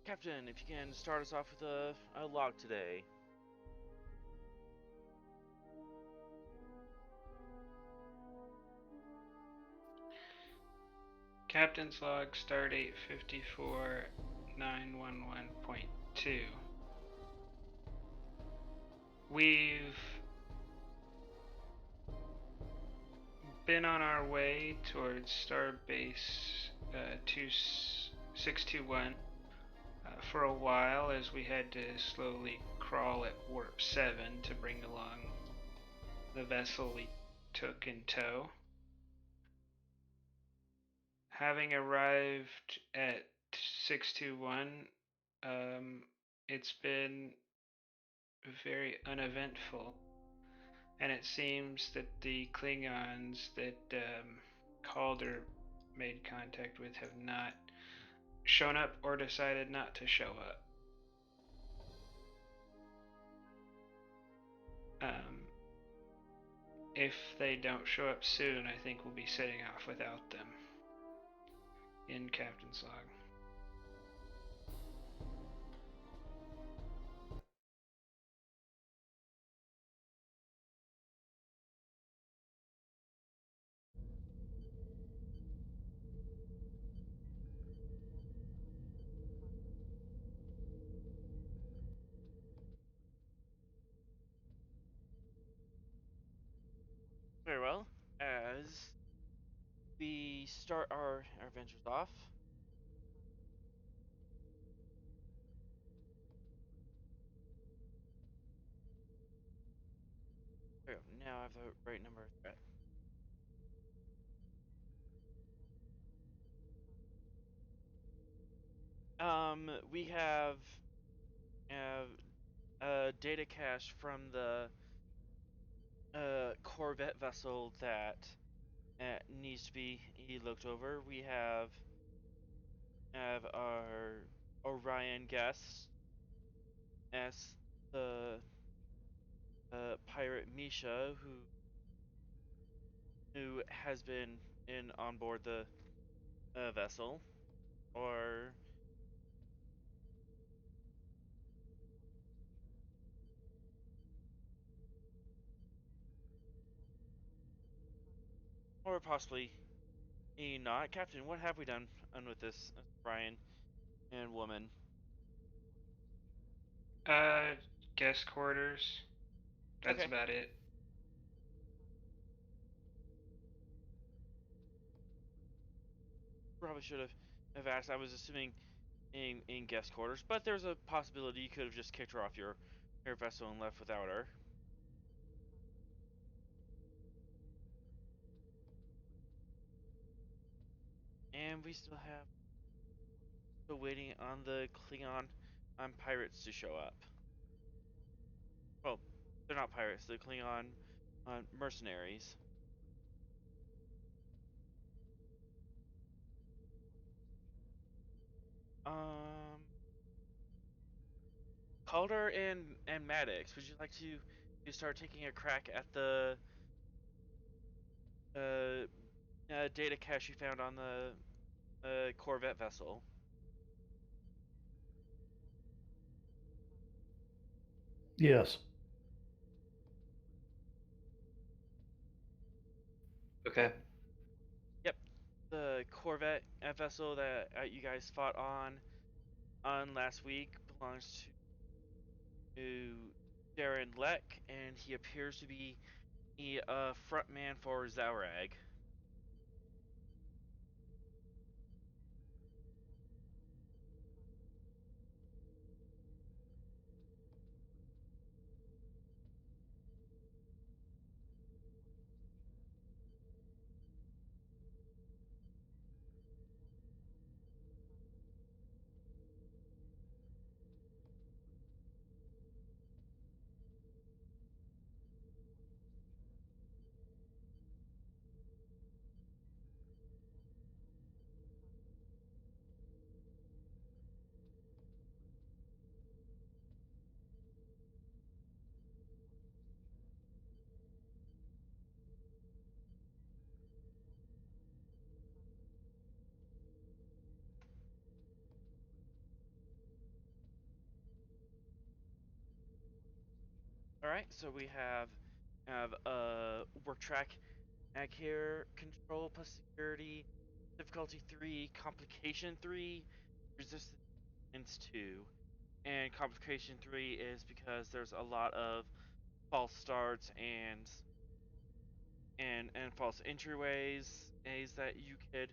Captain, if you can start us off with a log today. Captain's log, Stardate 54911.2. We've been on our way towards Starbase 621 for a while, as we had to slowly crawl at warp 7 to bring along the vessel we took in tow. Having arrived at 621, it's been very uneventful, and it seems that the Klingons that Calder made contact with have not shown up or decided not to show up. If they don't show up soon, I think we'll be setting off without them in Captain's log. Very well. As we start our ventures off, there we go. Now I have the right number of threat. We have a data cache from the Corvette vessel that needs to be looked over. We have our Orion guest as the pirate Miesha, who has been on board the vessel, or possibly not. Captain, what have we done with this Brian and woman? Guest quarters. That's Okay. about it. Probably should have asked. I was assuming in guest quarters, but there's a possibility you could have just kicked her off your vessel and left without her. And we still waiting on the Klingon pirates to show up. Well, they're not pirates. They're Klingon mercenaries. Calder and Maddox, would you like to start taking a crack at the data cache you found on the Corvette vessel? Yes. Okay. Yep, the Corvette vessel that you guys fought on last week belongs to Darron Lek, and he appears to be a frontman for Xareg. All right, so we have work track, ag care, control plus security, difficulty 3, complication 3, resistance 2. And complication 3 is because there's a lot of false starts and false entryways that you could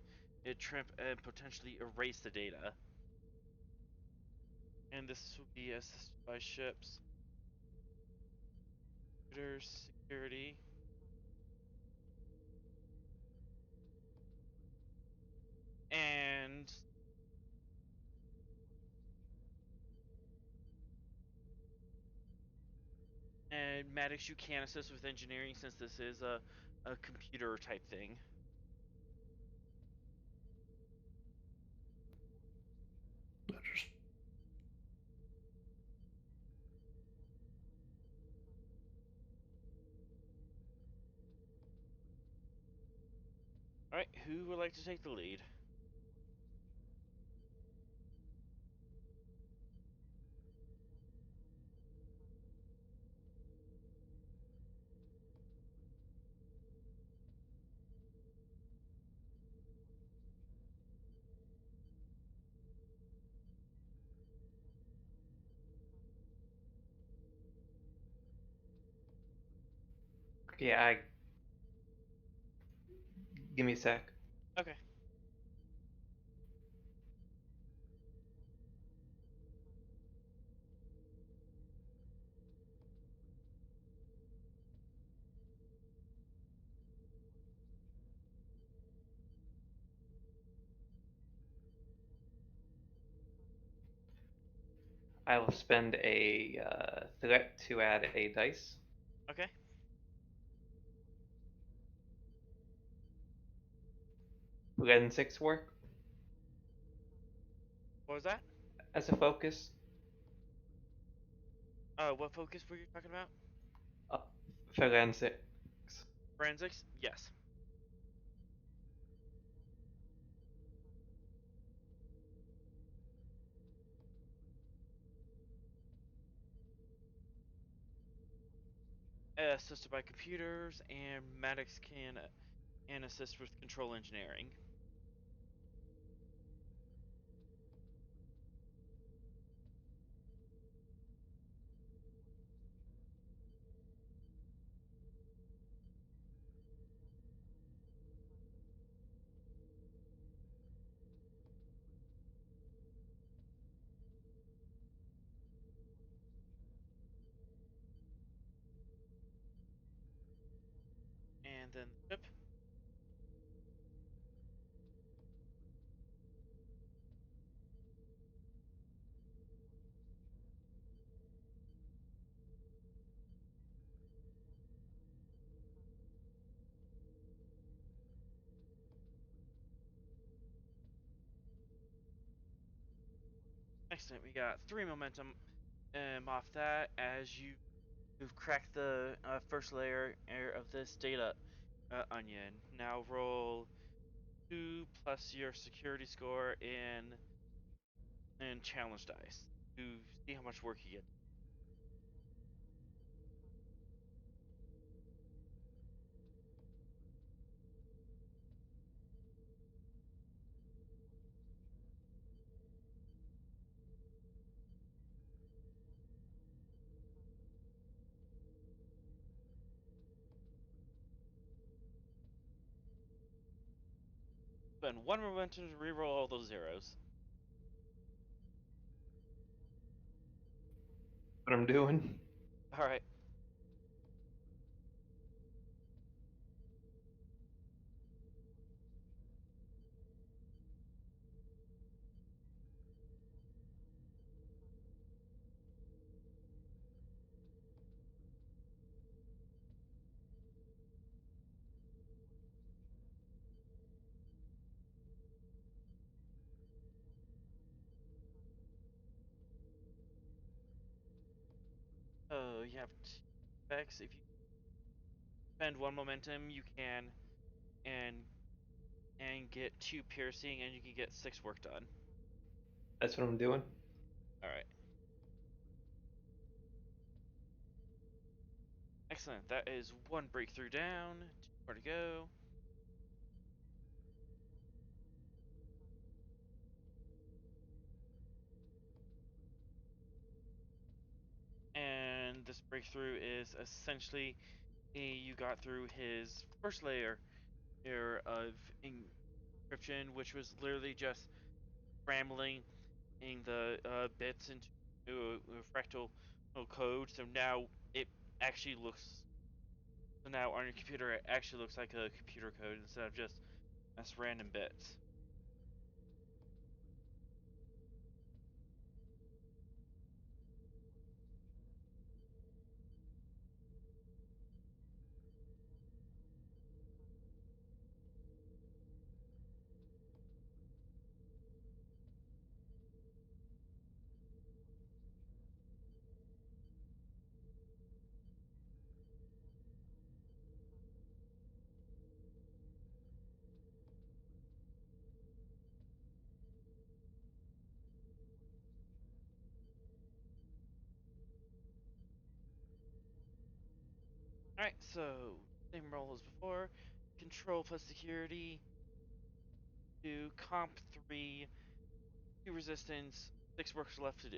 trimp and potentially erase the data. And this will be assisted by ships, computers, security, and Maddox, you can assist with engineering since this is a computer type thing. Just All right, who would like to take the lead? Yeah, give me a sec. Okay. I will spend a threat to add a dice. Okay. Will that in 6 work What was that? as a focus? What focus were you talking about? Uh, Forensics. Forensics? Yes. Assisted by computers, and Maddox can and assist with control engineering. And then the ship. Excellent. We got 3 momentum off that as you've cracked the first layer of this data onion. Now roll 2 plus your security score in challenge dice to see how much work you get. Spend 1 momentum to reroll all those zeros. What I'm doing. All right. You have 2 effects. If you spend 1 momentum, you can and and get 2 piercing, and you can get 6 work done. That's what I'm doing. All right. Excellent. That is one breakthrough down. Two more to go. And this breakthrough is essentially you got through his first layer here of encryption, which was literally just scrambling the bits into a fractal code. So now it actually looks. So now on your computer, it actually looks like a computer code instead of just random bits. Alright, so same roll as before. Control plus security. 2, comp 3, 2 resistance, 6 works left to do.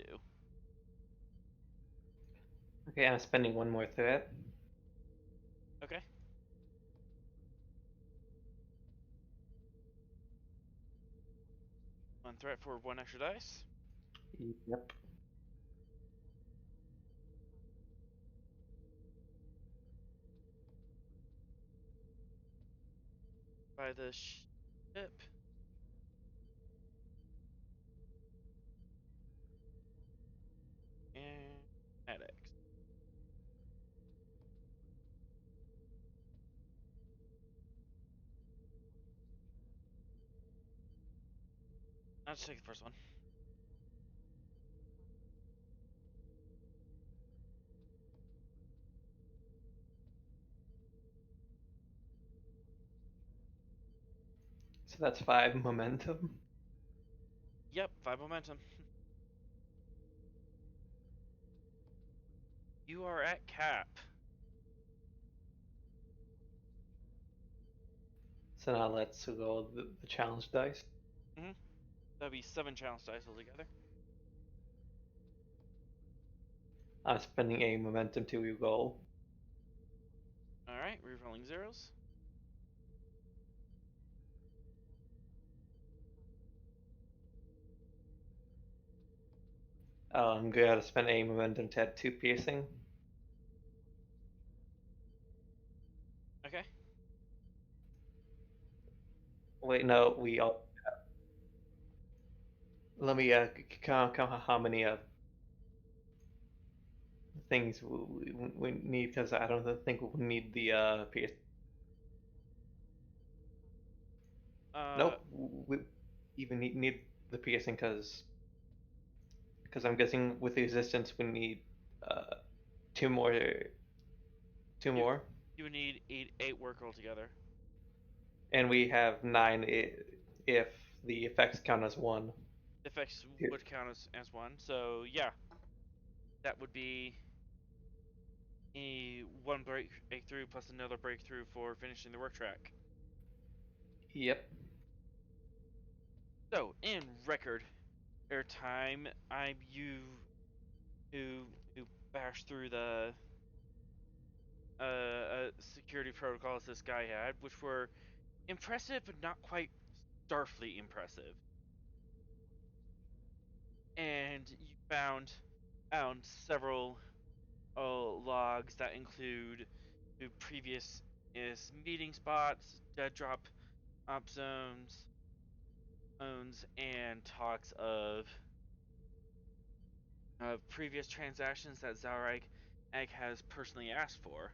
Okay, I'm spending one more threat. Okay. One threat for 1 extra dice. Yep. By the ship. And addicts. I'll just take the first one. So that's 5 momentum. Yep, 5 momentum. You are at cap. So now let's roll the challenge dice. That'll be 7 challenge dice altogether. I'm spending a momentum to re-roll. Alright, rerolling zeros. I'm going to spend a momentum to add 2 piercing. Okay. Wait, no, we all. Let me count how many things we need, because I don't think we need the pierce. Nope, we even need the piercing because I'm guessing with the resistance we need uh, two more. Two more. You would need 8 work altogether. And we have 9 if the effects count as 1. Effects would count as 1. So, yeah. That would be a 1 breakthrough plus another breakthrough for finishing the work track. Yep. So, in record airtime, you who bashed through the security protocols this guy had, which were impressive but not quite Starfleet impressive. And you found several logs that include previous meeting spots, dead drop op zones, and talks of previous transactions that Xareg has personally asked for.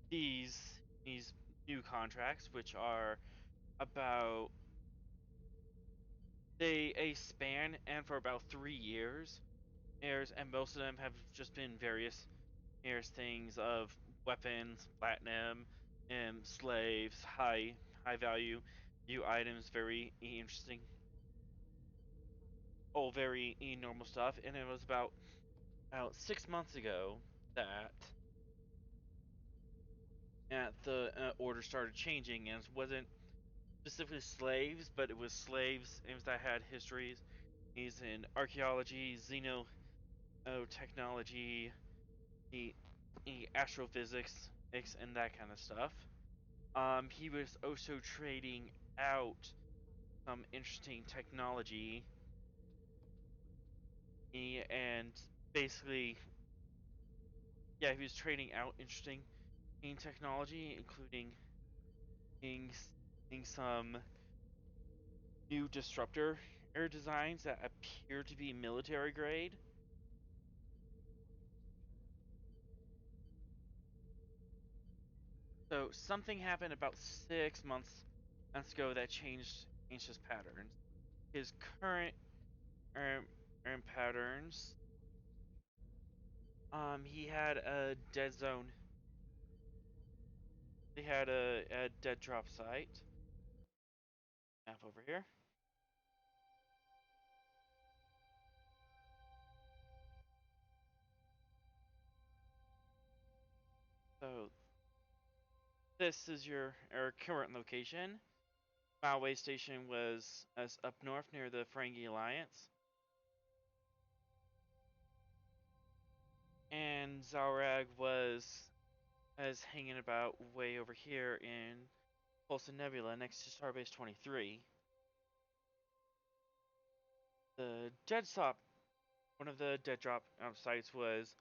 These new contracts, which are about a span and for about 3 years, and most of them have just been various things of weapons, platinum, and slaves, high value new items, very interesting, very normal stuff. And it was about 6 months ago that, the order started changing, and it wasn't specifically slaves, but it was slaves that had histories. He's in archaeology, xenotechnology, the astrophysics, and that kind of stuff. He was also trading out some interesting technology, and basically, yeah, he was trading out interesting technology, including some new disruptor air designs that appear to be military grade. So something happened about 6 months ago that changed his patterns. His current patterns, he had a dead zone. He had a dead drop site. Map over here. So this is your current location. Malway Station was up north near the Ferengi Alliance. And Xareg was hanging about way over here in Pulsar Nebula next to Starbase 23. The dead stop, one of the dead drop sites was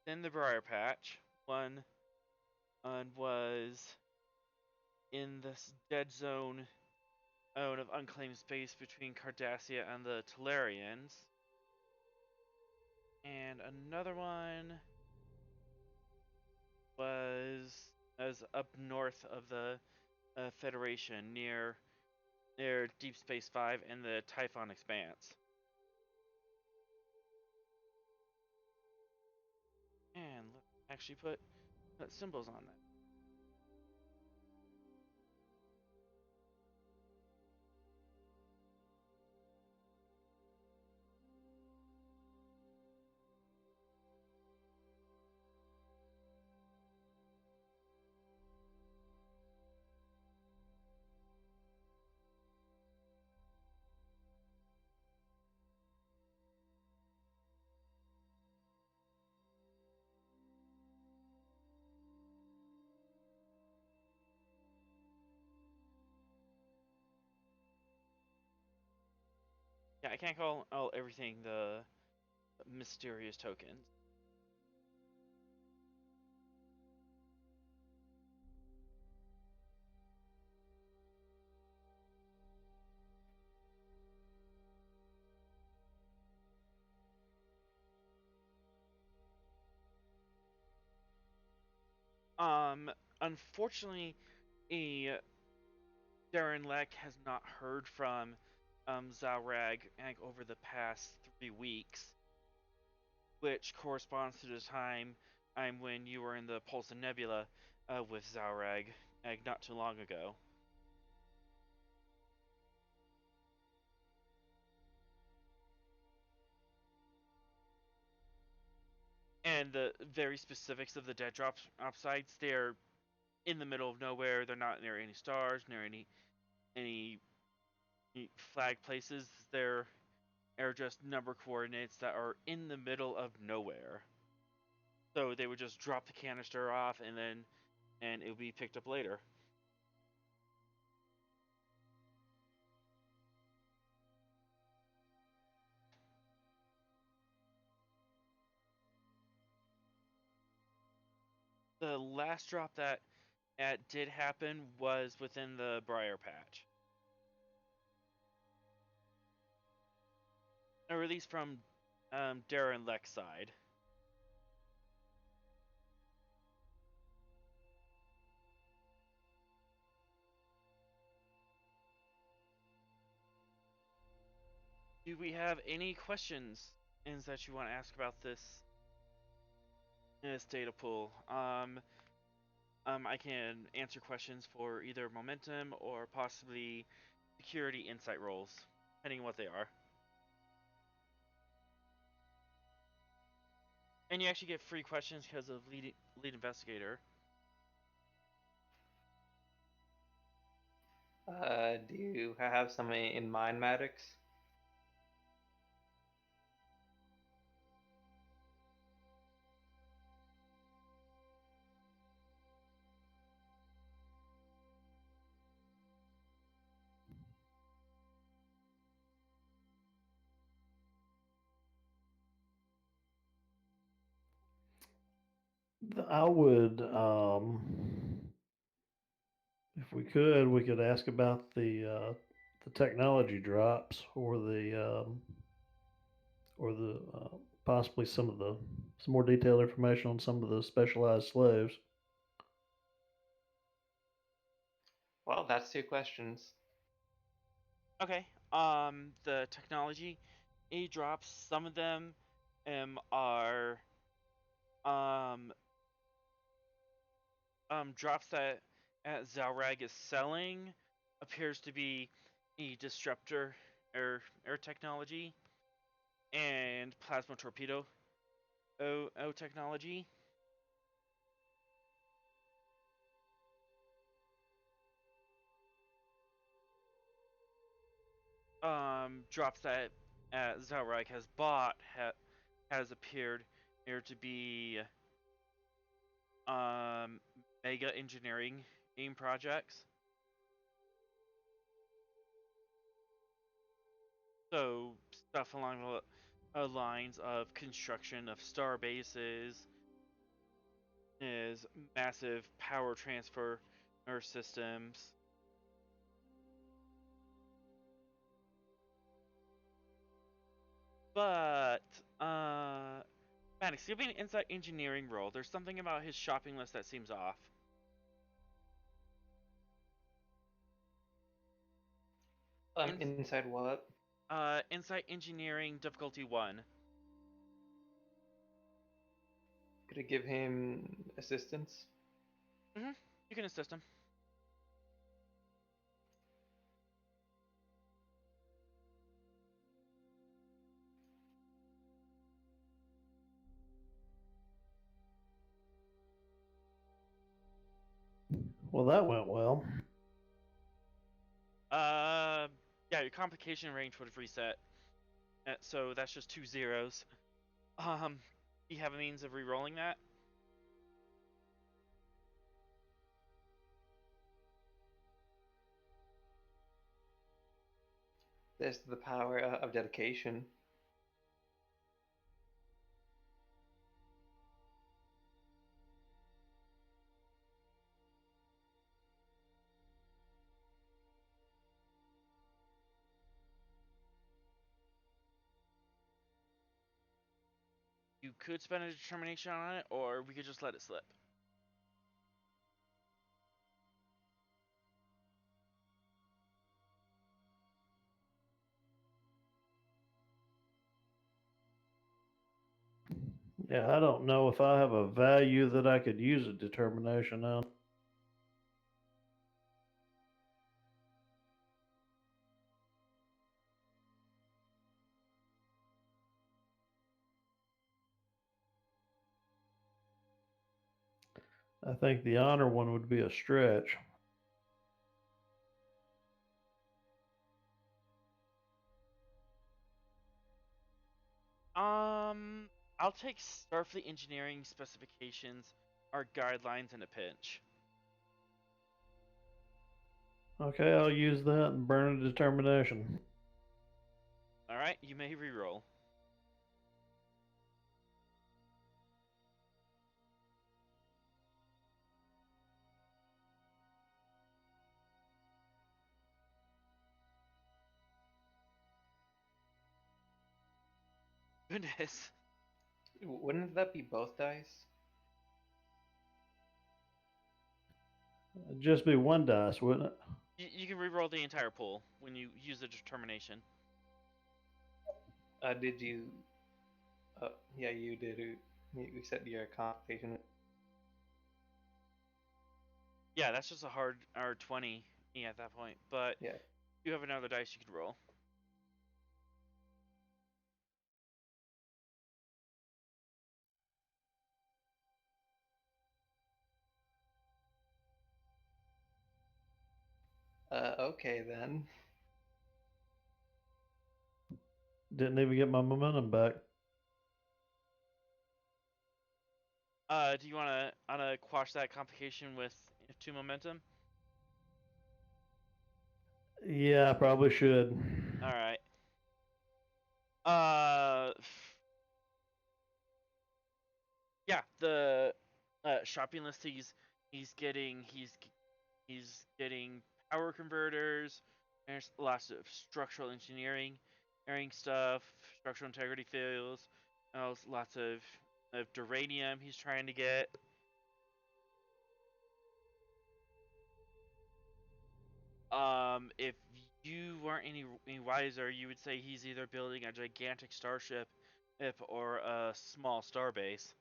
in the Briar Patch. One was in this dead zone of unclaimed space between Cardassia and the Tellarians. And another one was up north of the Federation near Deep Space 5 and the Typhon Expanse. And let's actually put symbols on that. Yeah, I can't call everything the mysterious tokens. Unfortunately, a Darron Lek has not heard from Xareg over the past 3 weeks, which corresponds to the time when you were in the Pulsar Nebula with Xareg not too long ago. And the very specifics of the dead drop sites, they're in the middle of nowhere. They're not near any stars, near any flag places. They're just number coordinates that are in the middle of nowhere. So they would just drop the canister off, and it would be picked up later. The last drop that did happen was within the Briar Patch. A release from Darron Lek's side. Do we have any questions that you want to ask about this data pool? I can answer questions for either momentum or possibly security insight roles, depending on what they are. And you actually get free questions because of lead investigator. Do you have some in mind, Maddox? I would, if we could ask about the technology drops or the possibly some more detailed information on some of the specialized slaves. Well, that's 2 questions. Okay. The technology, it drops. Some of them, are um drops that Xareg is selling appears to be a disruptor air technology and plasma torpedo O technology. Drops that Xareg has bought has appeared here to be um mega engineering aim projects. So stuff along the lines of construction of star bases, is massive power transfer systems. But Maddox, give me an inside engineering role. There's something about his shopping list that seems off. Inside what? Insight engineering difficulty 1. Could I give him assistance? You can assist him. Well, that went well. Yeah, your complication range would have reset. So that's just 2 zeros. Do you have a means of re-rolling that? There's the power of dedication. You could spend a determination on it, or we could just let it slip. Yeah, I don't know if I have a value that I could use a determination on. I think the honor one would be a stretch. I'll take Starfleet engineering specifications or guidelines in a pinch. Okay, I'll use that and burn a determination. All right, you may reroll. Goodness. Wouldn't that be both dice? It'd just be one dice, wouldn't it? You can reroll the entire pool when you use the determination. Did you? Yeah, you did. You said your complication. Yeah, that's just a hard R20 at that point. But Yeah. you have another dice you can roll. Okay then. Didn't even get my momentum back. Do you want to quash that complication with 2 momentum? Yeah, I probably should. All right. Yeah, the shopping list he's getting power converters. There's lots of structural engineering stuff, structural integrity fields. Lots of duranium he's trying to get. If you weren't any wiser, you would say he's either building a gigantic starship, or a small starbase.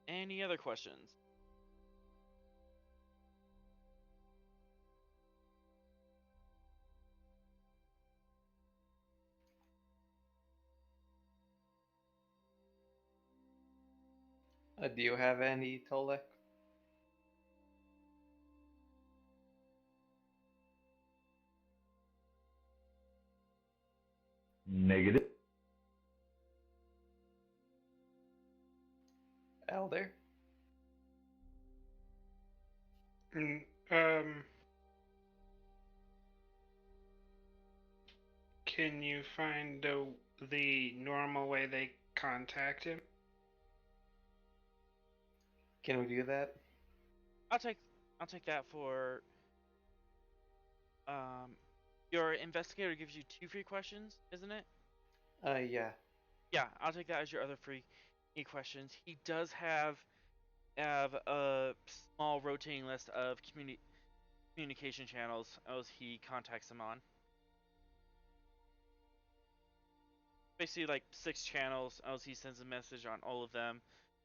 Any other questions? Do you have any, Tolek? Negative. Elder? Mm, can you find the normal way they contact him? Can we do that? I'll take that for your investigator gives you 2 free questions, isn't it? Yeah. Yeah, I'll take that as your other free questions. He does have a small rotating list of communication channels as he contacts them on. Basically, like 6 channels as he sends a message on all of them,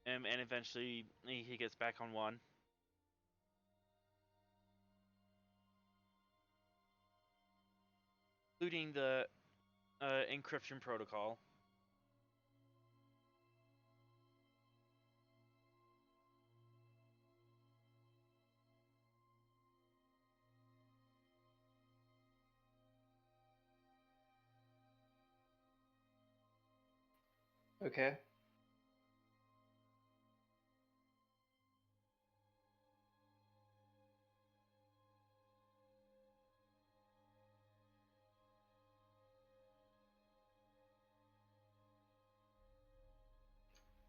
and eventually he gets back on one. Including the encryption protocol. Okay.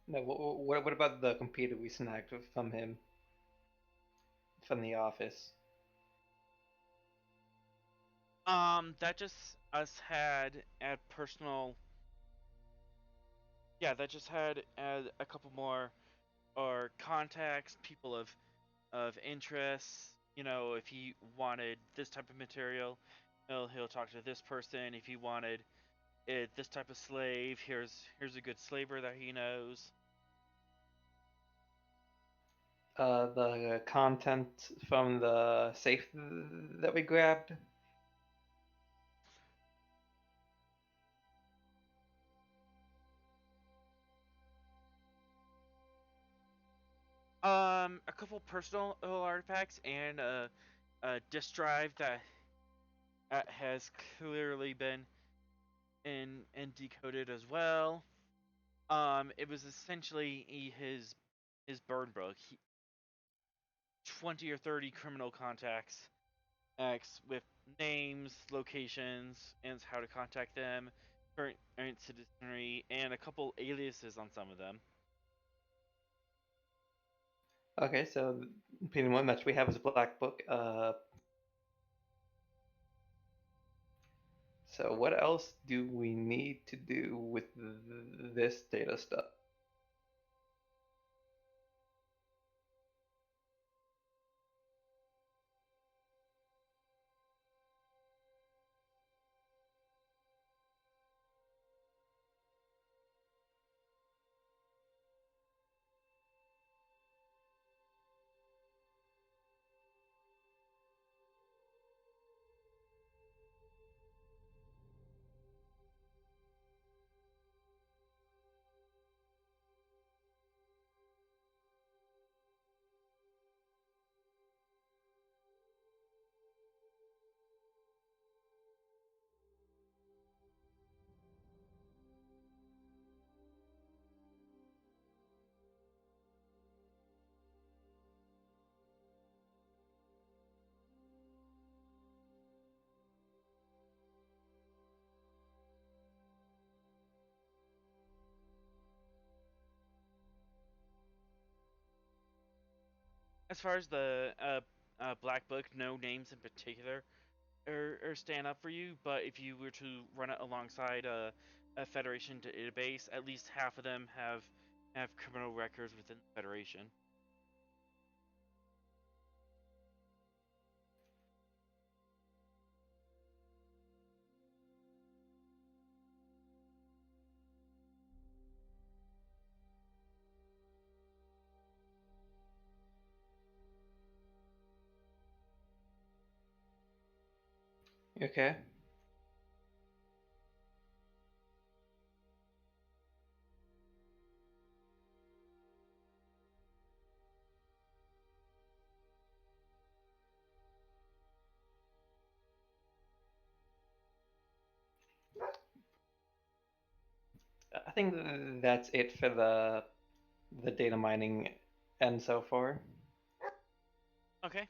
No, what about the computer we snagged from him? From the office? That just us had at personal. Yeah, that just had a couple more or contacts, people of interest. You know, if he wanted this type of material, he'll talk to this person. If he wanted this type of slave, here's a good slaver that he knows. The content from the safe that we grabbed? A couple personal artifacts and a disk drive that has clearly been and decoded as well. It was essentially his burn book. 20 or 30 criminal contacts, with names, locations, and how to contact them, current citizenry, and a couple aliases on some of them. Okay, so pretty much we have his black book. So what else do we need to do with this data stuff? as far as the Black Book, no names in particular or stand up for you, but if you were to run it alongside a Federation database, at least half of them have criminal records within the Federation. Okay. I think that's it for the data mining and so far. Okay.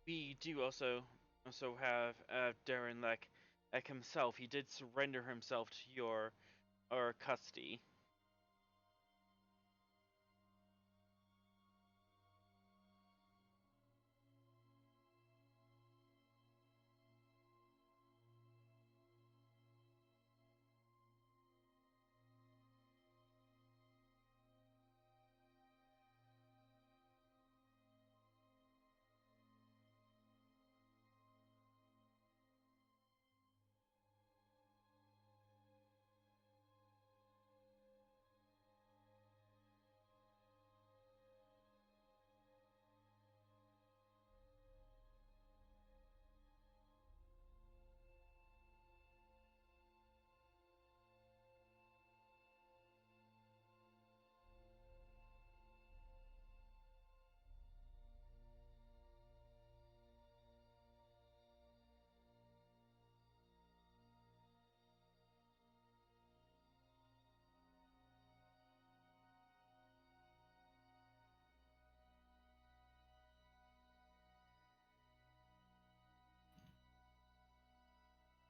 We do also have Darron Lek himself. He did surrender himself to your custody.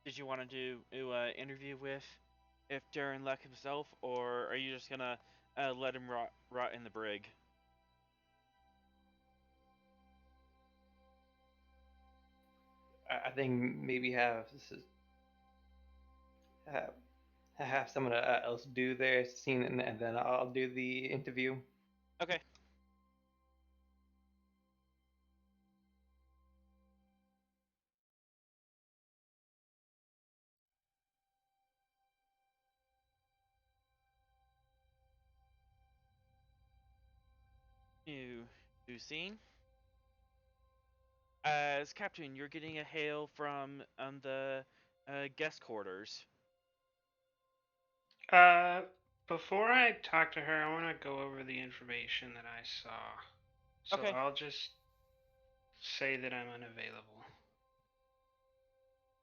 Did you want to do an interview with if Darron Lek himself, or are you just gonna let him rot in the brig? I think maybe have have someone else do their scene, and then I'll do the interview. Okay. New scene. As captain, you're getting a hail from the guest quarters. Before I talk to her, I want to go over the information that I saw. So Okay. I'll just say that I'm unavailable.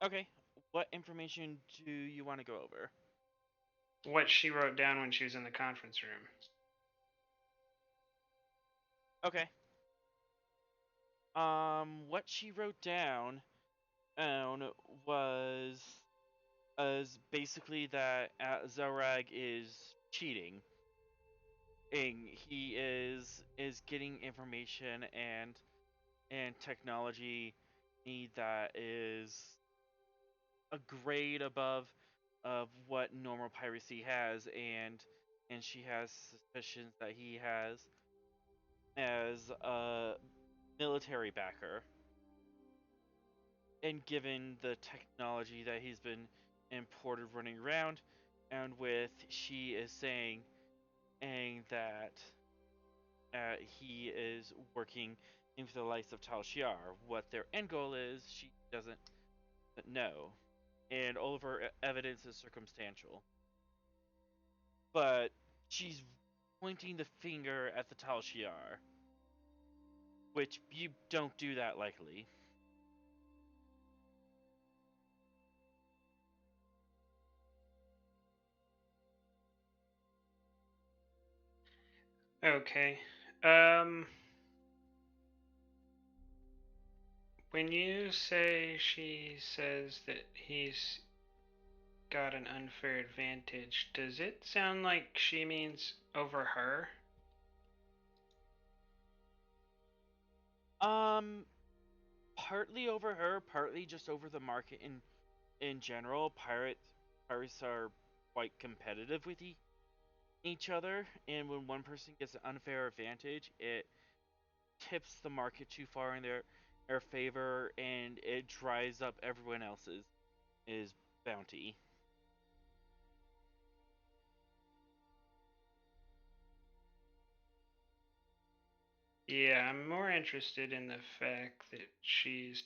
Okay. What information do you want to go over? What she wrote down when she was in the conference room. Okay. What she wrote down was basically that Xareg is cheating. He is getting information and technology that is a grade above of what normal piracy has, and she has suspicions that he has as a military backer. And given the technology that he's been imported running around, and with she is saying that he is working into the likes of Tal Shiar. What their end goal is, she doesn't know, and all of her evidence is circumstantial. But she's pointing the finger at the Tal Shiar, which you don't do that likely. Okay. When you say she says that he's got an unfair advantage. Does it sound like she means over her? Partly over her, partly just over the market in general. Pirates are quite competitive with each other, and when one person gets an unfair advantage, it tips the market too far in their favor, and it dries up everyone else's is bounty. Yeah, I'm more interested in the fact that she's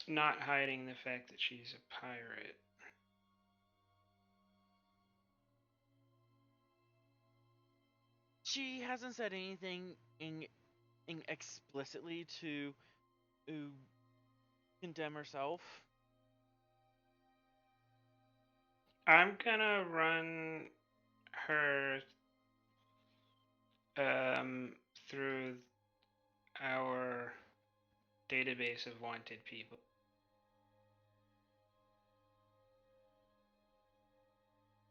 not hiding the fact that she's a pirate. She hasn't said anything in explicitly to condemn herself. I'm gonna run her through our database of wanted people.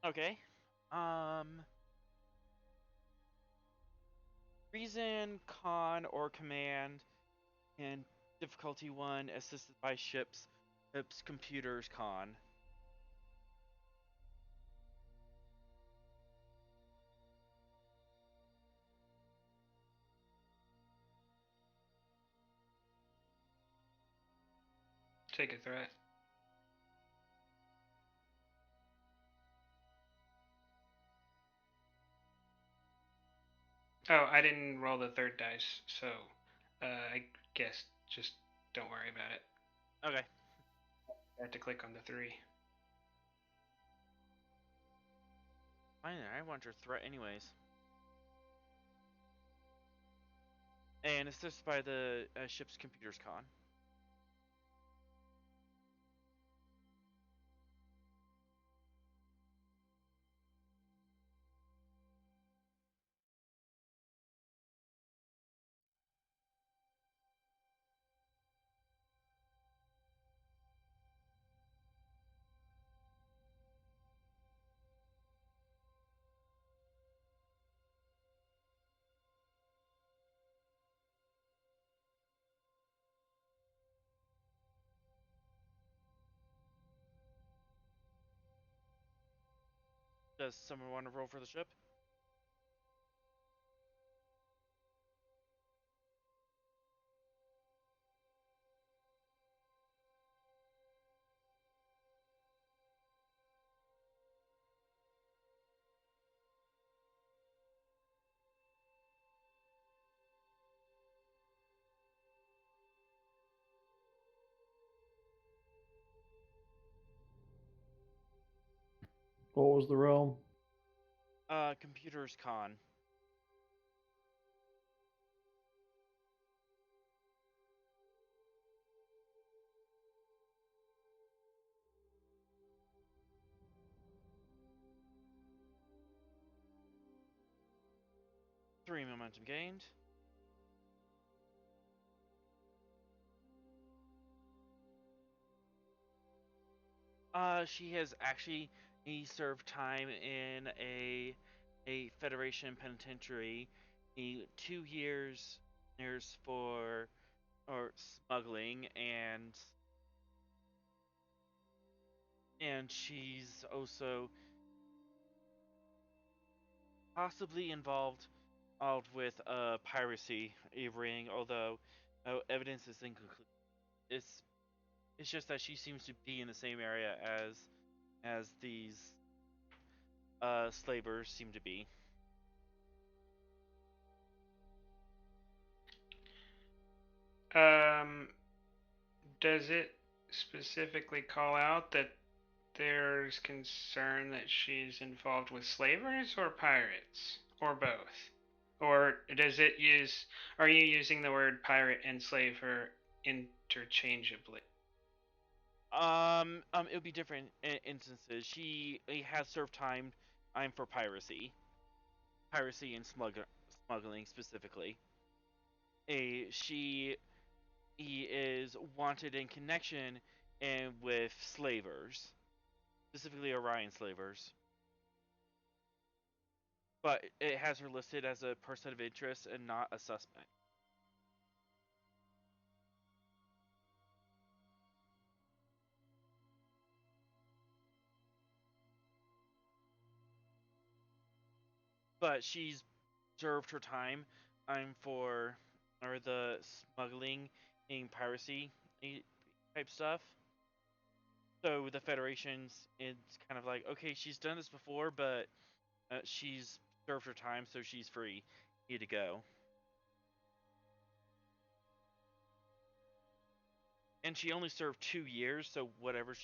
Okay. Reason, con, or command, and difficulty 1, assisted by ships, computers, con. Take a threat. Oh, I didn't roll the third dice, so I guess just don't worry about it. Okay. I had to click on the 3. Fine, I want your threat anyways. And assisted by the ship's computers, con. Does someone want to roll for the ship? What was the realm? Computers, con. Three momentum gained. She has actually served time in a Federation penitentiary, 2 years for or smuggling, and she's also possibly involved with piracy, a ring, although evidence is inconclusive. It's it's just that she seems to be in the same area as these slavers seem to be. Does it specifically call out that there's concern that she's involved with slavers or pirates or both? Or does it use, are you using the word pirate and slaver interchangeably? It would be different instances. She has served time for piracy and smuggling specifically. She he is wanted in connection and with slavers, specifically Orion slavers. But it has her listed as a person of interest and not a suspect. But she's served her time for the smuggling and piracy type stuff. So the Federation's it's kind of like, okay, she's done this before, but she's served her time, so she's free to go. And she only served 2 years, so whatever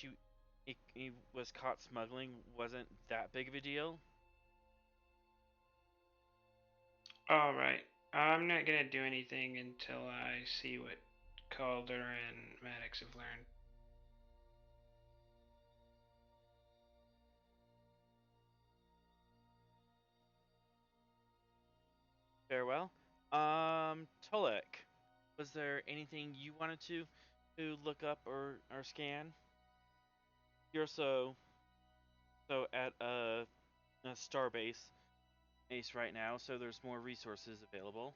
he was caught smuggling wasn't that big of a deal. All right. I'm not gonna do anything until I see what Calder and Maddox have learned. Farewell. Tolek, was there anything you wanted to look up or scan? You're so at a Starbase base right now, so there's more resources available.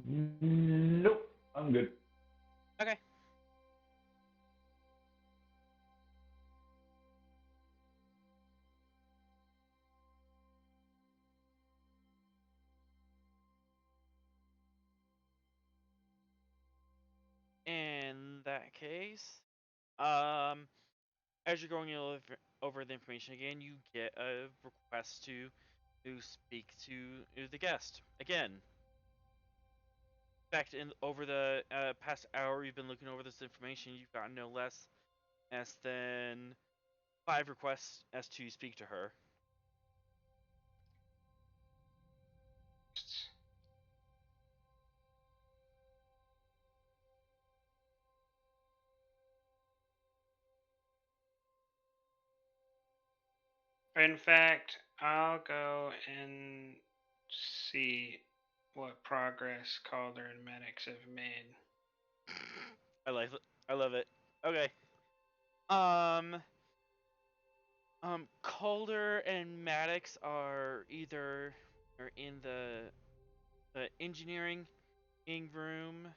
Nope, I'm good. Okay. In that case, as you're going over the information again, you get a request to speak to the guest again. In fact, over the past hour you've been looking over this information, you've gotten no less than 5 requests as to speak to her. In fact, I'll go and see what progress Calder and Maddox have made. I like it. I love it. Okay. Um. Calder and Maddox are either in the engineering room.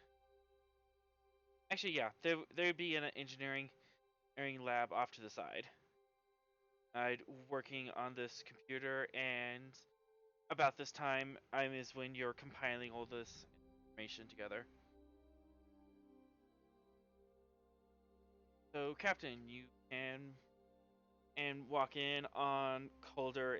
Actually, yeah, they would be in an engineering lab off to the side. I'd working on this computer, and about this time, is when you're compiling all this information together. So, Captain, you can walk in on Calder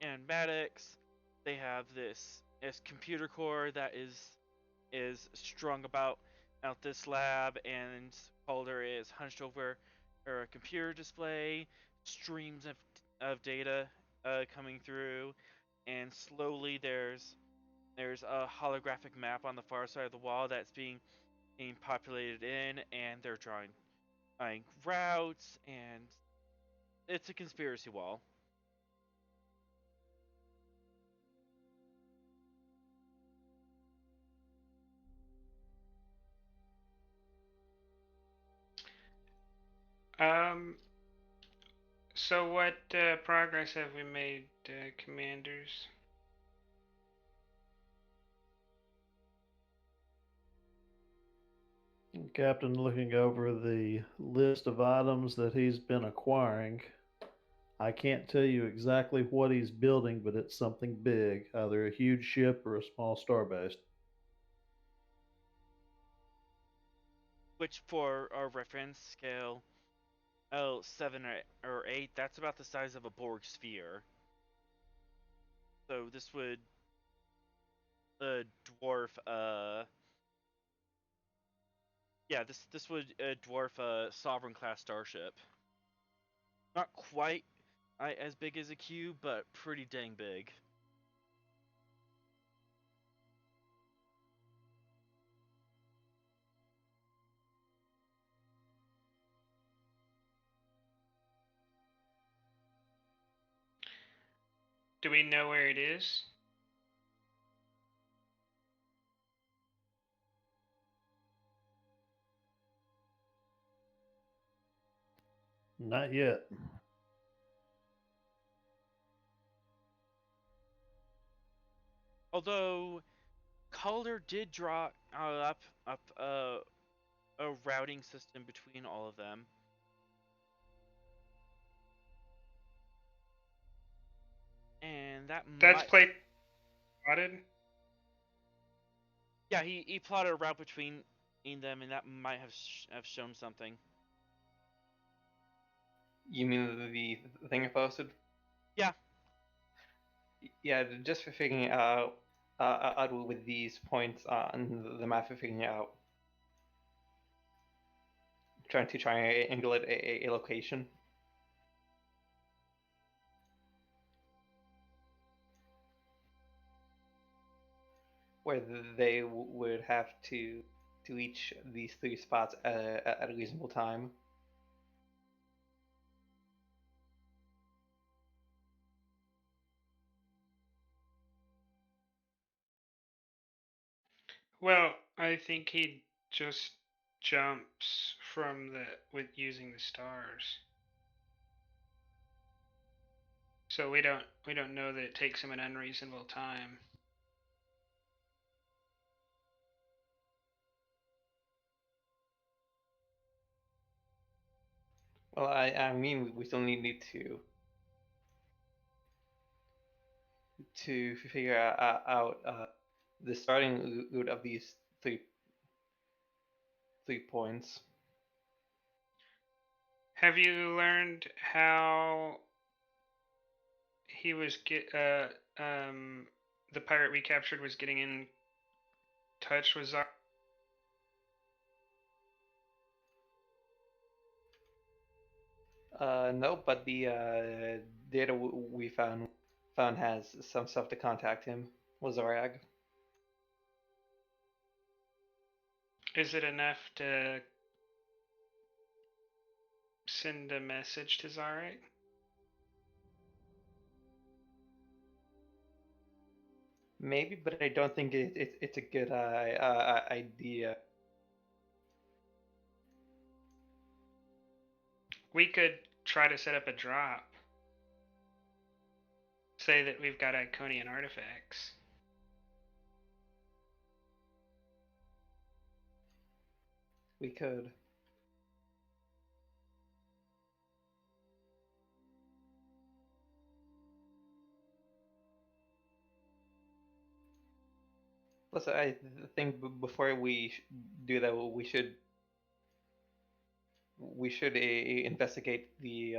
and Maddox. They have this computer core that is strung about out this lab, and Calder is hunched over a computer display, streams of data coming through, and slowly there's a holographic map on the far side of the wall that's being populated in, and they're drawing routes, and it's a conspiracy wall. So what progress have we made, commanders? Captain, looking over the list of items that he's been acquiring, I can't tell you exactly what he's building, but it's something big, either a huge ship or a small starbase. Which, for our reference scale, 7 or 8, that's about the size of a Borg sphere. So this would dwarf yeah, this would dwarf a Sovereign class starship. Not quite as big as a cube, but pretty dang big. Do we know where it is? Not yet. Although Calder did draw up a routing system between all of them. And That's might... plotted. Yeah, he plotted a route between them, and that might have shown something. You mean the thing I posted? Yeah. Yeah, just for figuring out with these points on the map for figuring out, trying to triangulate a location. Where they would have to reach these 3 spots at a reasonable time. Well, I think he just jumps from with using the stars. So we don't know that it takes him an unreasonable time. Well, I mean, we still need to figure out the starting route of these three points. Have you learned how he was the pirate we captured was getting in touch with Xareg? No, but the data we found has some stuff to contact him. Was Xareg. Is it enough to send a message to Xareg? Maybe, but I don't think it's a good idea. We could try to set up a drop. Say that we've got Iconian artifacts. We could. Plus, I think before we do that, we should investigate the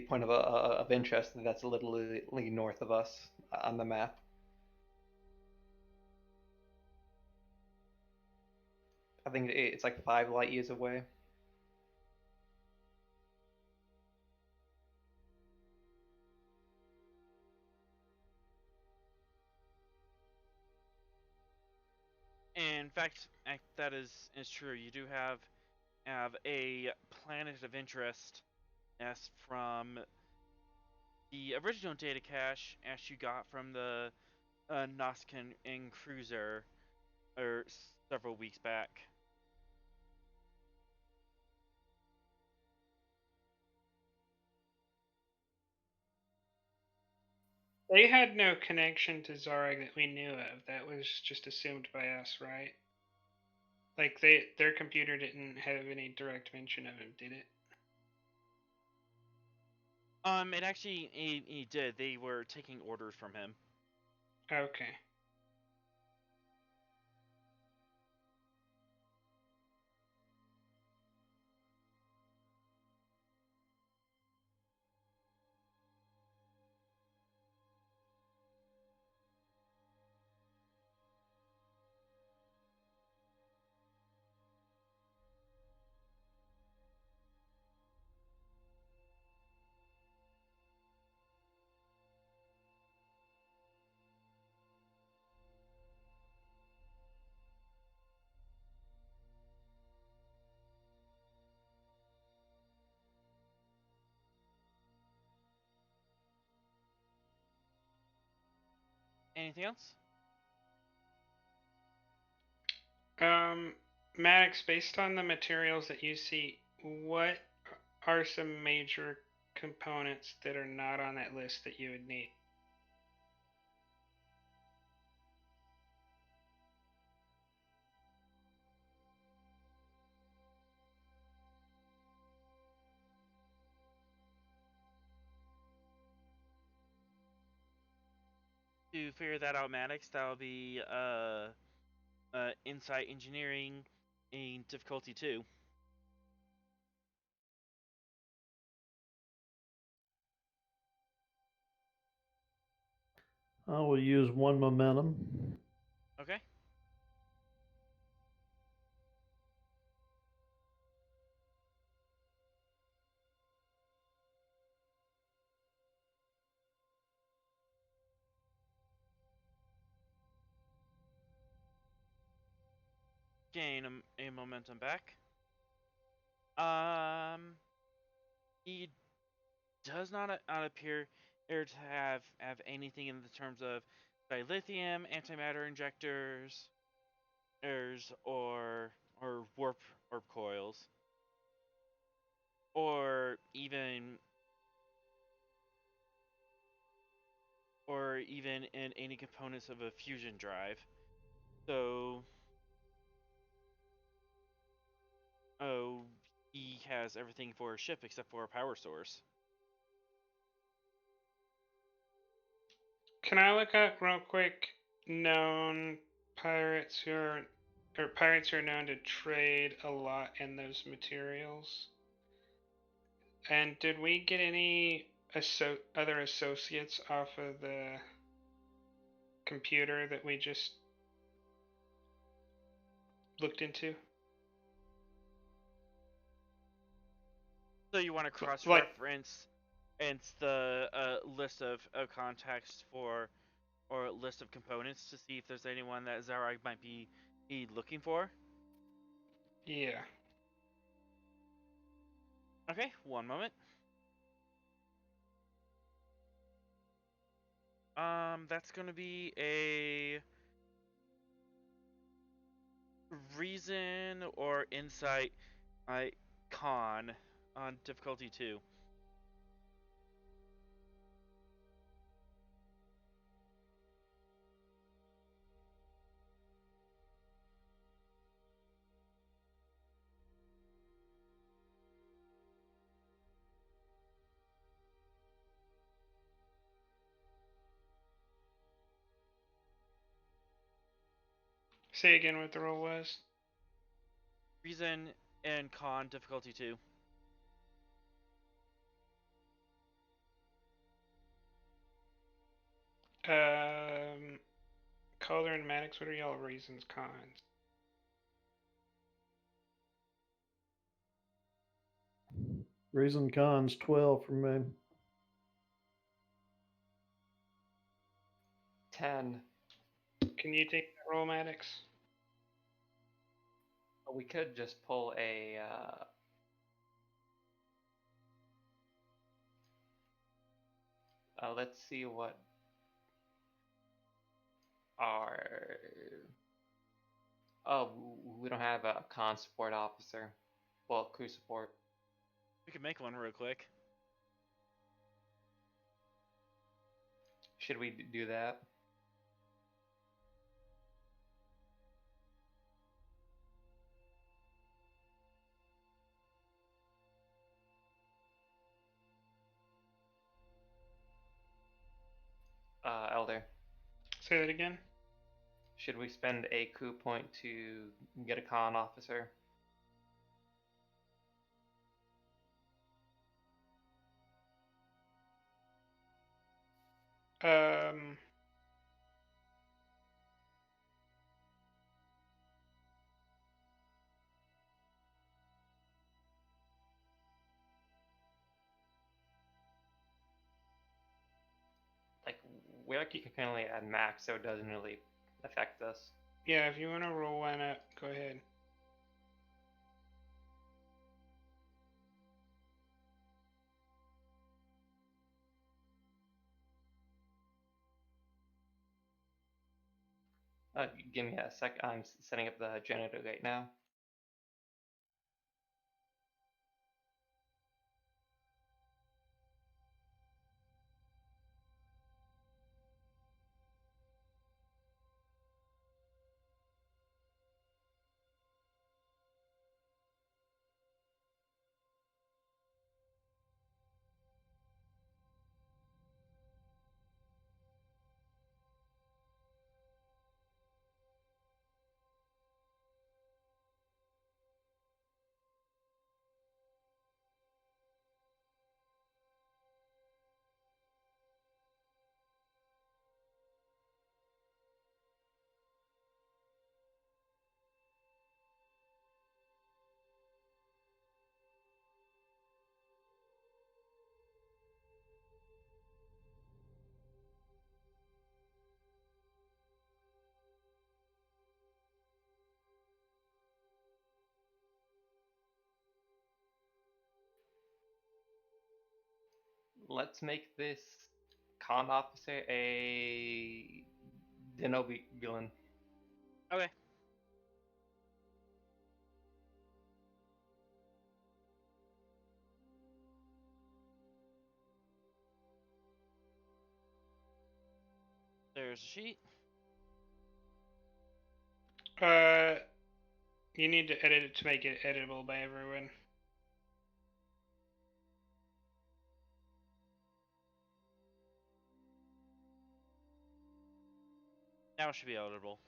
point of interest that's a little north of us on the map. I think it's like 5 light years away. And in fact, that is true. You do have a planet of interest as from the original data cache as you got from the Noskin and Cruiser several weeks back. They had no connection to Xareg that we knew of. That was just assumed by us, right? Like their computer didn't have any direct mention of him, did it? It actually he did. They were taking orders from him. Okay. Anything else? Maddox, based on the materials that you see, what are some major components that are not on that list that you would need? To figure that out, Maddox, that'll be insight engineering in difficulty 2. I will use 1 momentum. Okay. Gain a momentum back. He does not appear to have anything in the terms of dilithium, antimatter injectors, or warp coils, or even in any components of a fusion drive. So, he has everything for a ship except for a power source. Can I look up real quick known pirates who are pirates who are known to trade a lot in those materials? And did we get any other associates off of the computer that we just looked into? So you want to cross-reference the list of contacts for, or list of components, to see if there's anyone that Xareg might be looking for? Yeah. Okay, 1 moment. That's gonna be a reason or insight con on difficulty 2. Say again what the roll was. Reason and con difficulty 2. Calder and Maddox, what are y'all reasons, cons? Reason cons 12 for me. 10. Can you take that roll, Maddox? We could just pull a. Let's see what our. Oh, we don't have a con support officer. Well, crew support. We can make one real quick. Should we do that? Elder. Say that again. Should we spend a coup point to get a con officer? Like, we can only add max, so it doesn't really affect us. Yeah, if you want to roll one up, go ahead. Give me a sec. I'm setting up the generator right now. let's make this con officer a villain. Okay. There's a sheet. You need to edit it to make it editable by everyone. Now it should be editable.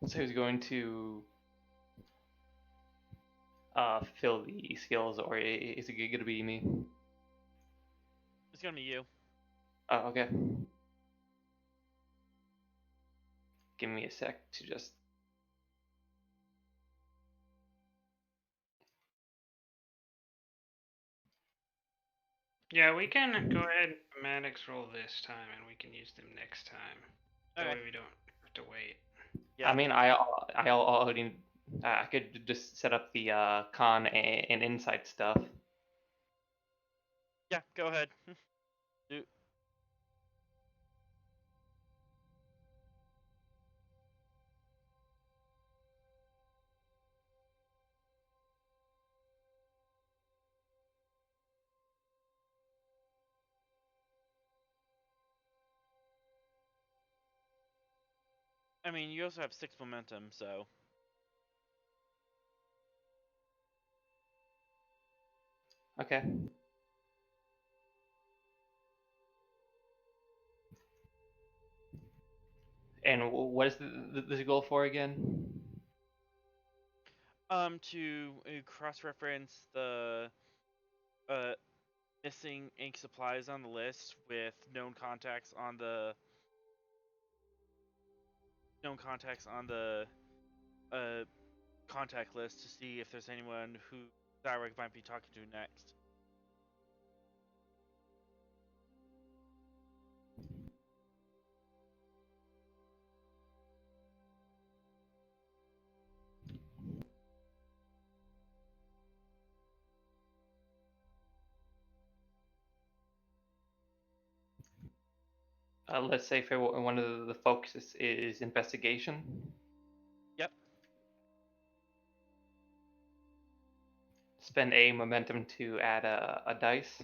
So who's going to fill the skills, or is it going to be me? It's gonna be you. Oh, okay. Give me a sec to just. Yeah, we can go ahead and Maddox roll this time, and we can use them next time. That Okay. way we don't have to wait. Yeah. I mean, I already. I could just set up the con and insight stuff. Yeah. Go ahead. Do. I mean, you also have 6 momentum, so. Okay. And what is the goal for again? To cross-reference the missing ink supplies on the list with known contacts on the contact list to see if there's anyone who Xareg might be talking to next. Let's say for one of the focuses is investigation. Yep. spend a momentum to add a dice.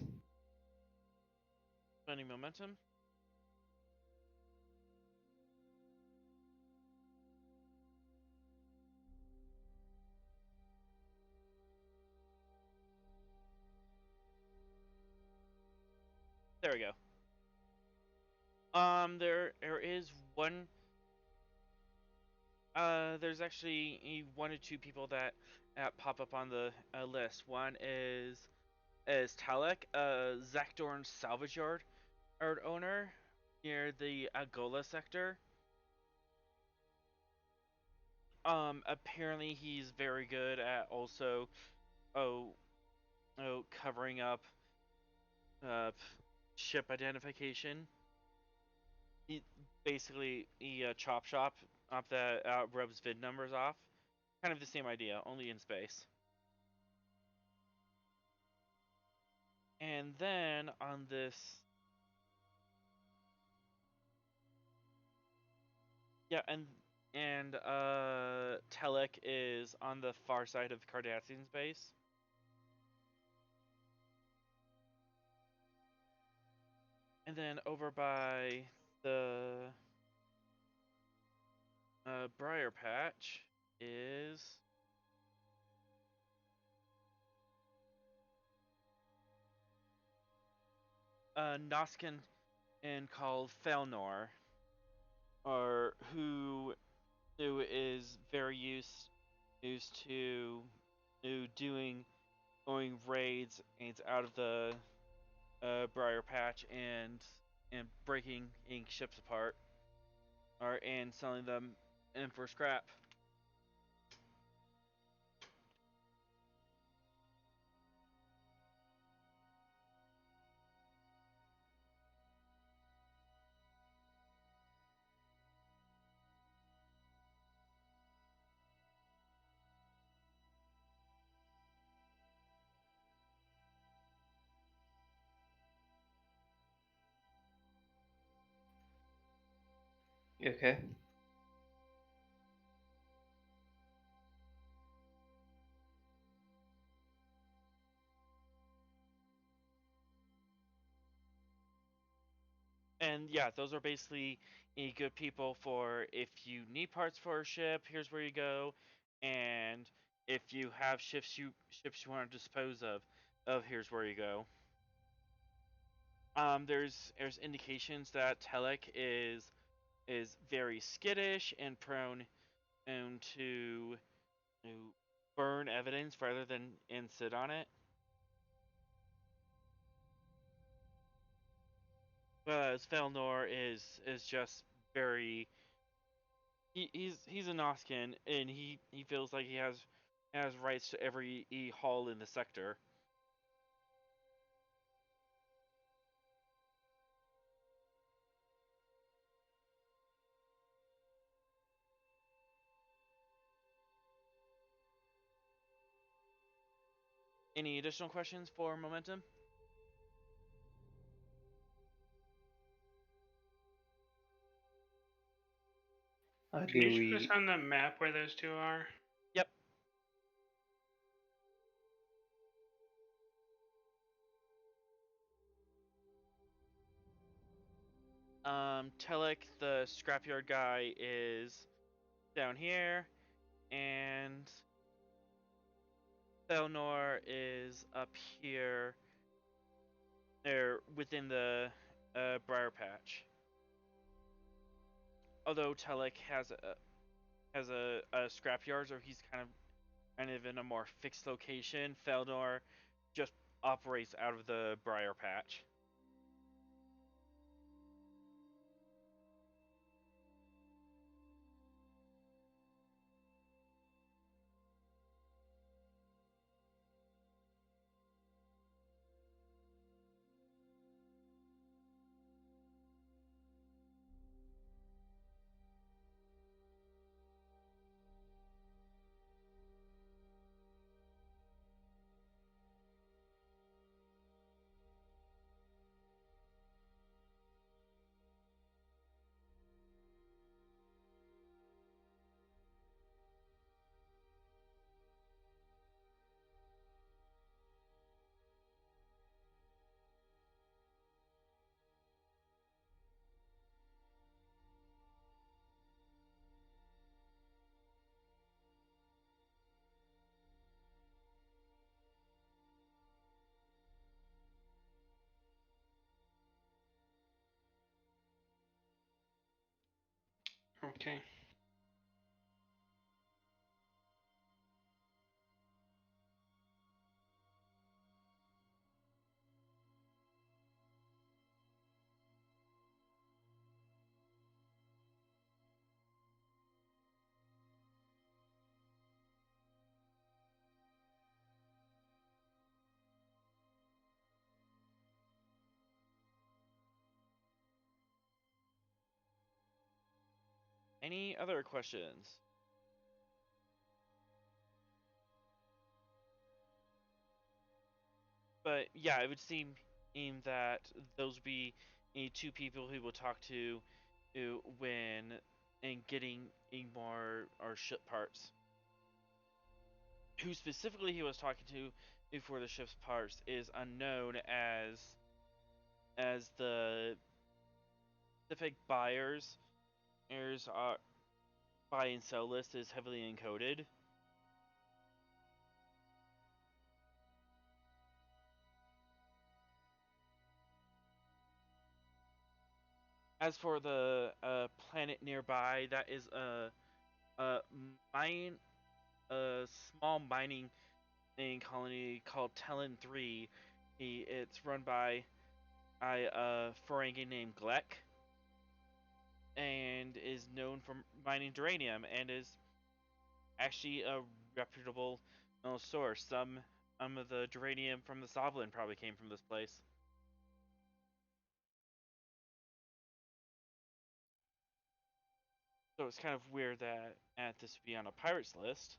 Spending momentum. There we go. There is one. There's actually one or two people that pop up on the list. One is Talek, Zakdorn salvage yard owner near the Agola sector. Apparently he's very good at also, oh, covering up ship identification. He basically chop shop up that rubs vid numbers off. Kind of the same idea, only in space. And then on this, yeah, and Telek is on the far side of Cardassian's base. And then over by the Briar Patch is Noskin and called Felnor, or who is very used to going raids and out of the Briar Patch and breaking ships apart, or and selling them in for scrap. Okay. And yeah, those are basically good people for if you need parts for a ship, here's where you go, and if you have ships you want to dispose of here's where you go. There's indications that Telek is very skittish and prone to burn evidence rather than and sit on it. Whereas Felnor is just very he's a Noskin and he feels like he has rights to every hall in the sector. Any additional questions for momentum? Can Do you show us we? on the map where those two are? Yep. Telek, the scrapyard guy, is down here, and Thelnor is up here. They're within the Briar Patch. Although Telek has a scrapyard, so he's kind of in a more fixed location. Felnor just operates out of the Briar Patch. Okay. Any other questions? But yeah, it would seem that those would be two people who will talk to when and getting more or ship parts. Who specifically he was talking to for the ship's parts is unknown, as the specific buyers are buy and sell list is heavily encoded. As for the planet nearby, that is a mine, a small mining colony called Talon 3. It's run by a Ferengi named Glek, and is known for mining duranium, and is actually a reputable source. Some of the duranium from the Svalinn probably came from this place. So it's kind of weird that this would be on a pirates list.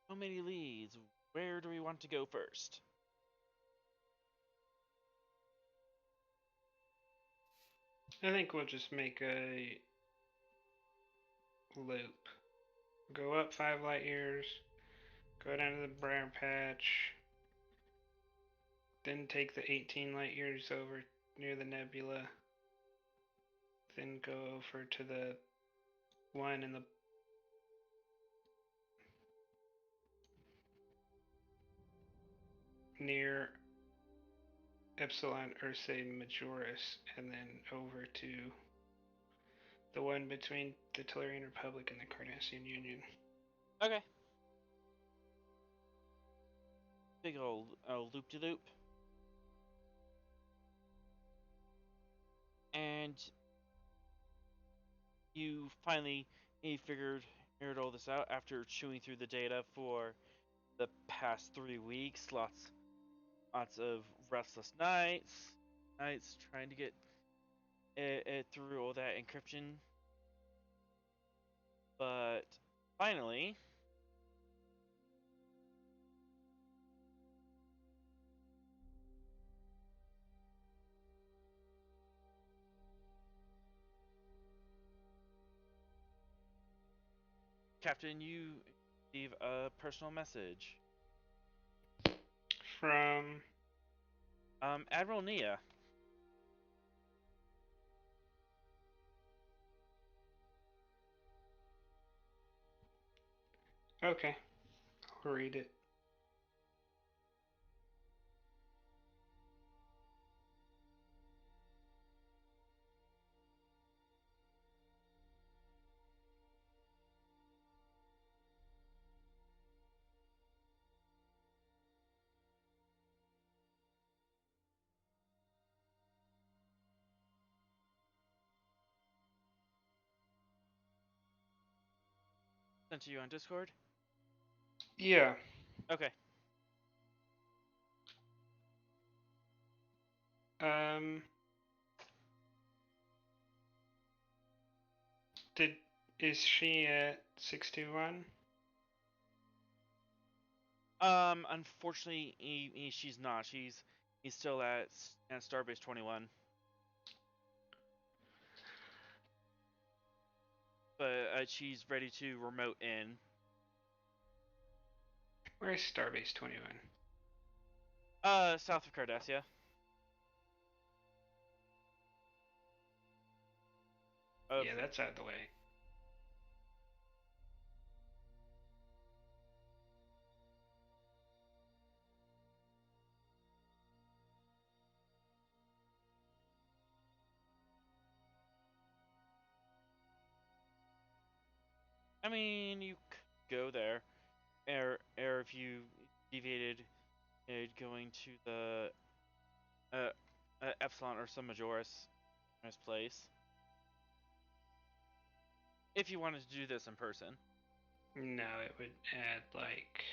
So many leads. Where do we want to go first? I think we'll just make a loop. Go up 5 light years, go down to the Briar Patch, then take the 18 light years over near the nebula, then go over to the one in the near Epsilon Ursae Majoris, and then over to the one between the Tellurian Republic and the Cardassian Union. Okay. Big old loop-de-loop. And you finally figured all this out after chewing through the data for the past 3 weeks. Lots of restless nights trying to get it through all that encryption. But finally, Captain, you receive a personal message. From Admiral Nea. okay, I'll read it. Sent to you on Discord? Yeah. Okay. Um. Is she at 621? Unfortunately, she's not. He's still at Starbase 21. but she's ready to remote in. Where's Starbase 21? South of Cardassia. Yeah, that's out of the way. I mean, you could go there, or if you deviated, going to the Epsilon or some Majoris place. If you wanted to do this in person. No, it would add like.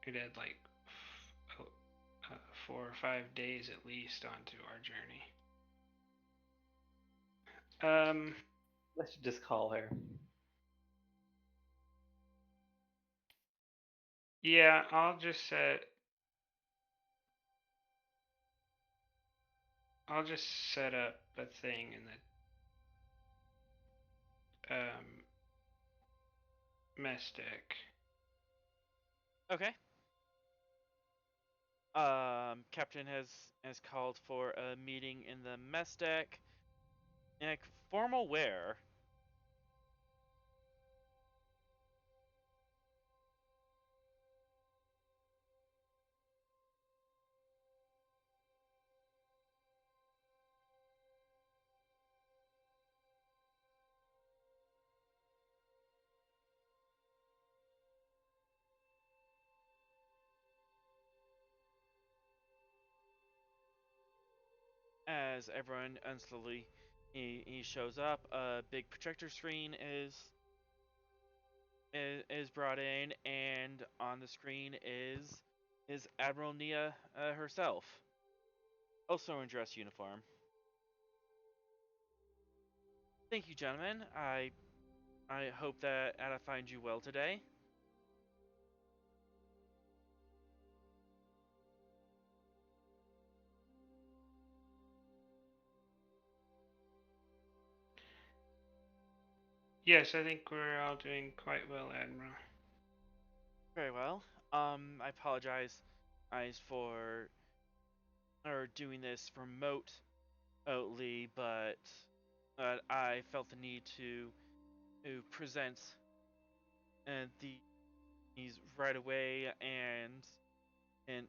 It'd add like 4 or 5 days at least onto our journey. Let's just call her. Yeah, I'll just set up a thing in the mess deck. Okay. Captain has called for a meeting in the mess deck. In formal wear. As everyone unslowly he shows up, a big projector screen is brought in, and on the screen is Admiral Nea herself, also in dress uniform. Thank you, gentlemen. I hope that I find you well today. Yes, I think we're all doing quite well, Admiral. Very well. I apologize for doing this remotely, but I felt the need to present these right away, and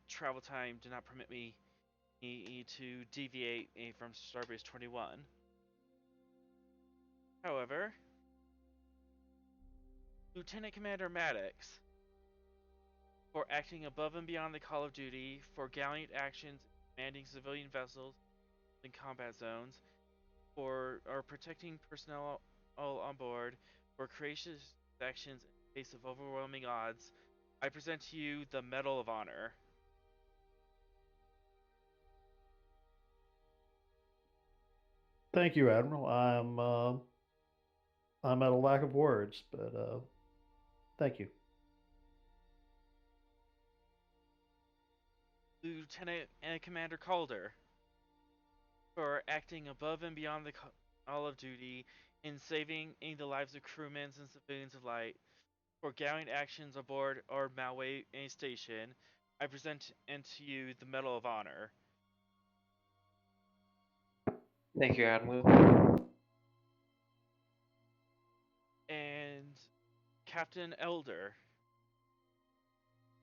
travel time did not permit me to deviate from Starbase 21. However, Lieutenant Commander Maddox, for acting above and beyond the call of duty, for gallant actions commanding civilian vessels in combat zones, for protecting personnel all on board, for courageous actions in the face of overwhelming odds, I present to you the Medal of Honor. Thank you, Admiral. I'm at a lack of words, but thank you. Lieutenant Commander Calder, for acting above and beyond the call of duty in saving the lives of crewmen and civilians alike, for gallant actions aboard our Malway station, I present to you the Medal of Honor. Thank you, Admiral. And Captain Elder,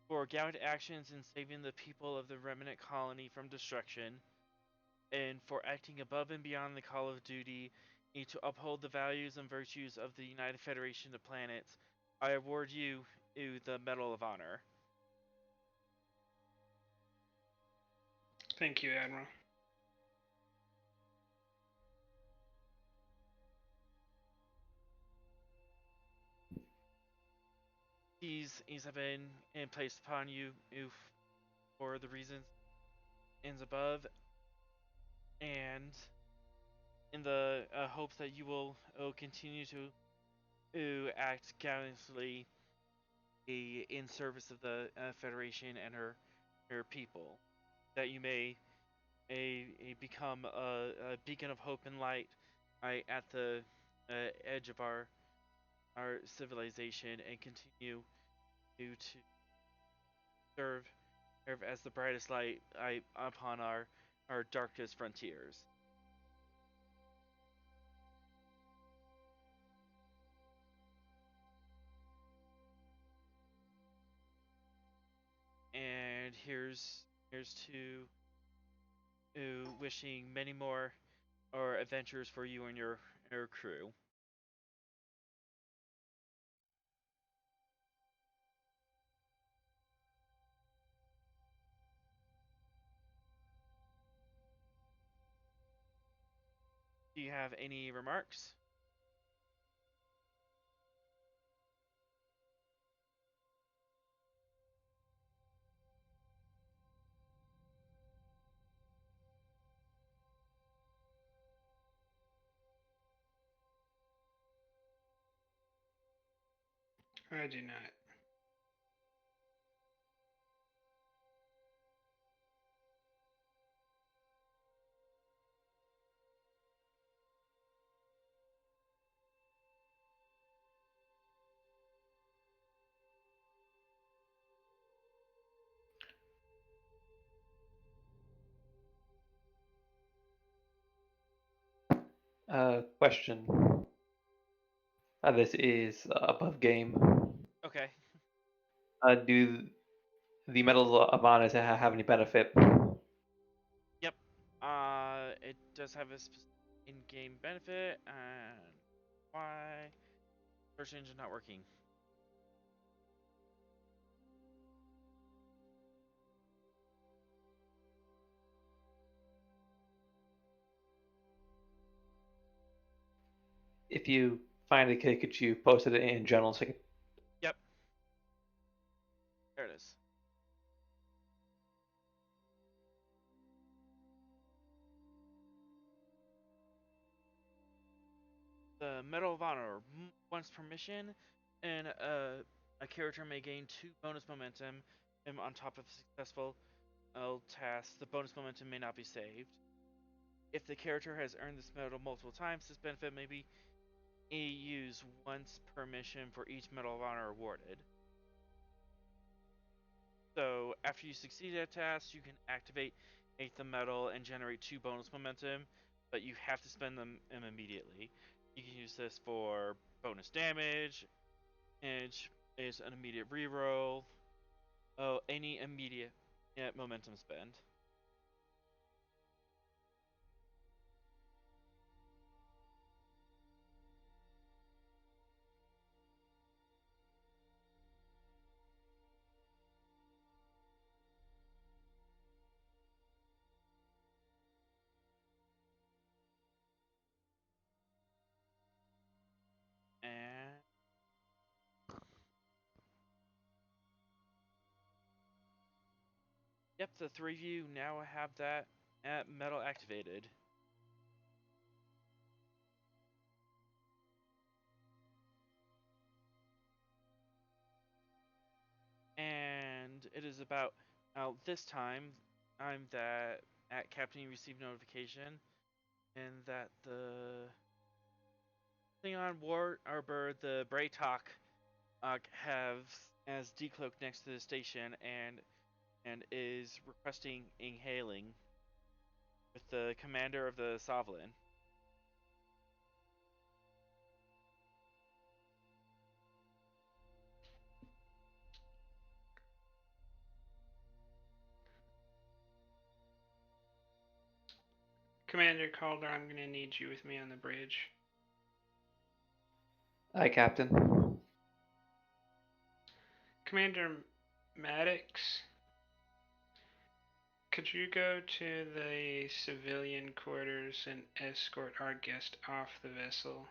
for gallant actions in saving the people of the remnant colony from destruction, and for acting above and beyond the call of duty to uphold the values and virtues of the United Federation of Planets, I award you the Medal of Honor. Thank you, Admiral. These have been placed upon you for the reasons ends above, and in the hopes that you will continue to act gallantly in service of the Federation and her people, that you may become a beacon of hope and light at the edge of our civilization and continue to serve as the brightest light upon our darkest frontiers. And here's to wishing many more or adventures for you and your crew. Do you have any remarks? I do not. Question. This is above game. Okay. Do the medals of honor have any benefit? Yep. It does have a in-game benefit, and why search engine not working? If you find it, could you post it in general so I can... Yep. There it is. The Medal of Honor. Once per mission, and a character may gain 2 bonus momentum on top of successful tasks. The bonus momentum may not be saved. If the character has earned this medal multiple times, this benefit may be used once per mission for each Medal of Honor awarded. So after you succeed at a task, you can activate the medal and generate 2 bonus momentum, but you have to spend them immediately. You can use this for bonus damage, and is an immediate reroll. Oh, any immediate momentum spend. And yep, the 3 of you now have that medal activated. And it is about this time that at Captain you received notification and that the Klingon war arbor the Bra'TaQ have as decloaked next to the station and is requesting a hailing with the commander of the Svalinn. Commander Calder, I'm gonna need you with me on the bridge. Aye, Captain. Commander Maddox, could you go to the civilian quarters and escort our guest off the vessel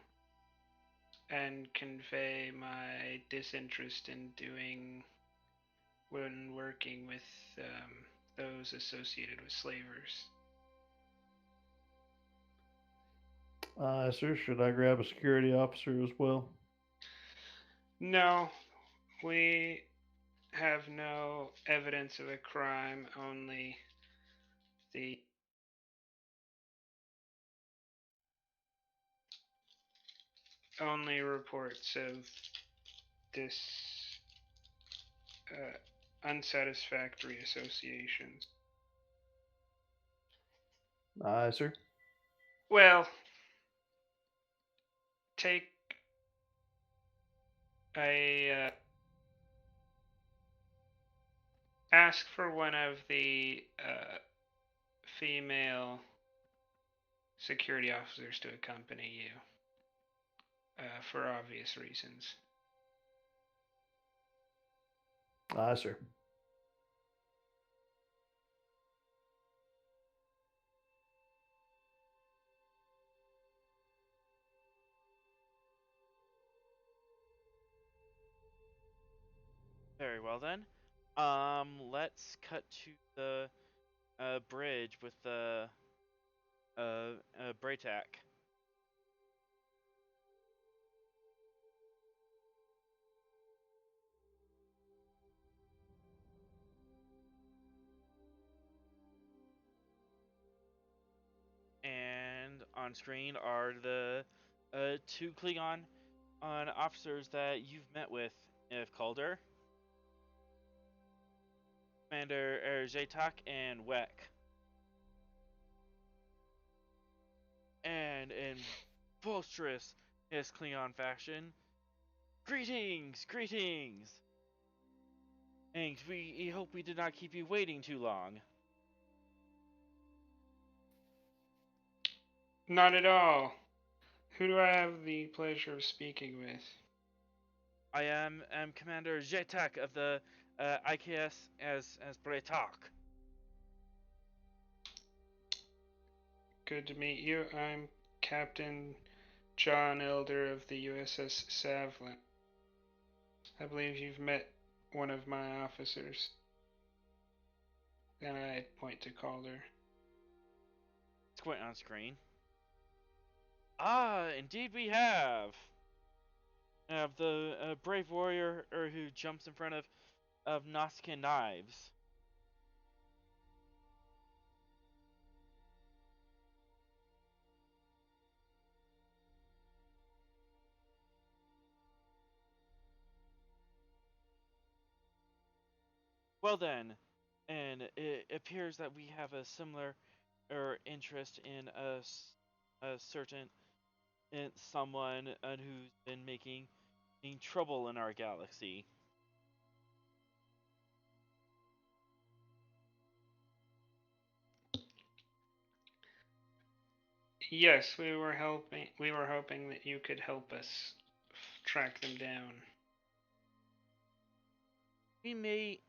and convey my disinterest in doing when working with those associated with slavers? Sir, should I grab a security officer as well? No, we have no evidence of a crime, only the only reports of this unsatisfactory associations. Aye, sir. Well, take a ask for one of the female security officers to accompany you, for obvious reasons. Aye, sir. Very well then. Let's cut to the bridge with the Bra'TaQ. And on screen are the two Klingon officers that you've met with, if Calder, Commander Zaytak, and Wek. And in boisterous his Klingon fashion, greetings, greetings! And we hope we did not keep you waiting too long. Not at all. Who do I have the pleasure of speaking with? I am Commander Zaytak of the IKS as Bra'TaQ. Good to meet you. I'm Captain John Elder of the USS Svalinn. I believe you've met one of my officers. And I point to Calder. It's quite on screen. Ah, indeed we have. Of the brave warrior who jumps in front of Nausicaan knives. Well then, and it appears that we have a similar interest in a certain in someone who's been making trouble in our galaxy. Yes, we were hoping that you could help us track them down. We may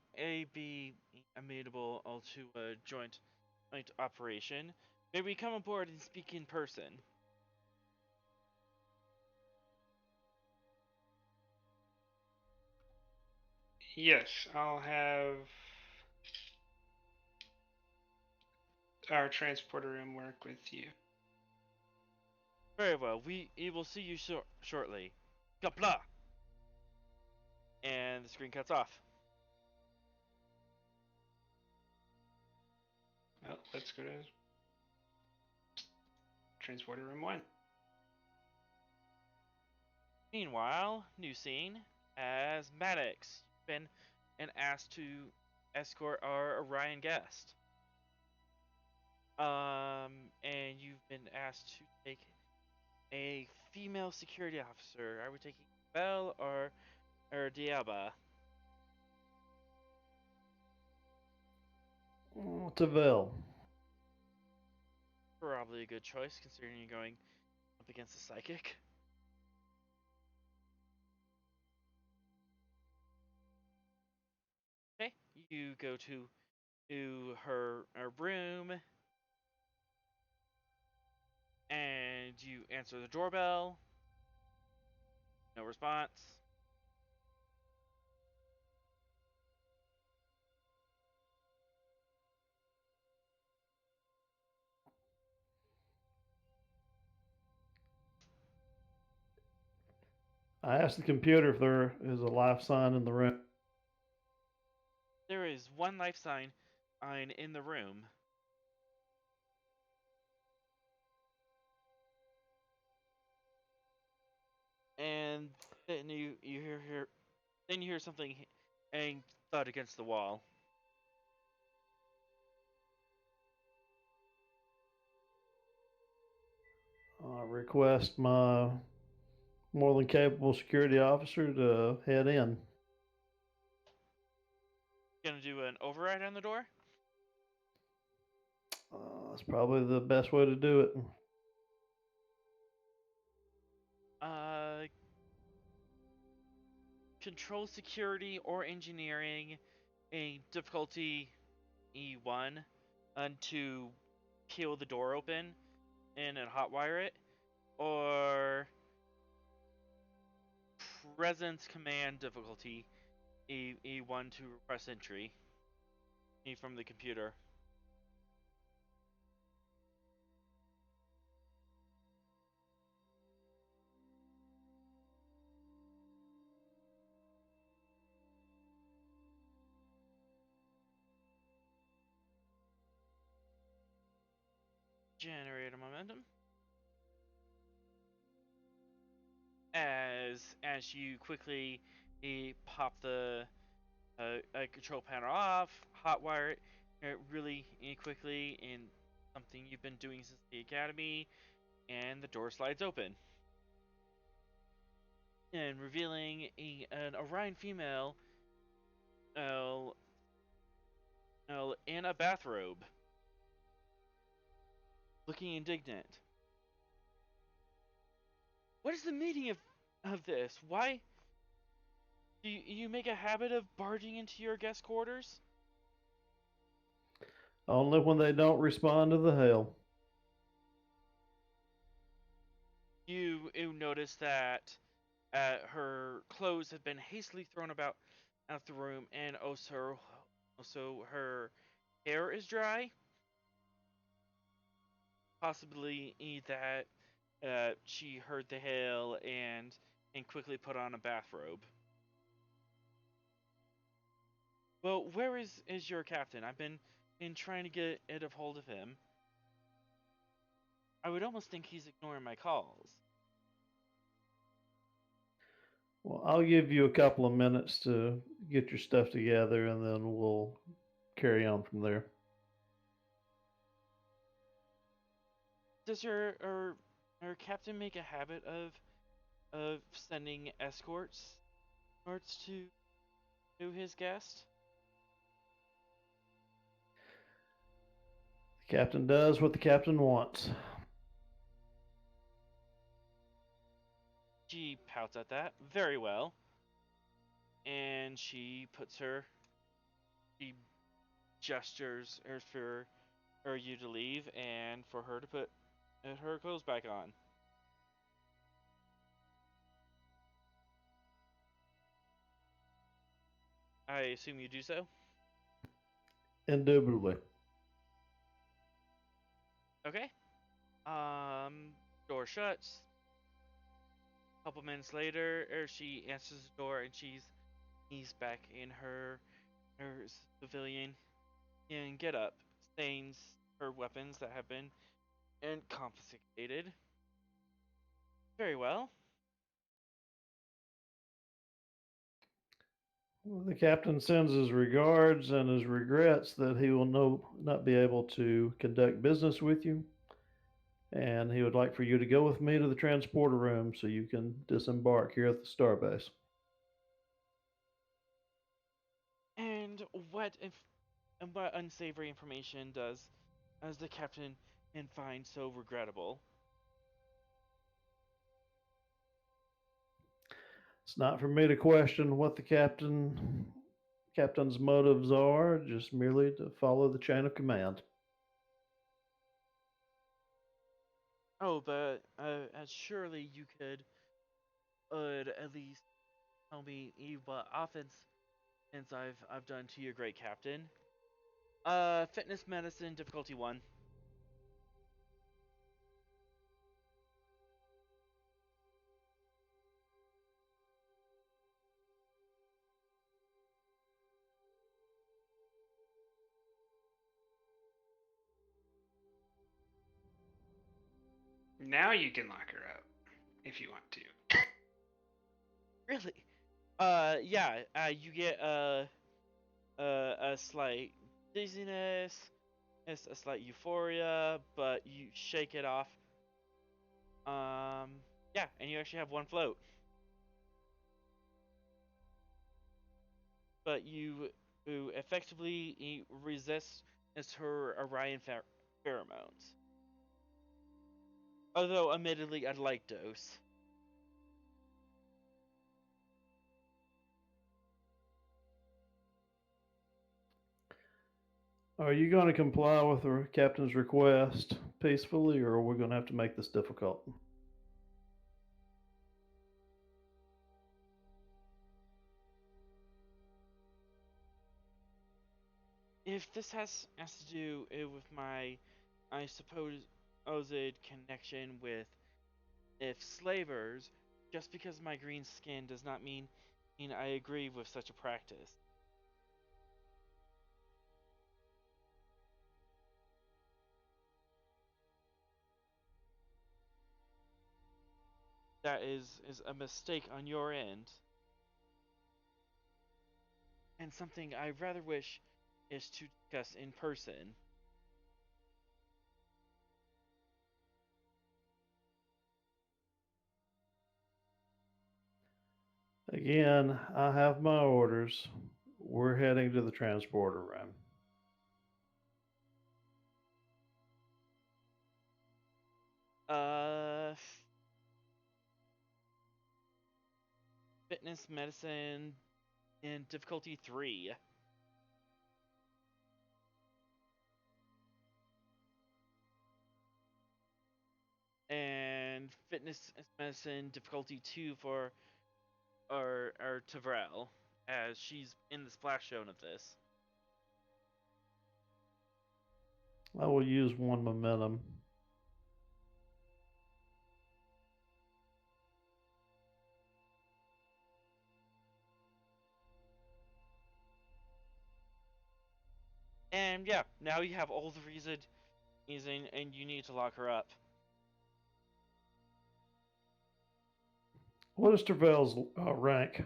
be amenable to a joint operation. May we come aboard and speak in person? Yes, I'll have our transporter room work with you. Very well. We will see you shortly. Kapla! And the screen cuts off. Well, let's go to transporter room 1. Meanwhile, new scene. As Maddox, been asked to escort our Orion guest. And you've been asked to take a female security officer. Are we taking Belle or Diaba? Tavel. Probably a good choice considering you're going up against a psychic. Okay, you go to her room and you answer the doorbell. No response. I asked the computer if there is a life sign in the room. There is one life sign in the room. and then you hear something and thud against the wall. I request my more than capable security officer to head in. Gonna do an override on the door. That's probably the best way to do it. Uh, control security or engineering, a difficulty E1, and to peel the door open and then hotwire it, or presence command difficulty E1 to request entry from the computer. Generate a momentum. As you quickly pop the control panel off, hotwire it really quickly in something you've been doing since the academy, and the door slides open. And revealing an Orion female in a bathrobe, looking indignant. What is the meaning of this? Why do you make a habit of barging into your guest quarters? Only when they don't respond to the hail. You notice that her clothes have been hastily thrown about out the room, and also her hair is dry. Possibly that she heard the hail and quickly put on a bathrobe. Well, where is your captain? I've been trying to get a hold of him. I would almost think he's ignoring my calls. Well, I'll give you a couple of minutes to get your stuff together, and then we'll carry on from there. Does your captain make a habit of sending escorts to his guest? The captain does what the captain wants. She pouts at that. Very well. And she gestures for you to leave and for her to put her clothes back on. I assume you do so? Indubitably. Okay. Door shuts. A couple minutes later, she answers the door and he's back in her civilian and get up, stains her weapons that have been confiscated. Very well. Well, the captain sends his regards and his regrets that he will not be able to conduct business with you. And he would like for you to go with me to the transporter room so you can disembark here at the Starbase. And what unsavory information does the captain find so regrettable? It's not for me to question what the captain's motives are, just merely to follow the chain of command. Oh, but surely you could at least tell me what offense I've done to your great captain. Fitness medicine difficulty 1. Now you can lock her up if you want to. Really? Yeah. You get a slight dizziness, it's a slight euphoria, but you shake it off. Yeah, and you actually have one float. But you effectively resist her Orion pheromones. Although, admittedly, a light dose. Are you going to comply with the captain's request peacefully, or are we going to have to make this difficult? If this has to do with my, I suppose, connection with if slavers, just because of my green skin does not mean I agree with such a practice. That is a mistake on your end, and something I rather wish is to discuss in person. Again, I have my orders. We're heading to the transporter room. Uh, fitness, medicine, and difficulty 3. And fitness medicine difficulty 2 for our Tavrel, as she's in the splash zone of this. I will use one momentum. And yeah, now you have all the reason, and you need to lock her up. What is Tervel's rank?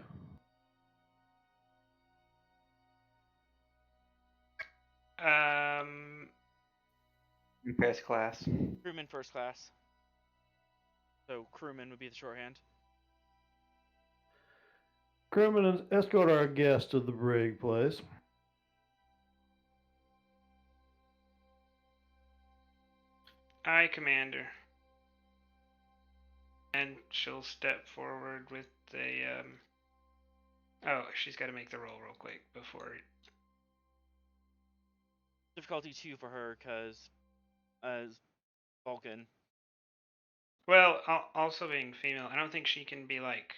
First class. Crewman first class. So crewman would be the shorthand. Crewman, escort our guest to the brig, please. Aye, Commander. And she'll step forward with a. Oh, she's got to make the roll real quick before. Difficulty 2 for her, because as Vulcan. Well, also being female, I don't think she can be like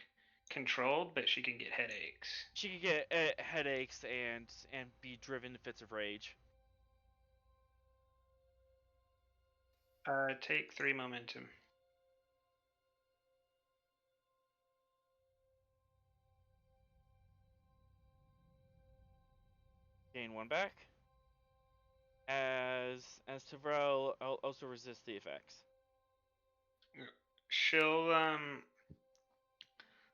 controlled, but she can get headaches. She could get headaches and be driven to fits of rage. Take 3 momentum. Gain 1 back. As Tavrel also resists the effects. She'll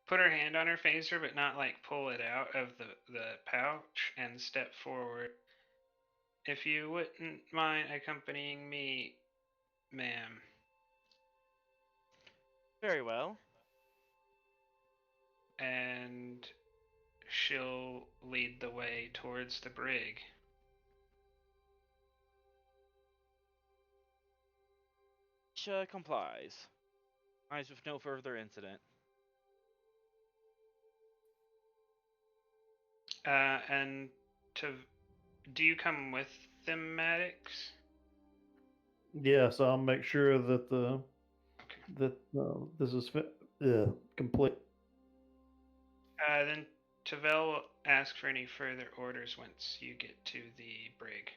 put her hand on her phaser, but not like pull it out of the pouch, and step forward. If you wouldn't mind accompanying me, ma'am. Very well. And she'll lead the way towards the brig. Miesha complies. Eyes with no further incident. And do you come with thematics? Yes, I'll make sure that this is complete. Then Tavel will ask for any further orders once you get to the brig.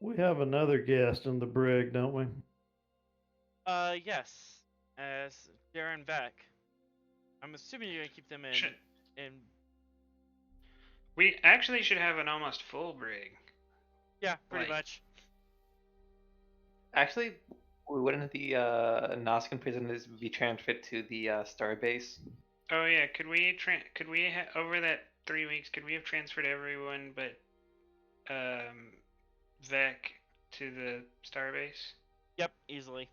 We have another guest in the brig, don't we? Yes, as Darron Lek. I'm assuming you're gonna keep them in. Should- In We actually should have an almost full brig. yeah, pretty Like- much. Actually, wouldn't the Nausicaan prisoners be transferred to the Starbase? Oh yeah, could we over that 3 weeks? Could we have transferred everyone but Vec to the Starbase? Yep, easily.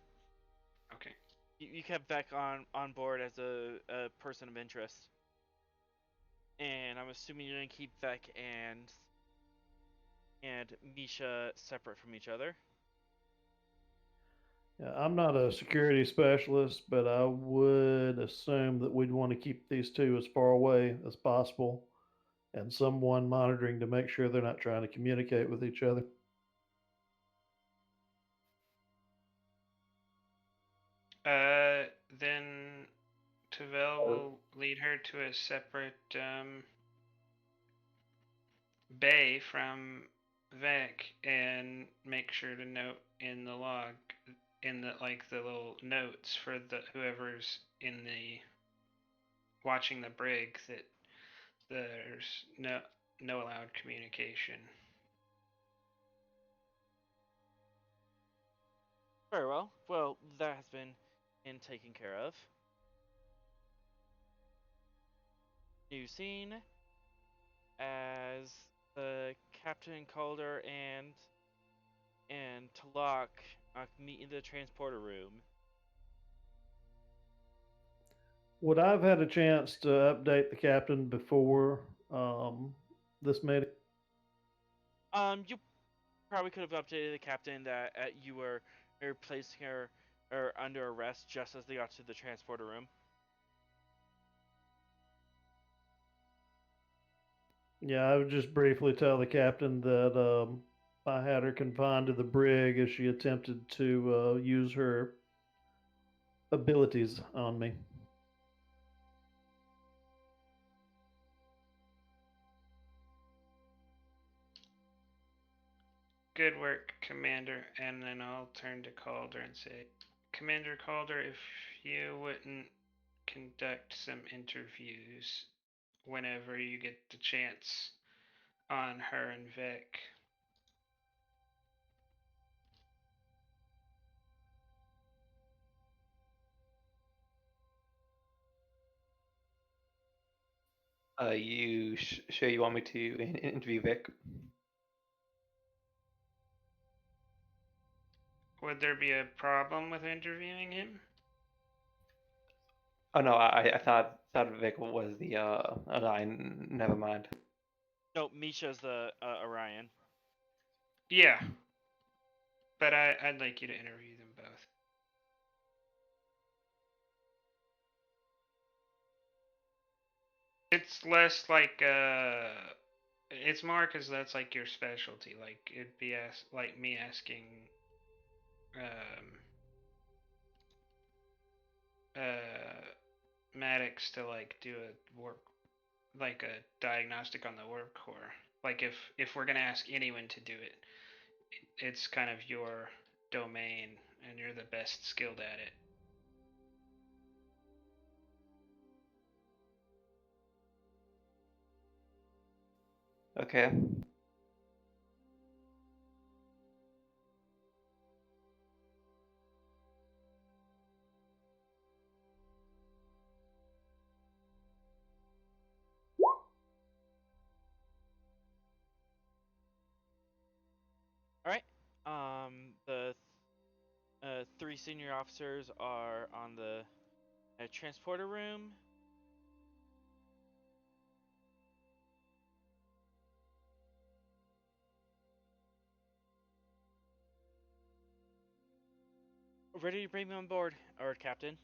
Okay. You kept Vec on board as a person of interest, and I'm assuming you're gonna keep Vec and Miesha separate from each other. Yeah, I'm not a security specialist, but I would assume that we'd want to keep these two as far away as possible and someone monitoring to make sure they're not trying to communicate with each other. Then Tavel will lead her to a separate bay from Vec and make sure to note in the log, in the little notes for the whoever's in the watching the brig, that there's no allowed communication. Very well. Well, that has been taken care of. New scene as the Captain Calder and Talak meet in the transporter room. Would I have had a chance to update the captain before this meeting? You probably could have updated the captain that you were placing her or under arrest just as they got to the transporter room. Yeah, I would just briefly tell the captain that I had her confined to the brig as she attempted to use her abilities on me. Good work, Commander. And then I'll turn to Calder and say, Commander Calder, if you wouldn't conduct some interviews whenever you get the chance on her and Vec. You sure you want me to interview Vic? Would there be a problem with interviewing him? Oh no, I thought Vic was the oh, no, never mind. No, Miesha's the Orion. Yeah, but I'd like you to interview them both. It's less like it's more because that's like your specialty. Like it'd be like me asking Maddox to like do a work, like a diagnostic on the warp core. Like if we're gonna ask anyone to do it, it's kind of your domain and you're the best skilled at it. Okay. All right. The three senior officers are on the transporter room. Ready to bring me on board, or Captain?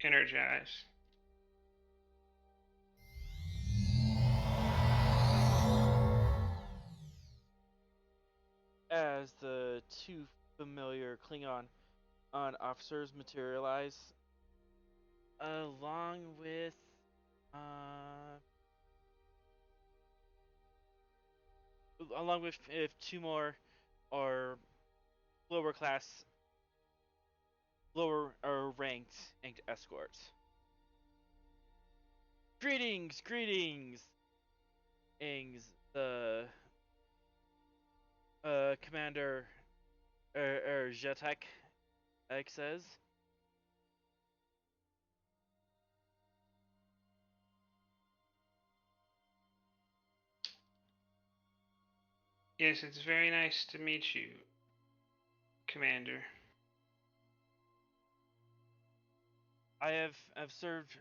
Energize. As the two familiar Klingon officers materialize, along with two more or lower class lower or ranked escorts. Greetings, greetings. The Commander Jetek says. Yes, it's very nice to meet you, Commander. I've served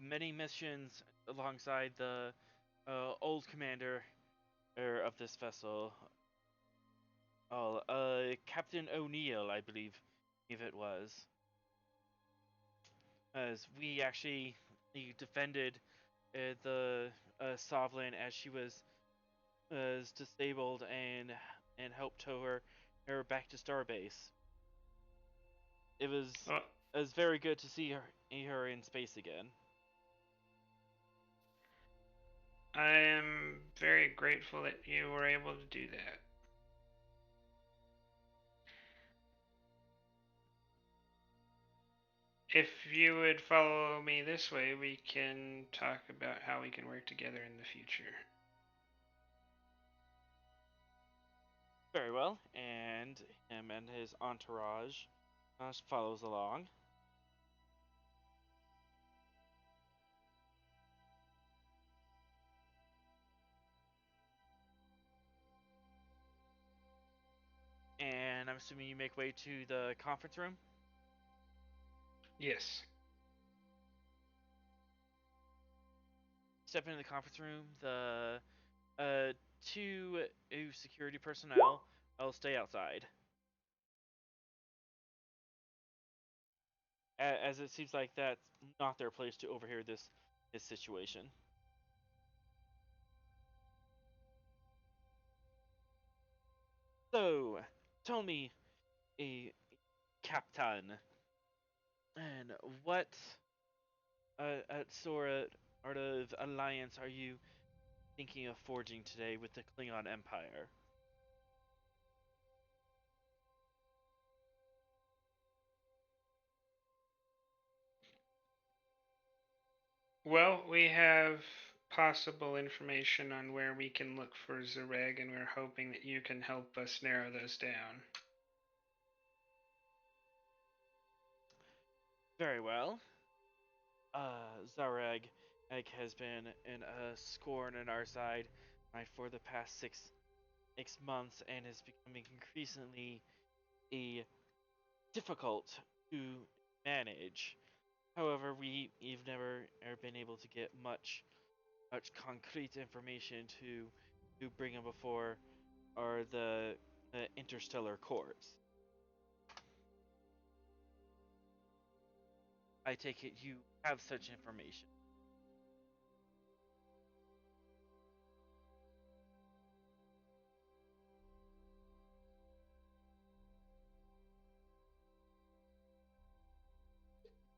many missions alongside the old commander of this vessel. Captain O'Neill, I believe, if it was. As we actually defended the Svalinn as she was disabled and helped tow her back to Starbase. It was Well, it was very good to see her in space again. I am very grateful that you were able to do that. If you would follow me this way, we can talk about how we can work together in the future. Very well, and him and his entourage follows along. And I'm assuming you make way to the conference room. Yes. Step into the conference room. The two security personnel will stay outside, as it seems like that's not their place to overhear this situation. So, tell me, a captain, and what sort of alliance are you thinking of forging today with the Klingon Empire? Well, we have possible information on where we can look for Xareg, and we're hoping that you can help us narrow those down. Very well. Xareg has been in a scorn on our side, right, for the past six months, and is becoming increasingly difficult to manage. However, we've never been able to get much concrete information to bring him before or the interstellar courts. I take it you have such information.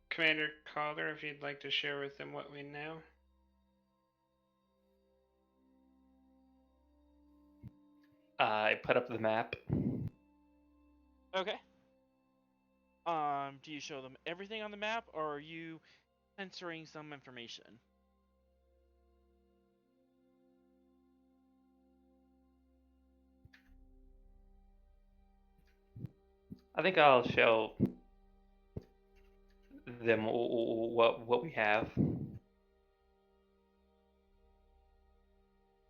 Commander Calder, if you'd like to share with them what we know. I put up the map. Okay. Do you show them everything on the map, or are you censoring some information? I think I'll show them what we have.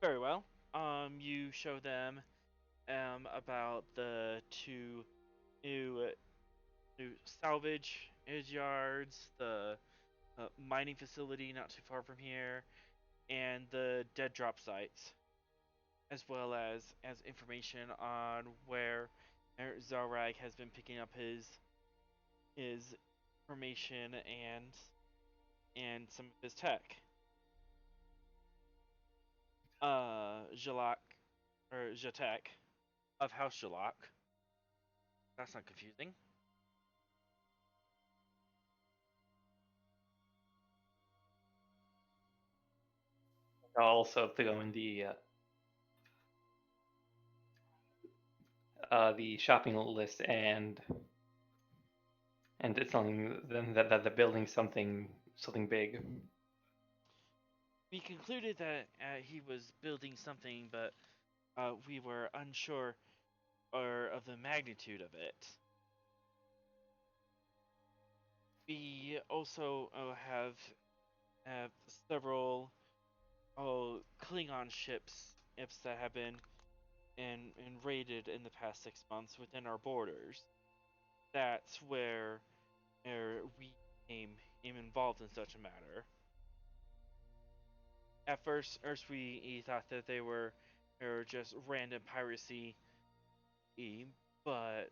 Very well. You show them about the two new salvage yards, the mining facility not too far from here, and the dead drop sites, as well as information on where Xareg has been picking up his information and some of his tech. Jalak or Jatek of House Jalak. That's not confusing. I'll also throw in the shopping list and And it's telling them that they're building something big. We concluded that he was building something, but we were unsure of the magnitude of it. We also have several Klingon ships that have been and raided in the past 6 months within our borders. That's where we became involved in such a matter. At first we thought that they were just random piracy, but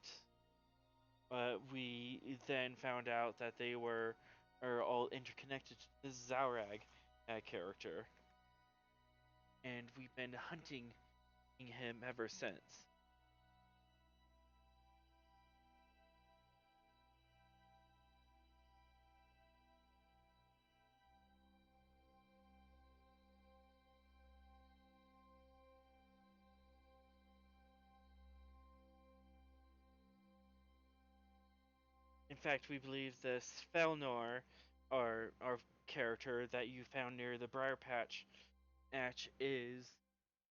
we then found out that they are all interconnected to the Xareg character, and we've been hunting him ever since. In fact, we believe this Felnor, our character that you found near the Briar Patch, is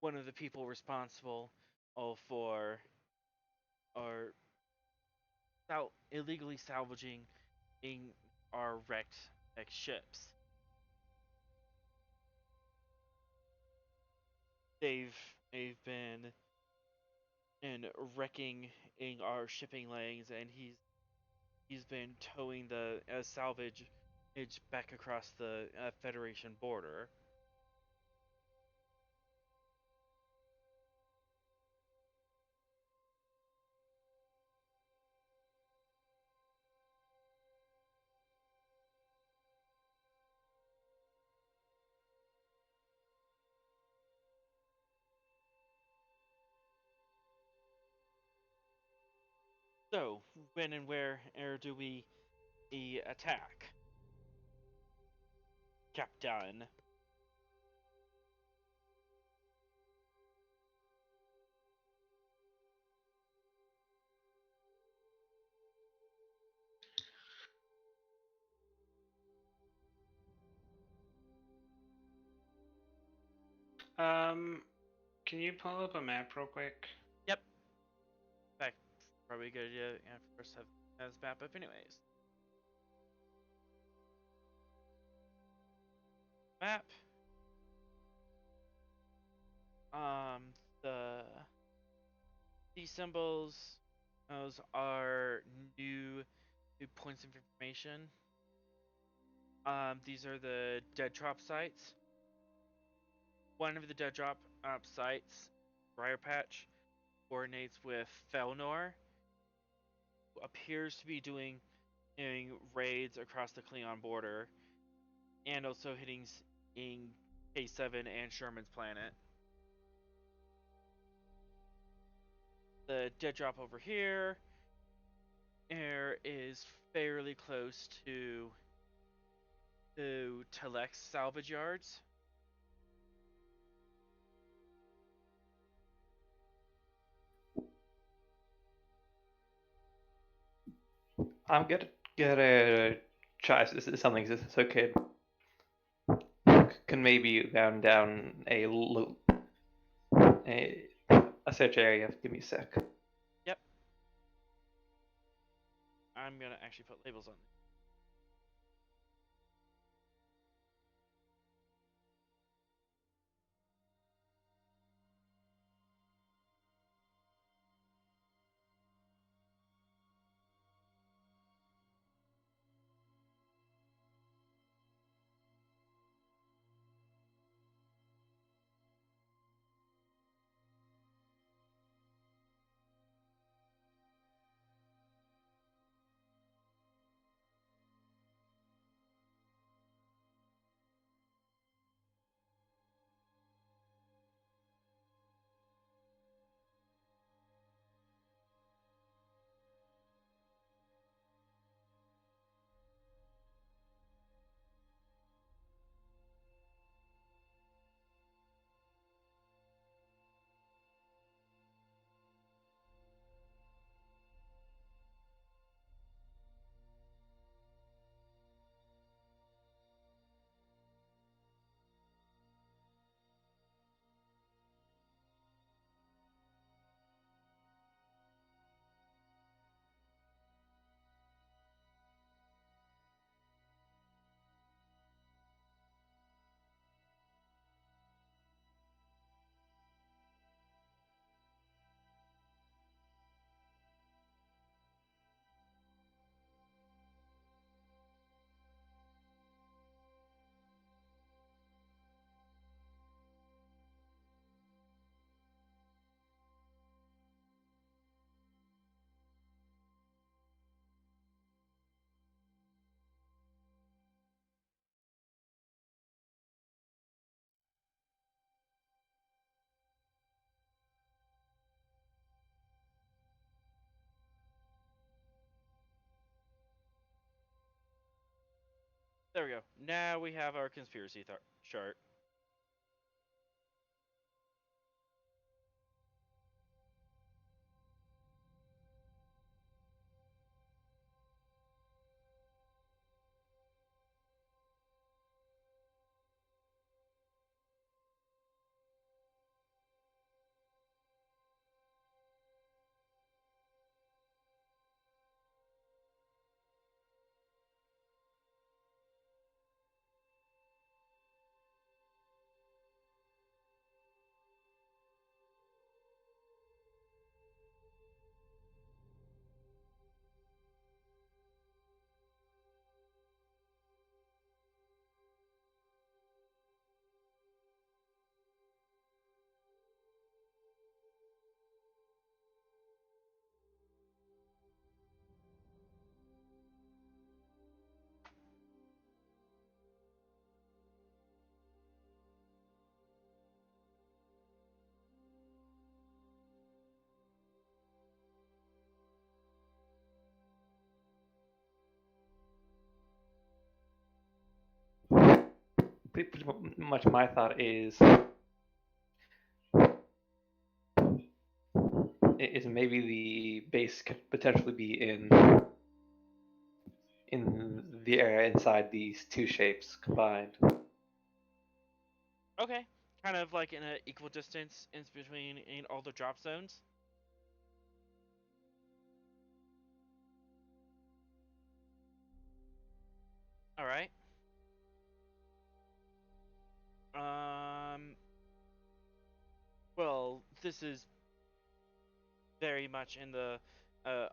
one of the people responsible for our illegally salvaging in our wrecked ships. They've been in wrecking in our shipping lanes, and he's been towing the salvage back across the Federation border. So, when and where do we attack, Captain? Can you pull up a map real quick? Yep. In fact, probably a good idea for us to have this map up, anyways. Map. The these symbols, those are new points of information. These are the dead drop sites. One of the dead drop sites, Briar Patch, coordinates with Felnor, who appears to be doing raids across the Klingon border, and also hitting in K7 and Sherman's planet. The dead drop over here is fairly close to Telex salvage yards. I'm gonna try something so kid can maybe round down a search area. Give me a sec. Yep. I'm gonna actually put labels on. There we go. Now we have our conspiracy chart. Pretty much my thought is maybe the base could potentially be in the area inside these two shapes combined. Okay. Kind of like in an equal distance in between in all the drop zones. All right. Well, this is very much in the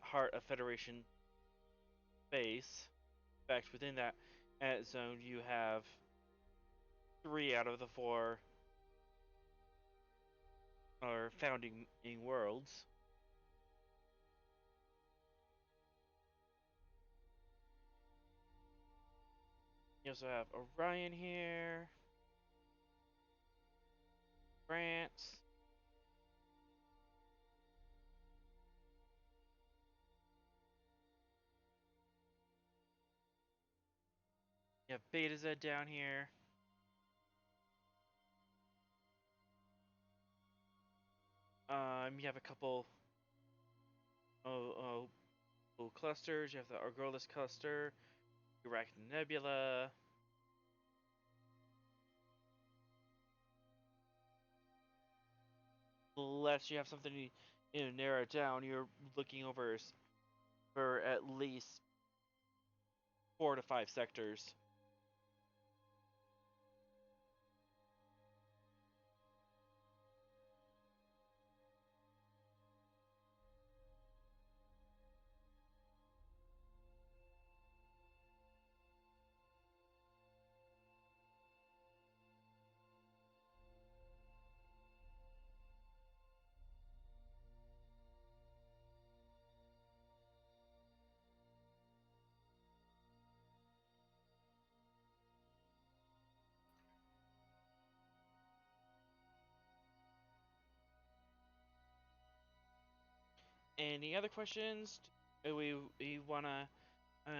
heart of Federation base. In fact, within that zone, you have 3 out of the 4 are founding worlds. You also have Orion here, France. You have Beta Z down here. You have a couple clusters. You have the Argolis cluster, Iraq Nebula. Unless you have something narrow down, you're looking over for at least 4 to 5 sectors. Any other questions? We wanna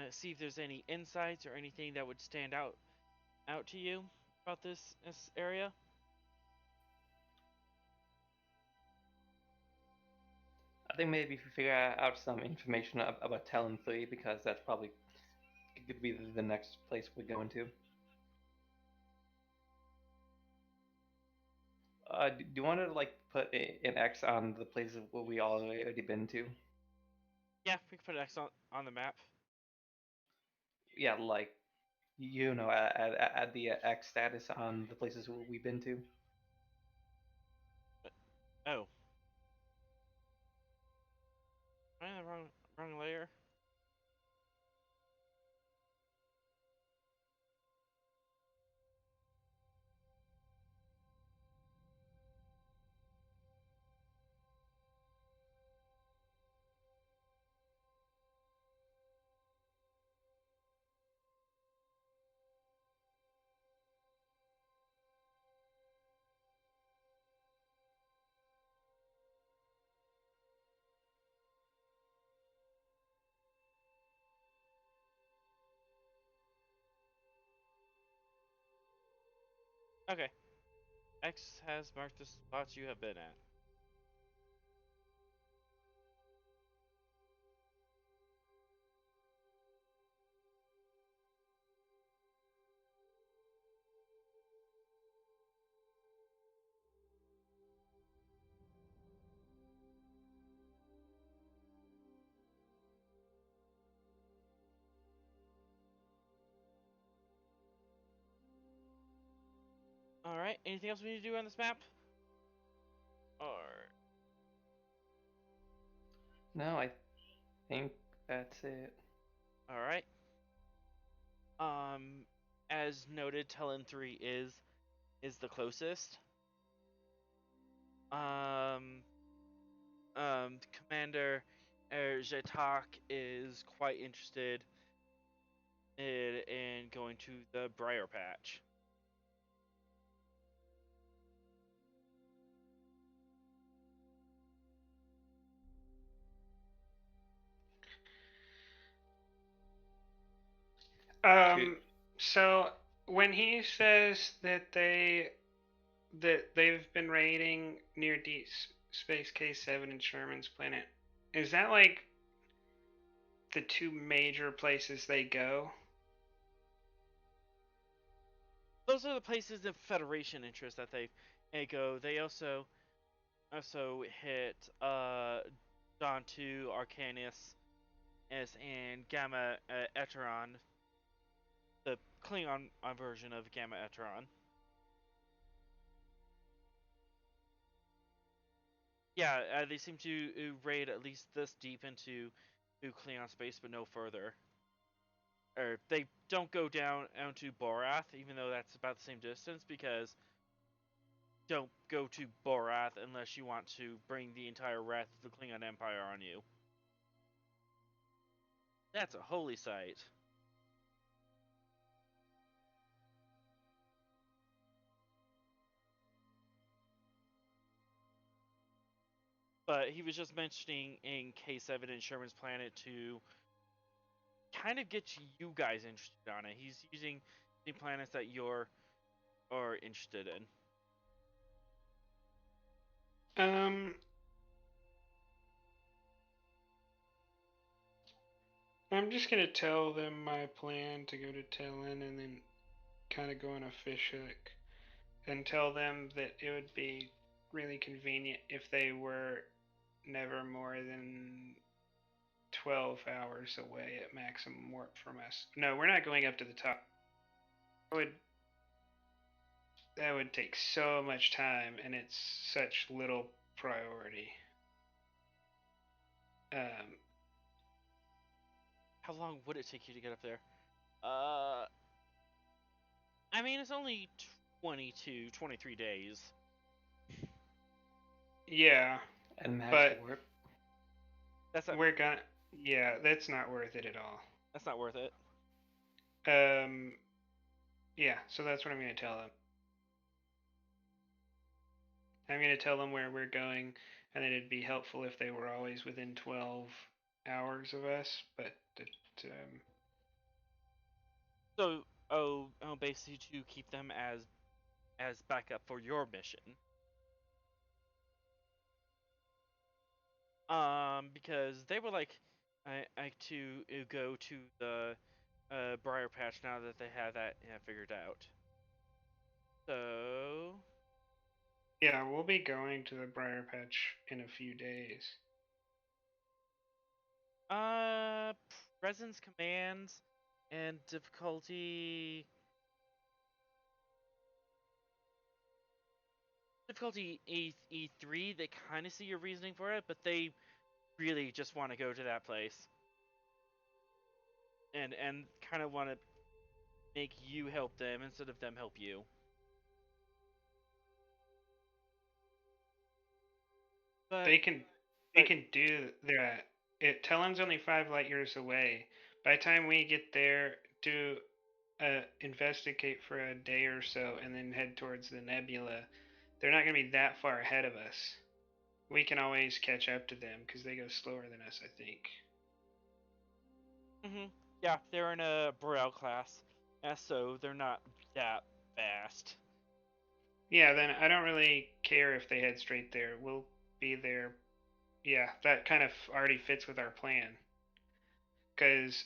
see if there's any insights or anything that would stand out to you about this area. I think maybe if we figure out some information about Talon 3, because that's probably could be the next place we're going to. Do you want to like put an X on the places where we already been to? Yeah, we can put an X on the map. Yeah, like add the X status on the places we've been to. Oh, am I in the wrong layer? Okay. X has marked the spots you have been at. Alright, anything else we need to do on this map? Or... No, I think that's it. Alright. As noted, Talon 3 is the closest. Commander Bra'TaQ is quite interested in going to the Briar Patch. So when he says that they've been raiding near Deep Space K7 and Sherman's planet, is that like the two major places they go? Those are the places of Federation interest that they go. They also hit Dawn 2, Arcanus, and Gamma Eteron, the Klingon version of Gamma Eteron. Yeah, they seem to raid at least this deep into Klingon space, but no further. Or they don't go down to Borath, even though that's about the same distance, because don't go to Borath unless you want to bring the entire wrath of the Klingon Empire on you. That's a holy site. But he was just mentioning in K7 and Sherman's planet to kind of get you guys interested on it. He's using the planets that you're interested in. I'm just gonna tell them my plan to go to Talon and then kind of go on a fish hook and tell them that it would be really convenient if they were never more than 12 hours away at maximum warp from us. No, we're not going up to the top. That would take so much time, and it's such little priority. How long would it take you to get up there? I mean, it's only 22, 23 days. Yeah, And max but warp. That's not, yeah, that's not worth it at all. that's not worth it. Yeah, so that's what I'm gonna tell them. I'm gonna tell them where we're going, and that it'd be helpful if they were always within 12 hours of us, but So, basically to keep them as backup for your mission. Because they would like to go to the Briar Patch now that they have that figured out. So yeah, we'll be going to the Briar Patch in a few days. presence commands and difficulty E3, they kind of see your reasoning for it, but they really just want to go to that place and kind of want to make you help them instead of them help you. But They can do that. Talon's only 5 light years away. By the time we get there, do investigate for a day or so, and then head towards the nebula, they're not going to be that far ahead of us. We can always catch up to them because they go slower than us, I think. yeah, they're in a Burrell class, so they're not that fast. Yeah, then I don't really care if they head straight there. We'll be there. Yeah, that kind of already fits with our plan. Because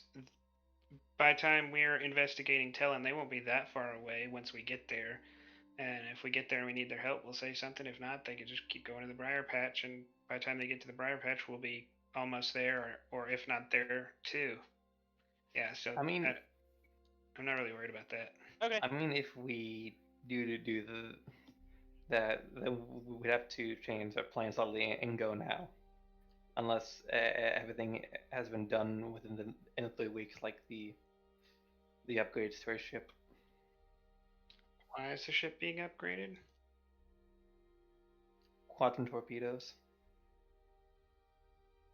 by the time we're investigating Talon, they won't be that far away once we get there. And if we get there and we need their help, we'll say something. If not, they can just keep going to the Briar Patch, and by the time they get to the Briar Patch, we'll be almost there, or if not there too. Yeah, so I mean, I'm not really worried about that. Okay. I mean, if we do that, then we'd have to change our plans slightly and go now, unless everything has been done within the 3 weeks, like the upgrades to our ship. Why is the ship being upgraded? Quantum torpedoes.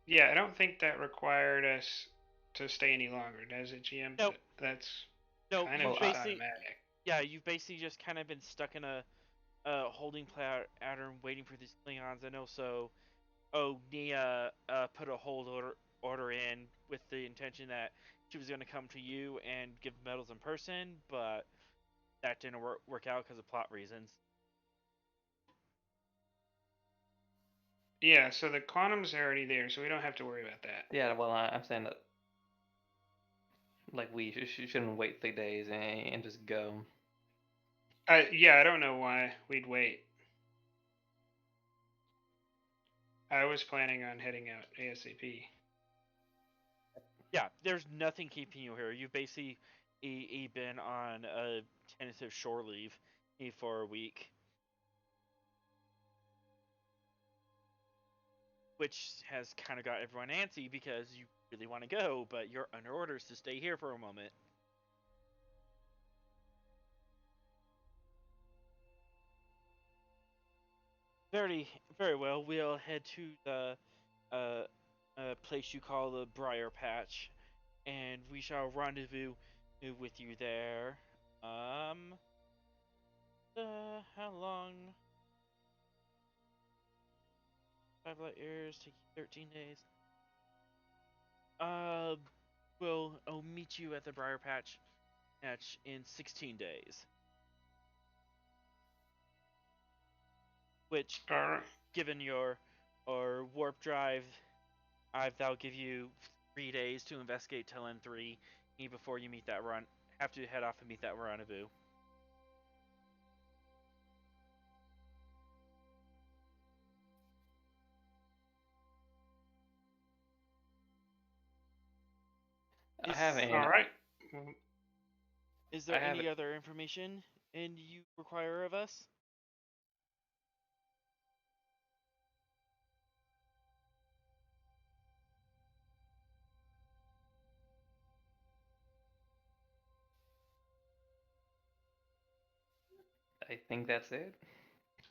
Yeah, I don't think that required us to stay any longer, does it, GM? Nope. That's No, kind you of just basically, automatic. yeah, you've basically just kind of been stuck in a holding pattern waiting for these Klingons, and also, Nea put a hold order in with the intention that she was going to come to you and give medals in person, but that didn't work out because of plot reasons. Yeah, so the quantum's already there, so we don't have to worry about that. Yeah, well, I'm saying that, like, we shouldn't wait 3 days and just go. Yeah, I don't know why we'd wait. I was planning on heading out ASAP. Yeah, there's nothing keeping you here. You've basically been on a tentative shore leave for a week, which has kind of got everyone antsy because you really want to go, but you're under orders to stay here for a moment. Very, very well. We'll head to the place you call the Briar Patch, and we shall rendezvous with you there. How long? 5 light years, take you 13 days. I'll meet you at the Briar Patch in 16 days. Which, Alright. given your warp drive, that'll give you 3 days to investigate Talon 3 before you meet that run. Have to head off and meet that rendezvous. I haven't. Alright. Is there any other information and you require of us? I think that's it.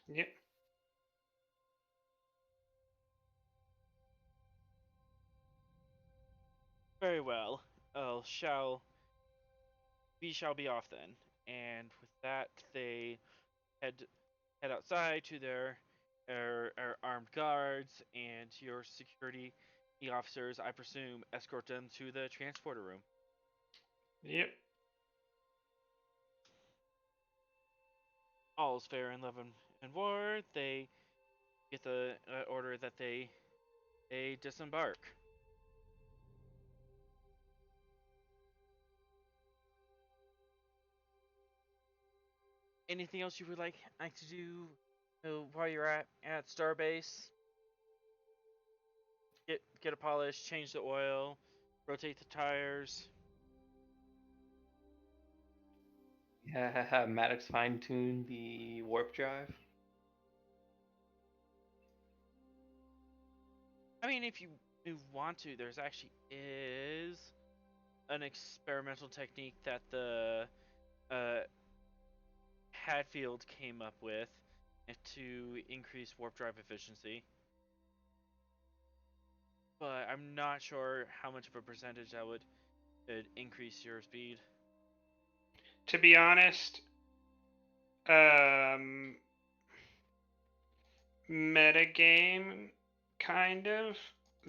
Yep. Very well. We shall be off then. And with that, they head outside to their armed guards and your security officers, I presume, escort them to the transporter room. Yep. All's fair in love and war. They get the order that they disembark. Anything else you would like to do while you're at Starbase? Get a polish, change the oil, rotate the tires. Yeah, have Maddox fine tune the warp drive. I mean, if you want to, there's actually is an experimental technique that the Hadfield came up with to increase warp drive efficiency. But I'm not sure how much of a percentage that would increase your speed. To be honest, metagame, kind of.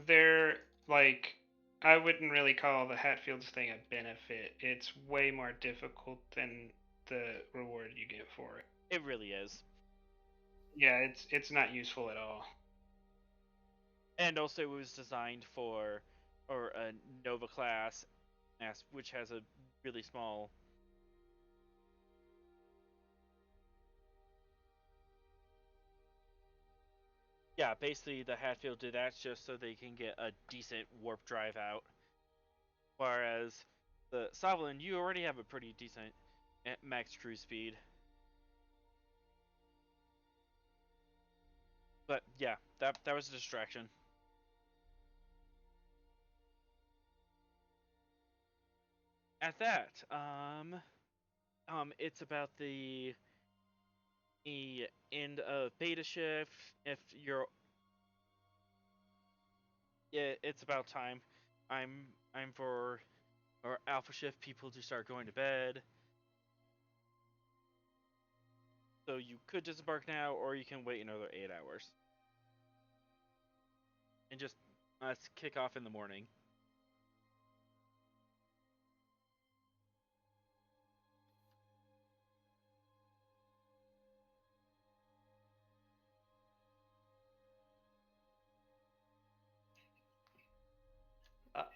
They're like, I wouldn't really call the Hatfields thing a benefit. It's way more difficult than the reward you get for it. It really is. Yeah, it's not useful at all. And also, it was designed for, or a Nova class, which has a really small. Yeah, basically the Hatfield did that just so they can get a decent warp drive out. Whereas the Svalinn, you already have a pretty decent max cruise speed. But yeah, that was a distraction. At that, it's about the end of beta shift. If you're, yeah, it's about time. I'm for our alpha shift people to start going to bed. So you could disembark now, or you can wait another 8 hours and just kick off in the morning.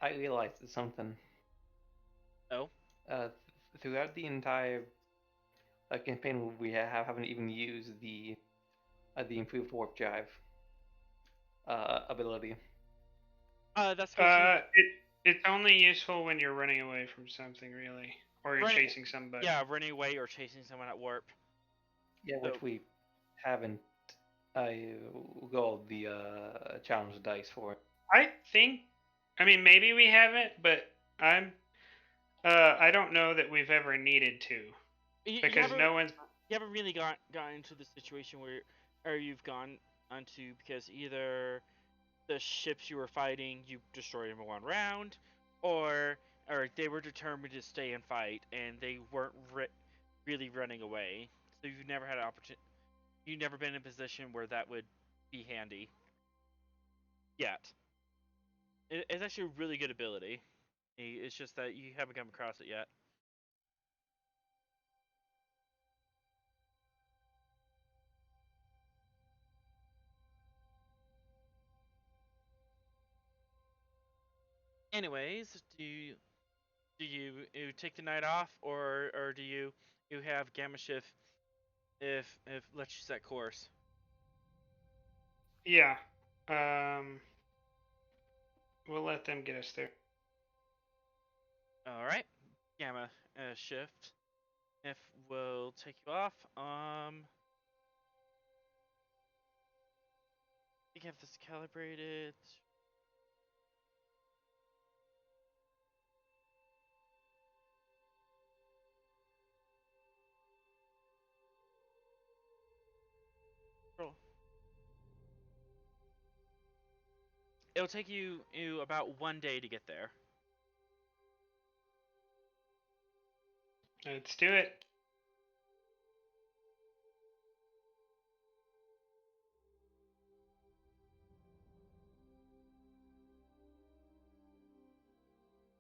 I realized something. Oh, Throughout the entire campaign, we haven't even used the improved warp drive ability. that's because It's only useful when you're running away from something, really, or you're chasing somebody. Yeah, running away or chasing someone at warp. Yeah, which we haven't rolled the challenge dice for. I think, I mean, maybe we haven't, but I don't know that we've ever needed to, because no one's. You haven't really gotten into the situation where, or you've gone onto, because either the ships you were fighting you destroyed them in one round, or they were determined to stay and fight and they weren't really running away. So you've never had an opportunity. You've never been in a position where that would be handy yet. It's actually a really good ability. It's just that you haven't come across it yet. Anyways, do you take the night off, or do you have gamma shift if let you set course? Yeah. We'll let them get us there. All right, gamma shift. If will take you off. I think I have this calibrated. It'll take you about 1 day to get there. Let's do it.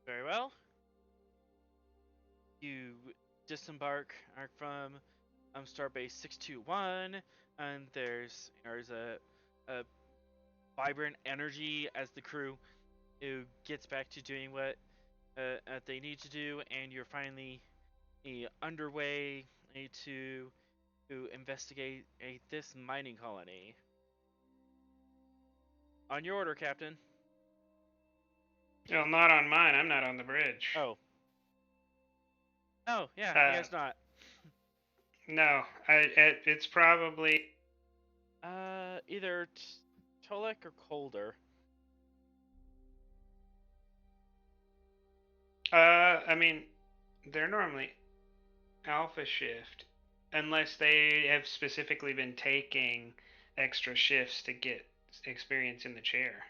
Very well. You disembark from Starbase 621, and there's a vibrant energy as the crew who gets back to doing what they need to do, and you're finally underway to investigate this mining colony. On your order, Captain. Well, not on mine. I'm not on the bridge. Oh. Oh, yeah, he is not. No, it's probably either Tolek or Colder. I mean, they're normally alpha shift, unless they have specifically been taking extra shifts to get experience in the chair.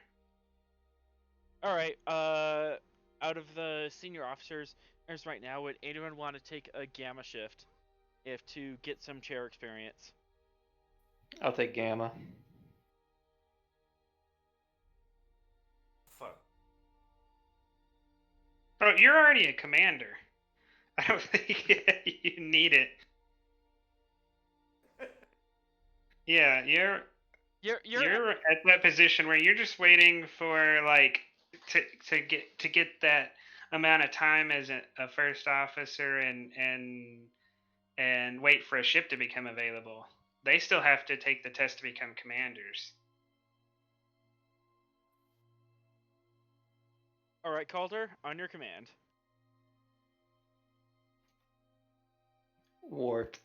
All right. Out of the senior officers, as right now, would anyone want to take a gamma shift, if to get some chair experience? I'll take gamma. Fuck. Oh, you're already a commander. I don't think you need it. Yeah, you're at that position where you're just waiting for like to get that amount of time as a first officer and wait for a ship to become available. They still have to take the test to become commanders. All right, Calder, on your command. Warp.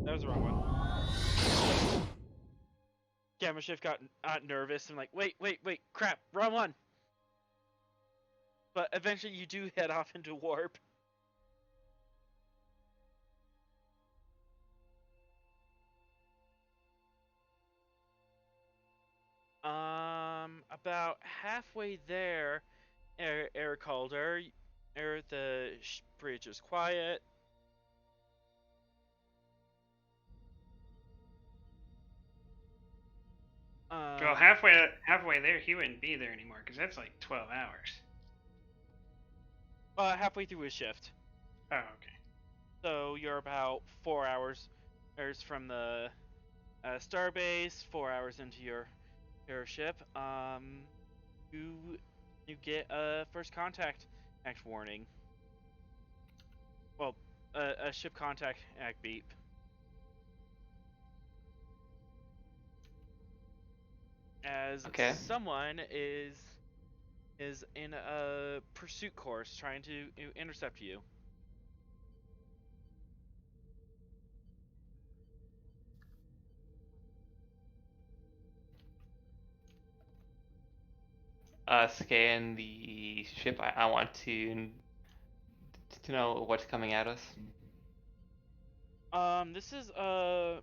That was the wrong one. Gamma Shift got nervous and like, wait, crap, wrong one. But eventually you do head off into warp. About halfway there, Air Calder, the bridge is quiet. Well, halfway there, he wouldn't be there anymore because that's like 12 hours. Halfway through his shift. Oh, okay. So you're about 4 hours from the Starbase, 4 hours into your ship. You get a first contact act warning. Well, a ship contact act beep. As someone is in a pursuit course trying to intercept you. Scan the ship. I want to know what's coming at us. This is a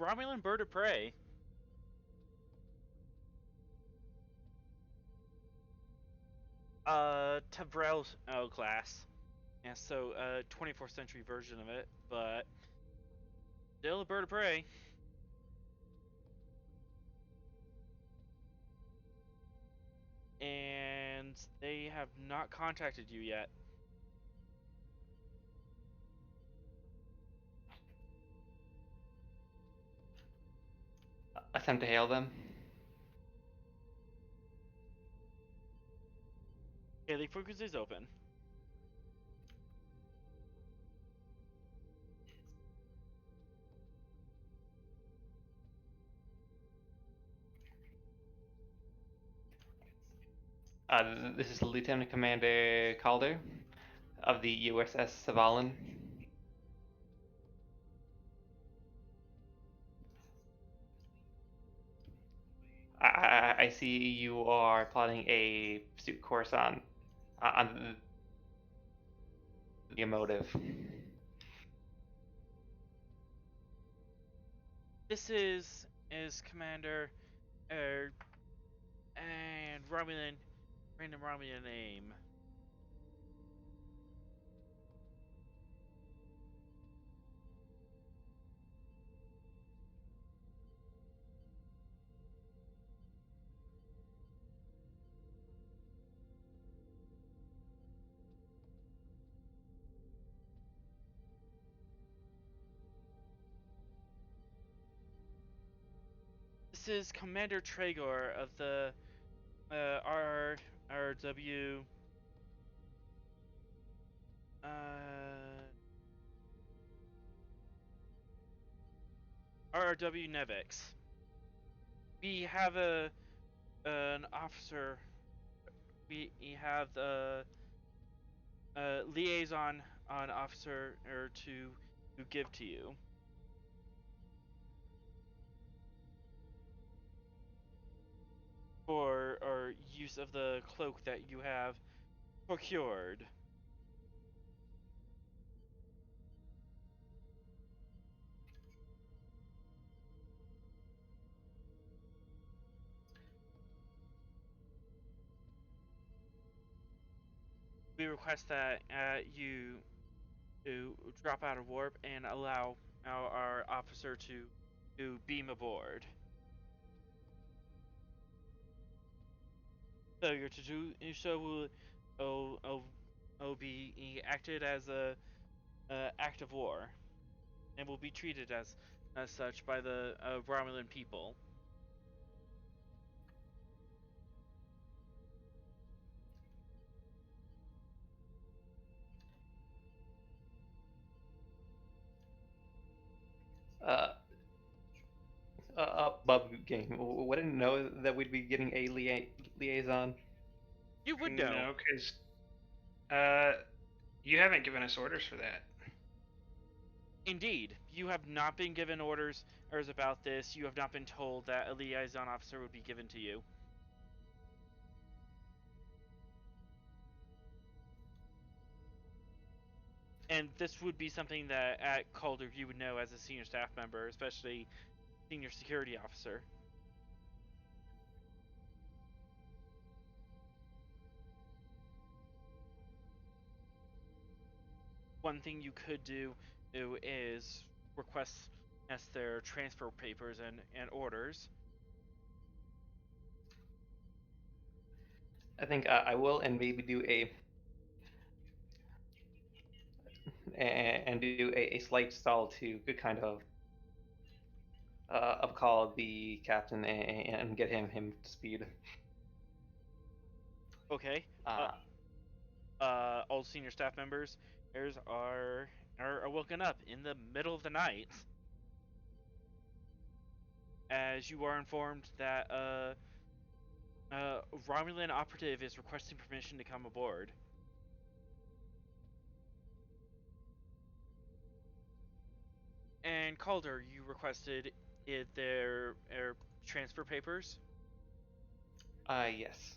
Romulan bird of prey. Tavrel class. Yeah, so 24th century version of it, but still a bird of prey. And they have not contacted you yet. Attempt to hail them. Hailing frequency is open. This is Lieutenant Commander Calder of the USS Svalinn. I see you are plotting a pursuit course on your motive. This is Commander and random Romulan name. This is Commander Tregor of the RW RW Nevix. We have an officer. We have the liaison officer to give to you. For or use of the cloak that you have procured. We request that you drop out of warp and allow our officer to beam aboard. Failure to do so will will be acted as a act of war, and will be treated as such by the Romulan people. Bub game. Wouldn't know that we'd be getting a liaison. You would know. No, because you haven't given us orders for that. Indeed, you have not been given orders about this. You have not been told that a liaison officer would be given to you. And this would be something that at Calder you would know as a senior staff member, especially senior security officer. One thing you could do is request their transfer papers and orders. I think I will, and maybe do a slight stall to kind of call the captain and get him to speed. Okay. All senior staff members are woken up in the middle of the night as you are informed that Romulan operative is requesting permission to come aboard. And Calder, you requested their transfer papers? Yes.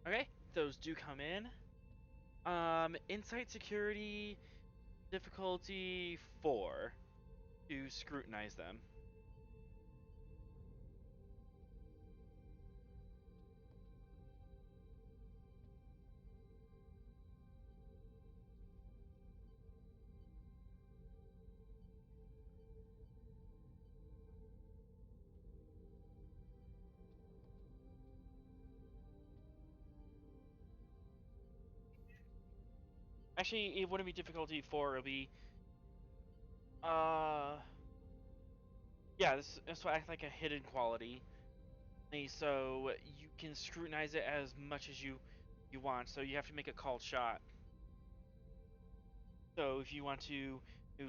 Okay, those do come in. Insight security difficulty 4 to scrutinize them. Actually, it wouldn't be difficulty 4, it'll be yeah, this will act like a hidden quality. So you can scrutinize it as much as you want. So you have to make a called shot. So if you want to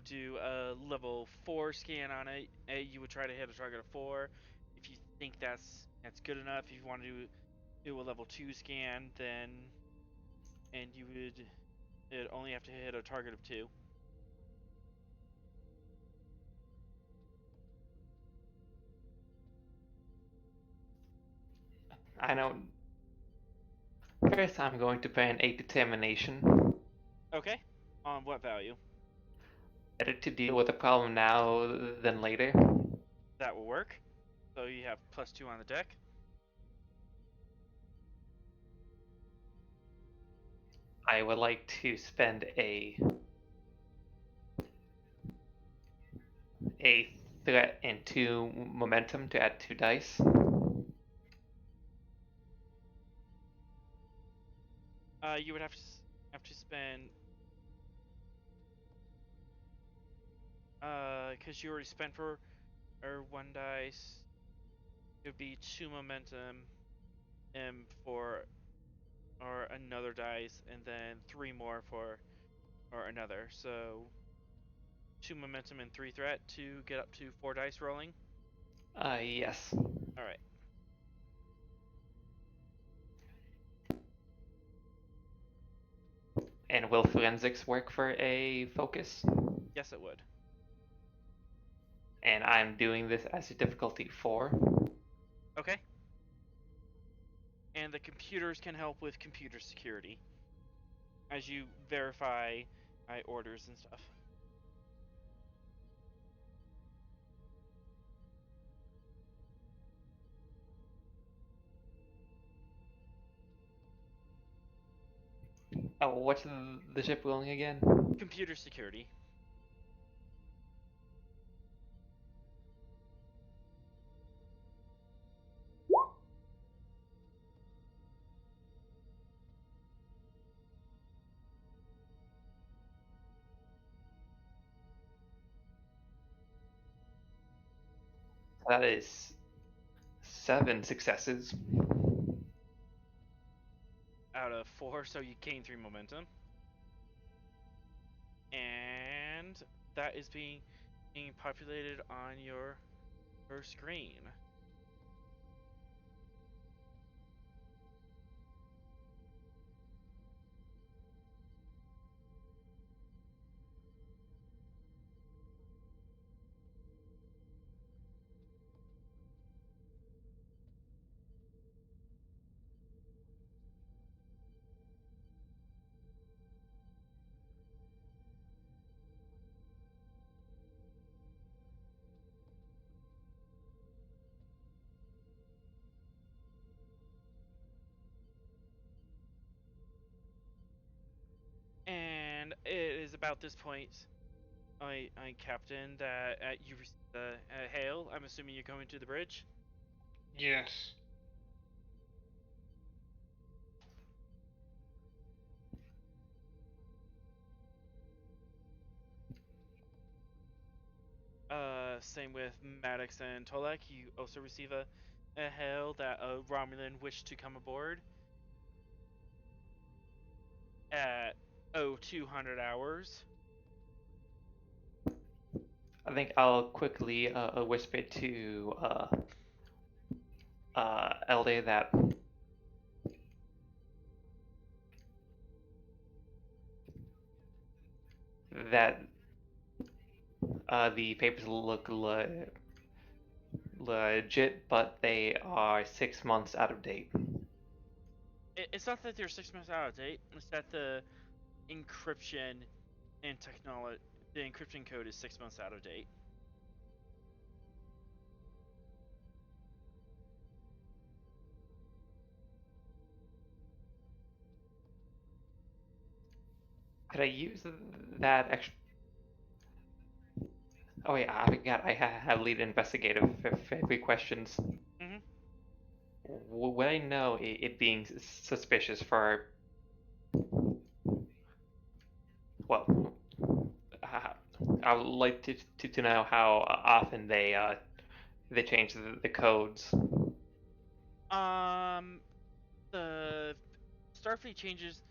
do a level 4 scan on it, you would try to hit a target of 4. If you think that's good enough, if you want to do a level 2 scan, then you would only have to hit a target of 2. I know. First, I'm going to ban a determination. Okay. On what value? Better to deal with the problem now than later. That will work. So you have +2 on the deck. I would like to spend a threat and 2 momentum to add 2 dice. You would have to spend because you already spent for 1 dice. It would be 2 momentum for another dice, and then 3 more for another. So 2 momentum and 3 threat to get up to 4 dice rolling. Yes. All right. And will forensics work for a focus? Yes, it would. And I'm doing this as a difficulty 4. Okay. And the computers can help with computer security as you verify orders and stuff. Oh, what's the ship rolling again? Computer security. That is 7 successes. Out of 4, so you gain 3 momentum. And that is being populated on your screen. And it is about this point, I Captain, that you receive a hail. I'm assuming you're going to the bridge. Yes. Same with Maddox and Tolek. You also receive a hail that a Romulan wished to come aboard at 0200 hours. I think I'll quickly whisper to Elde that the papers look legit, but they are 6 months out of date. It's not that they're 6 months out of date. It's that the encryption and technology, the encryption code is 6 months out of date. Could I use that extra? Oh yeah, I forgot I have lead investigative for 3 questions. Mm-hmm. Would I know it being suspicious for? Well, I would like to know how often they change the codes. The Starfleet changes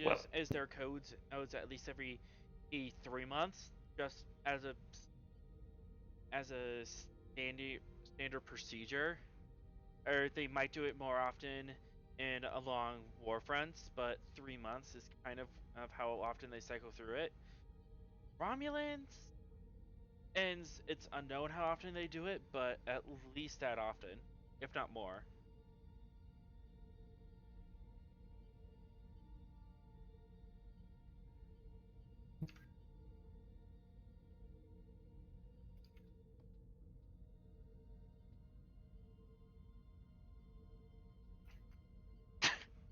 Well, as their codes at least every 3 months, just as a standard procedure. Or they might do it more often in along war fronts, but 3 months is kind of how often they cycle through it. Romulans, and it's unknown how often they do it, but at least that often, if not more.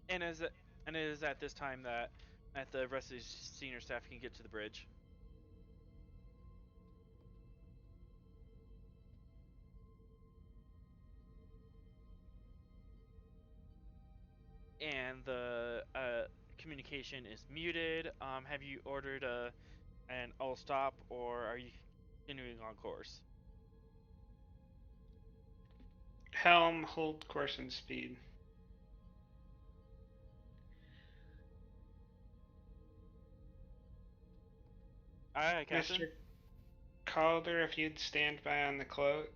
And it is at this time that the rest of the senior staff can get to the bridge. And the communication is muted. Have you ordered an all stop, or are you continuing on course? Helm, hold course and speed. Aye, Captain. Mr. Calder, if you'd stand by on the cloak.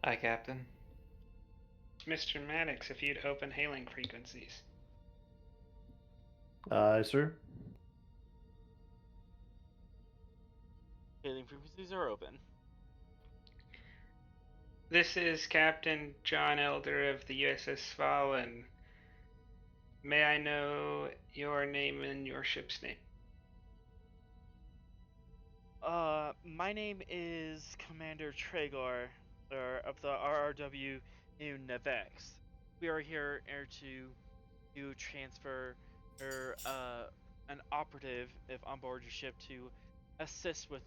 Aye, Captain. Mr. Maddox, if you'd open hailing frequencies. Aye, sir. Hailing frequencies are open. This is Captain John Elder of the USS Svalinn. May I know your name and your ship's name? My name is Commander Tregor, of the RRW New Nevex. We are here to transfer an operative if on board your ship to assist with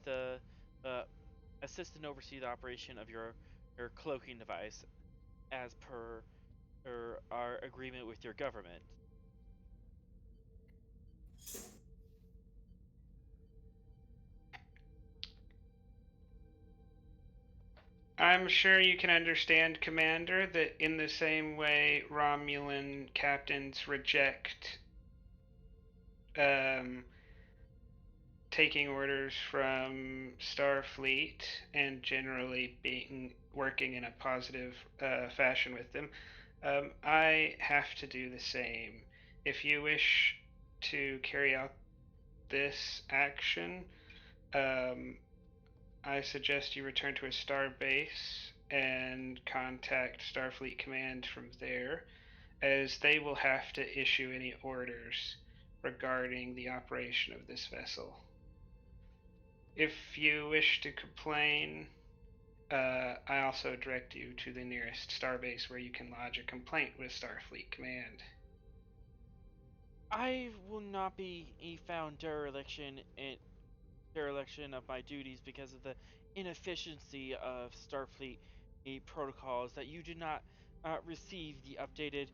assist and oversee the operation of your cloaking device as per our agreement with your government. I'm sure you can understand, Commander, that in the same way Romulan captains reject taking orders from Starfleet and generally working in a positive fashion with them, I have to do the same. If you wish to carry out this action, I suggest you return to a Starbase and contact Starfleet Command from there, as they will have to issue any orders regarding the operation of this vessel. If you wish to complain, I also direct you to the nearest Starbase where you can lodge a complaint with Starfleet Command. I will not be found dereliction of my duties because of the inefficiency of Starfleet protocols that you do not receive the updated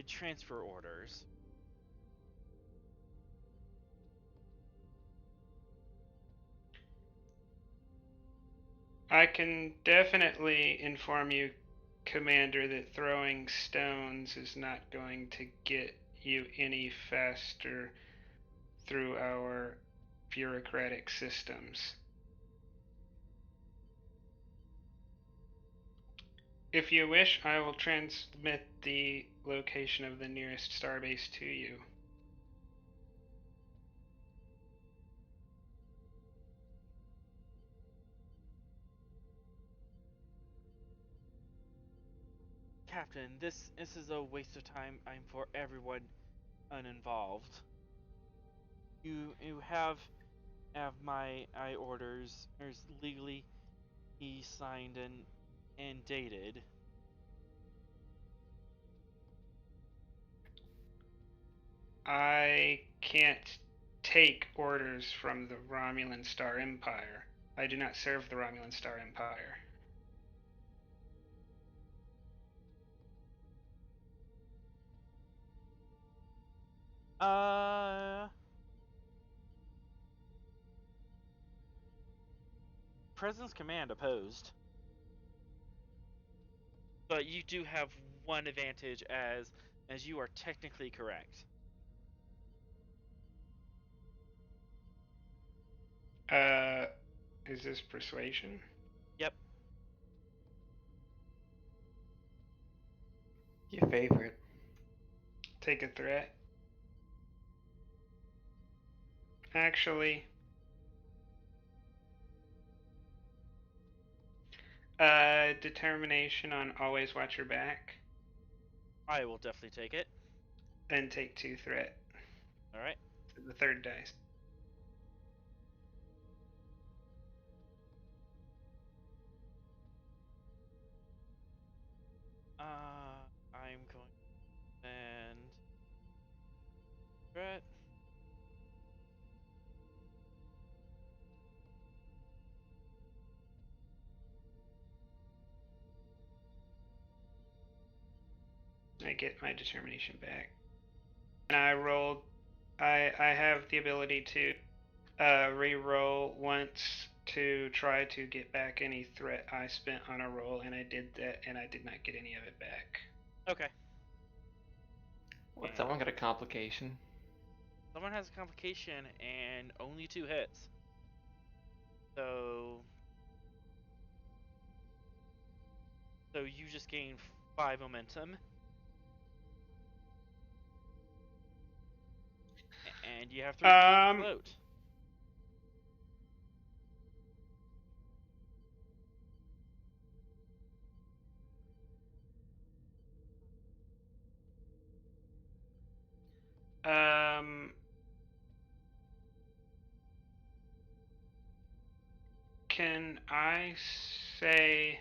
transfer orders. I can definitely inform you, Commander, that throwing stones is not going to get you any faster through our bureaucratic systems. If you wish, I will transmit the location of the nearest starbase to you. Captain, this is a waste of time for everyone uninvolved. You have my orders legally signed and dated. I can't take orders from the Romulan Star Empire. I do not serve the Romulan Star Empire. President's command opposed. But you do have one advantage as you are technically correct. Is this persuasion? Yep. Your favorite. Take a threat. Actually, determination on always watch your back. I will definitely take it. Then take 2 threat. Alright. The third dice. I'm going and threat. I get my determination back. And I rolled. I have the ability to re-roll once to try to get back any threat I spent on a roll, and I did that, and I did not get any of it back. Okay. What, someone got a complication? Someone has a complication and only 2 hits. So you just gain 5 momentum. And you have 3 float. Can I say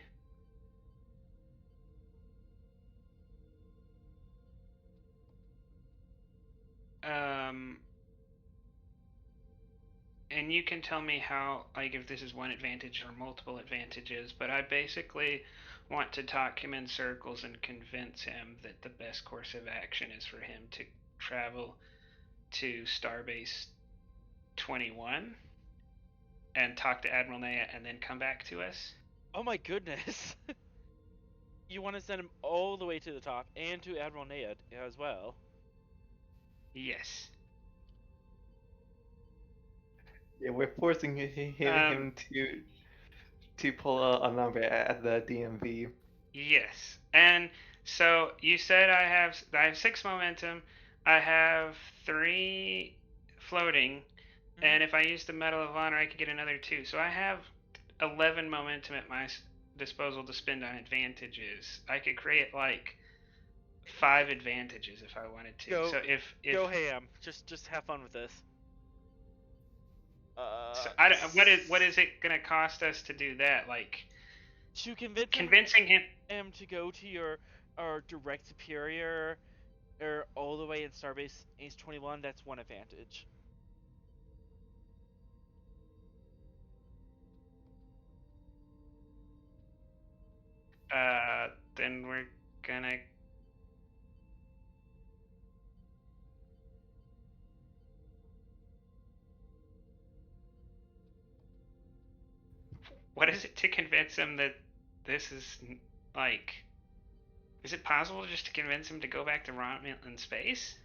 and you can tell me how, like, if this is one advantage or multiple advantages, but I basically want to talk him in circles and convince him that the best course of action is for him to travel to Starbase 21 and talk to Admiral Nea and then come back to us? Oh my goodness. You want to send him all the way to the top and to Admiral Nea as well. Yes. Yeah, we're forcing him to pull a number at the DMV. Yes. And so you said I have 6 momentum. I have 3 floating, and if I use the Medal of Honor, I could get another 2. So I have 11 momentum at my disposal to spend on advantages. I could create like 5 advantages if I wanted to. Go, so if go ham. Just have fun with this. So what is it gonna cost us to do that? Like to convincing him to go to your direct superior or all the way in Starbase Ace 21. That's one advantage. Then we're gonna. What is it to convince him that this is like? Is it possible just to convince him to go back to Romulan space?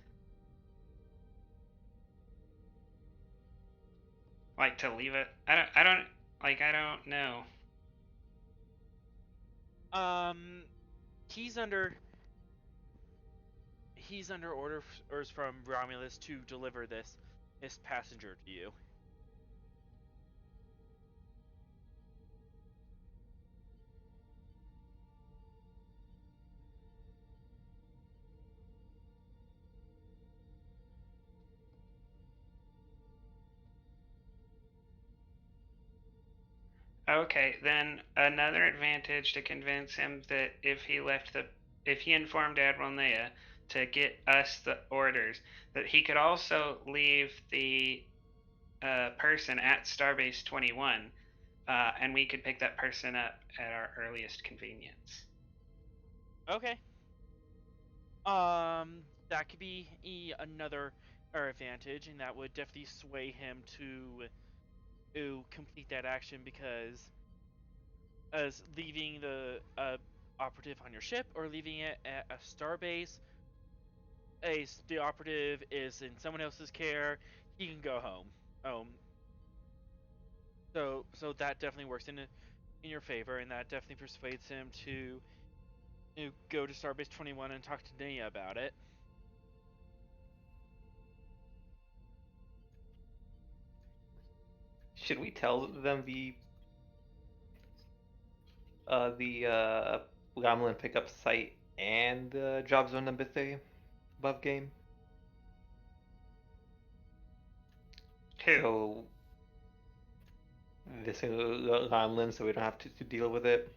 Like to leave it? I don't know. He's under orders from Romulus to deliver this passenger to you. Okay, then another advantage to convince him that if he informed Admiral Nea to get us the orders, that he could also leave the person at Starbase 21, and we could pick that person up at our earliest convenience. Okay. That could be another advantage, and that would definitely sway him to complete that action, because as leaving the operative on your ship or leaving it at a starbase, the operative is in someone else's care, he can go home. So that definitely works in your favor, and that definitely persuades him to go to Starbase 21 and talk to Nea about it. Should we tell them the Romulan pickup site and job zone number 3 above game? Who? So this Romulan, so we don't have to deal with it.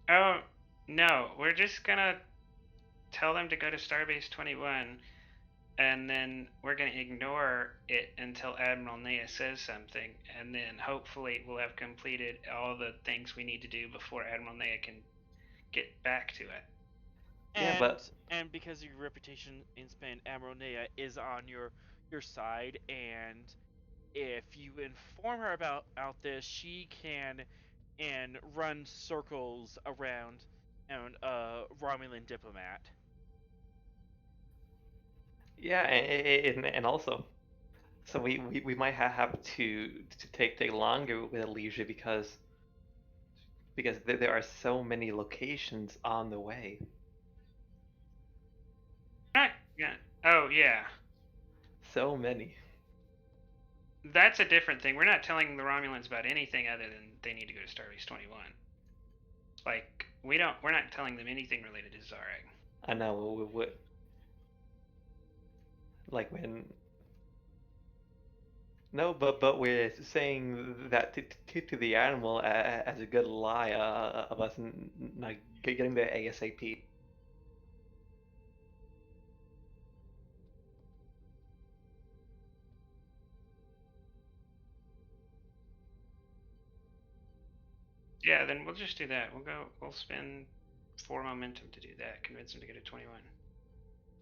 Oh no, we're just gonna tell them to go to Starbase 21, and then we're gonna ignore it until Admiral Nea says something, and then hopefully we'll have completed all the things we need to do before Admiral Nea can get back to it. And because of your reputation in Spain, Admiral Nea is on your side, and if you inform her about this, she can and run circles around Romulan diplomat. Yeah, and also, so we might have to take longer with Alicia because there are so many locations on the way. Yeah. Oh yeah. So many. That's a different thing. We're not telling the Romulans about anything other than they need to go to Starbase 21. Like we're not telling them anything related to Xareg. I know what like when. No, but we're saying that to the animal as a good lie of us not getting there ASAP. Yeah, then we'll just do that. We'll spend 4 momentum to do that. Convince him to go to 21.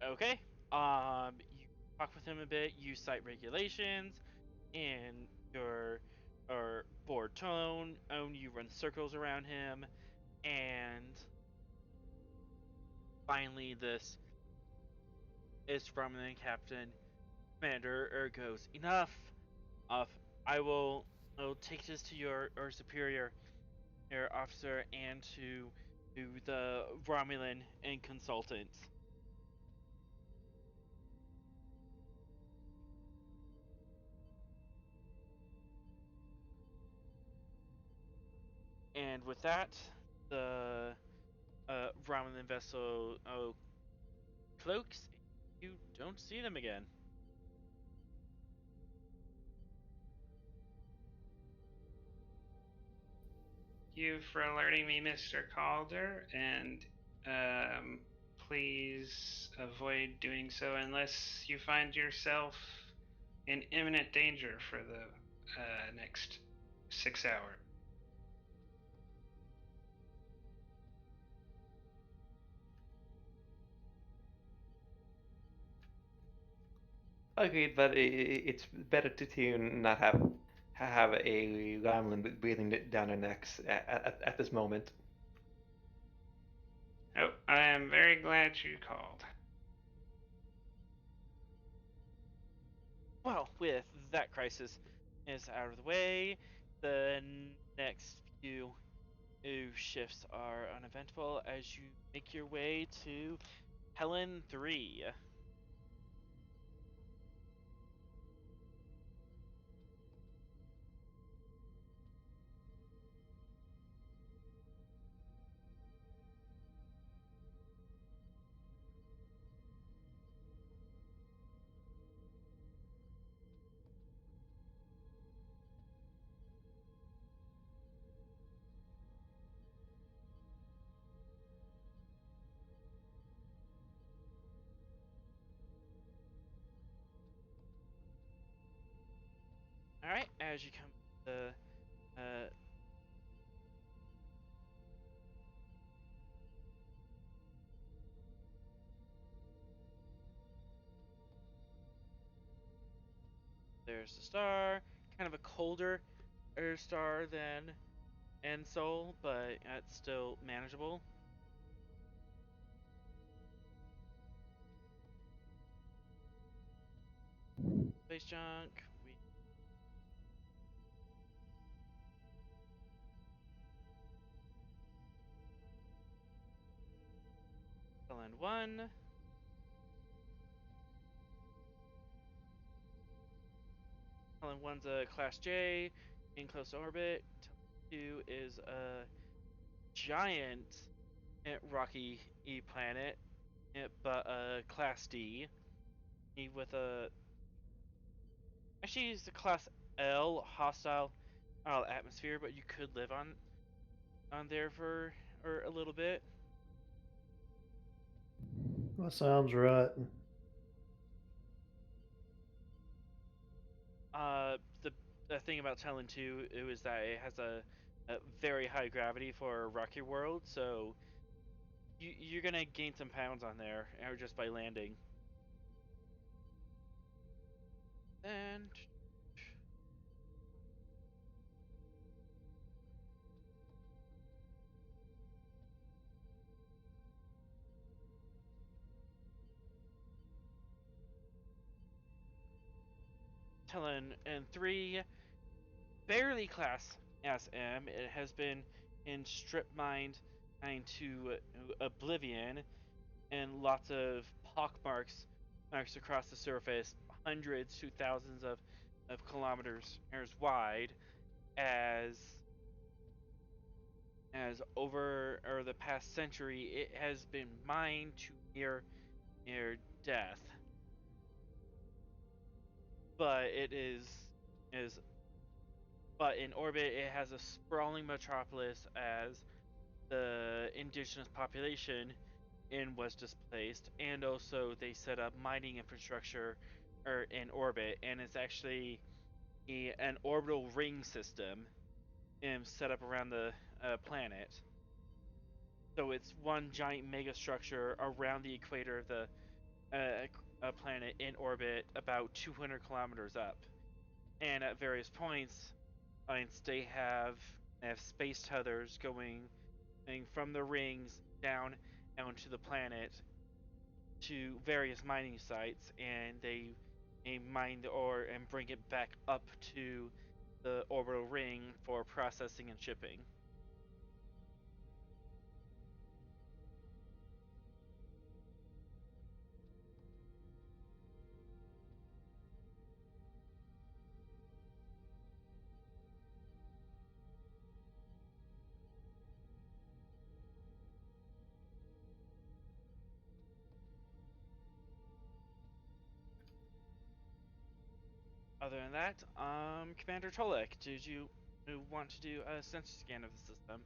Okay. You talk with him a bit. You cite regulations and your or board tone, and you run circles around him, and finally this is from the captain commander goes, enough of, I will take this to your superior, your officer, and to the Romulan and consultants. And with that, the Romulan vessel cloaks. You don't see them again. You for alerting me, Mr. Calder, and please avoid doing so unless you find yourself in imminent danger for the next 6 hours. Agreed, but it's better to not have a Romulan breathing down our necks at this moment. Oh, I am very glad you called. Well, with that crisis is out of the way, the next few shifts are uneventful as you make your way to Helen 3. Alright, as you come to there's the star, kind of a colder star than Ensol, but it's still manageable. Space junk. Helen 1. Helen 1's a Class J in close orbit. 2 is a giant rocky planet, but a Class D with a. Actually, it's a Class L hostile atmosphere, but you could live on there for a little bit. That sounds right. The thing about Talon 2 is that it has a very high gravity for a rocky world, so you're gonna gain some pounds on there, or just by landing. And Talon and 3, barely class SM. It has been in strip mined to oblivion, and lots of pock marks across the surface, hundreds to thousands of kilometers wide, as over or the past century it has been mined to near death. But it is but in orbit it has a sprawling metropolis as the indigenous population in was displaced, and also they set up mining infrastructure in orbit, and it's actually an orbital ring system set up around the planet. So it's one giant megastructure around the equator of the planet in orbit, about 200 kilometers up. And at various points, Since they have space tethers going from the rings down onto the planet to various mining sites, and they mine the ore and bring it back up to the orbital ring for processing and shipping. Other than that, Commander Tolek, did you want to do a sensor scan of the system?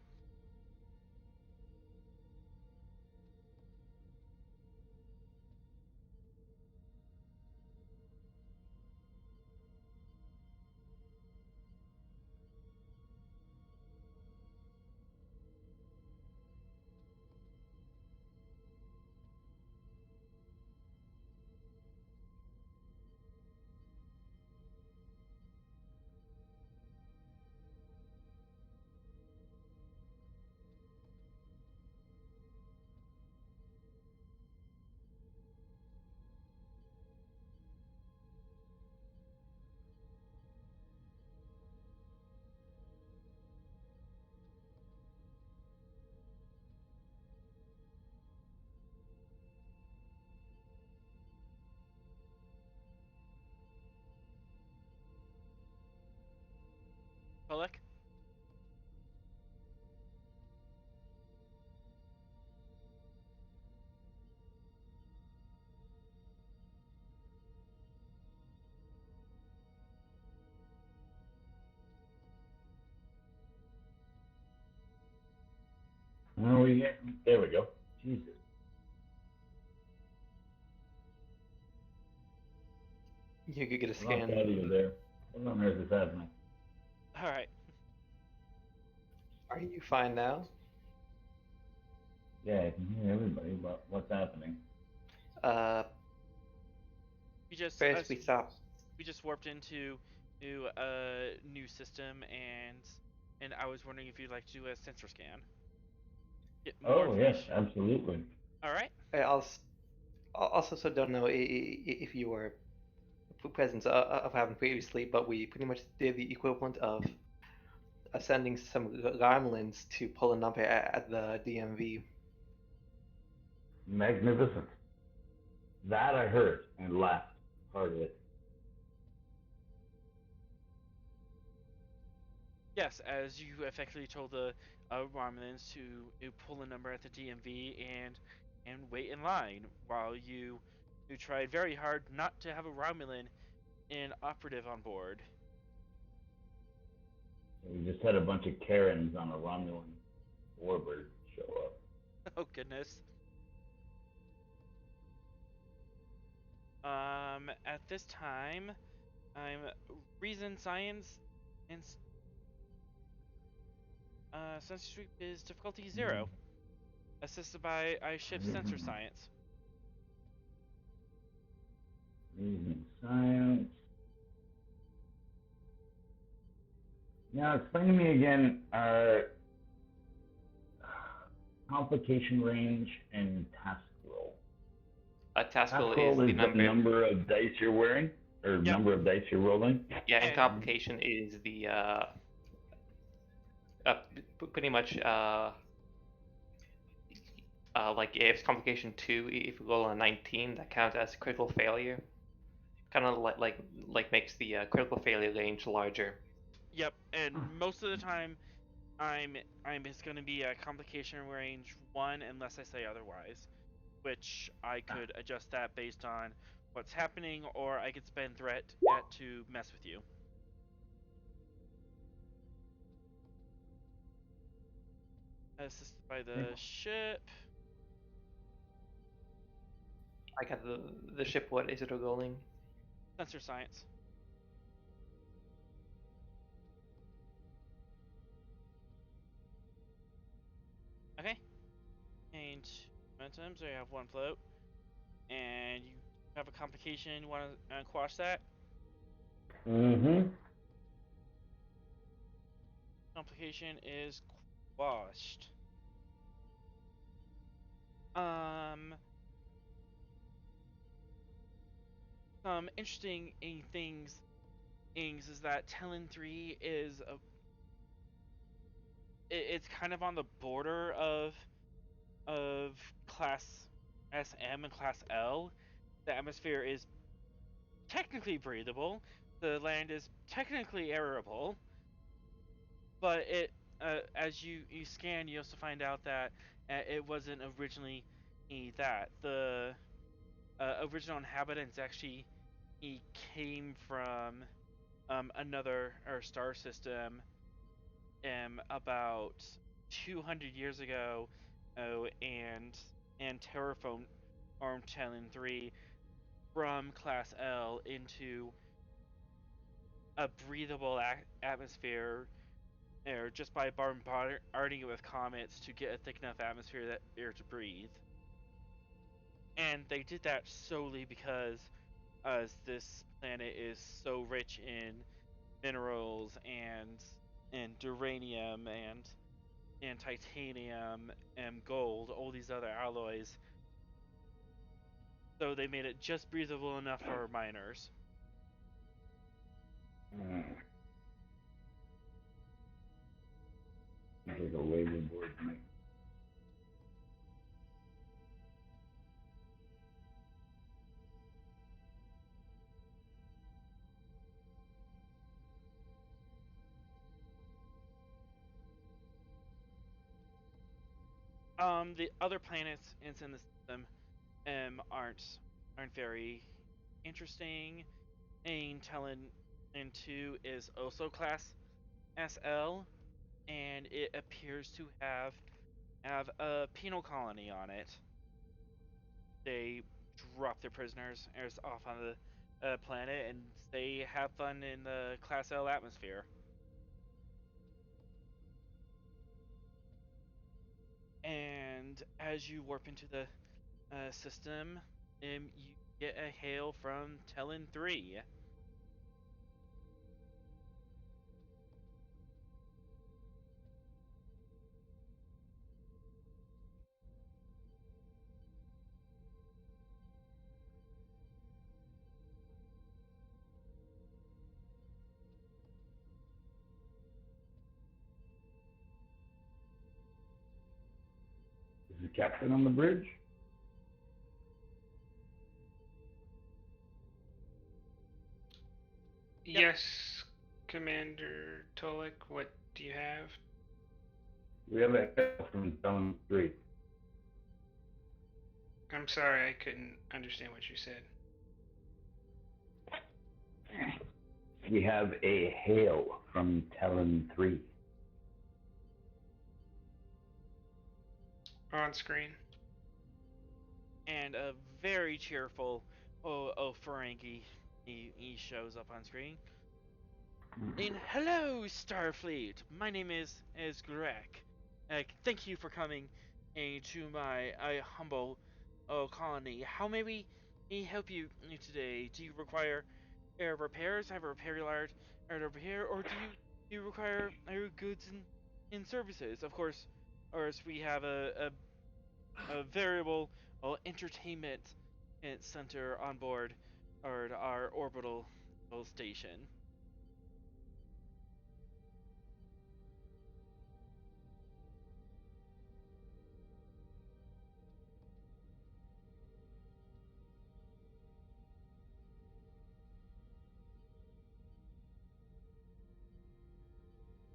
Tolek? Oh, yeah. There we go. Jesus. You could get a I'm not scan. proud of you there. What on earth is happening? Alright. Are you fine now? Yeah, I can hear everybody, but what's happening? We just First we thought. we just warped into a new system, and I was wondering if you'd like to do a sensor scan. Get more Oh, yes, information. absolutely. All right. I also don't know if you were present of having previously, but we pretty much did the equivalent of sending some Garmlins to pull a number at the DMV. Magnificent. That I heard and laughed heartily. Yes, as you effectively told the Romulans to pull a number at the DMV and wait in line while you tried very hard not to have a Romulan and operative on board. We just had a bunch of Karens on a Romulan warbird show up. Oh goodness. At this time, I'm reason, science, and sensor sweep is difficulty 0, assisted by I shift sensor science. Reason science. Now, explain to me again complication range and task roll. A task Task roll roll is is the the number of dice you're wearing, or Yep. number of dice you're rolling. Yeah, and And- complication is the pretty much like if it's complication 2, if you roll on a 19, that counts as critical failure. Kind of like makes the critical failure range larger. Yep, and most of the time, it's going to be a complication range 1 unless I say otherwise, which I could adjust that based on what's happening, or I could spend threat to mess with you. Assisted by the ship. I got the ship. What is it rolling? Sensor science. Okay. And momentum, so you have 1 float. And you have a complication, you want to quash that? Mm-hmm. application is quashed. Some interesting things is that Talon 3 is it's kind of on the border of class SM and class L. The atmosphere is technically breathable. The land is technically airable, but as you scan, you also find out that it wasn't originally that. The original inhabitants actually came from another star system about 200 years ago, and terraformed Talon 3 from Class L into a breathable atmosphere, just by bombarding it with comets to get a thick enough atmosphere that air to breathe. And they did that solely because this planet is so rich in minerals and uranium and titanium and gold, all these other alloys. So they made it just breathable enough for miners. That was a label board to me. The other planets in the system aren't very interesting. And Talon 2 is also class SL, and it appears to have a penal colony on it. They drop their prisoners off on the planet, and they have fun in the class L atmosphere. And as you warp into the system, you get a hail from Talon 3. Is the captain on the bridge? Yep. Yes, Commander Tolek, what do you have? We have a hail from Talon 3. I'm sorry, I couldn't understand what you said. We have a hail from Talon 3. On screen. And a very cheerful Ferengi he shows up on screen. And hello, Starfleet. My name is Xareg. Thank you for coming to my humble colony. How may we help you today? Do you require repairs? Have a repair yard over here, or do you require goods and services? Of course, or else we have a variable entertainment center on board our orbital station.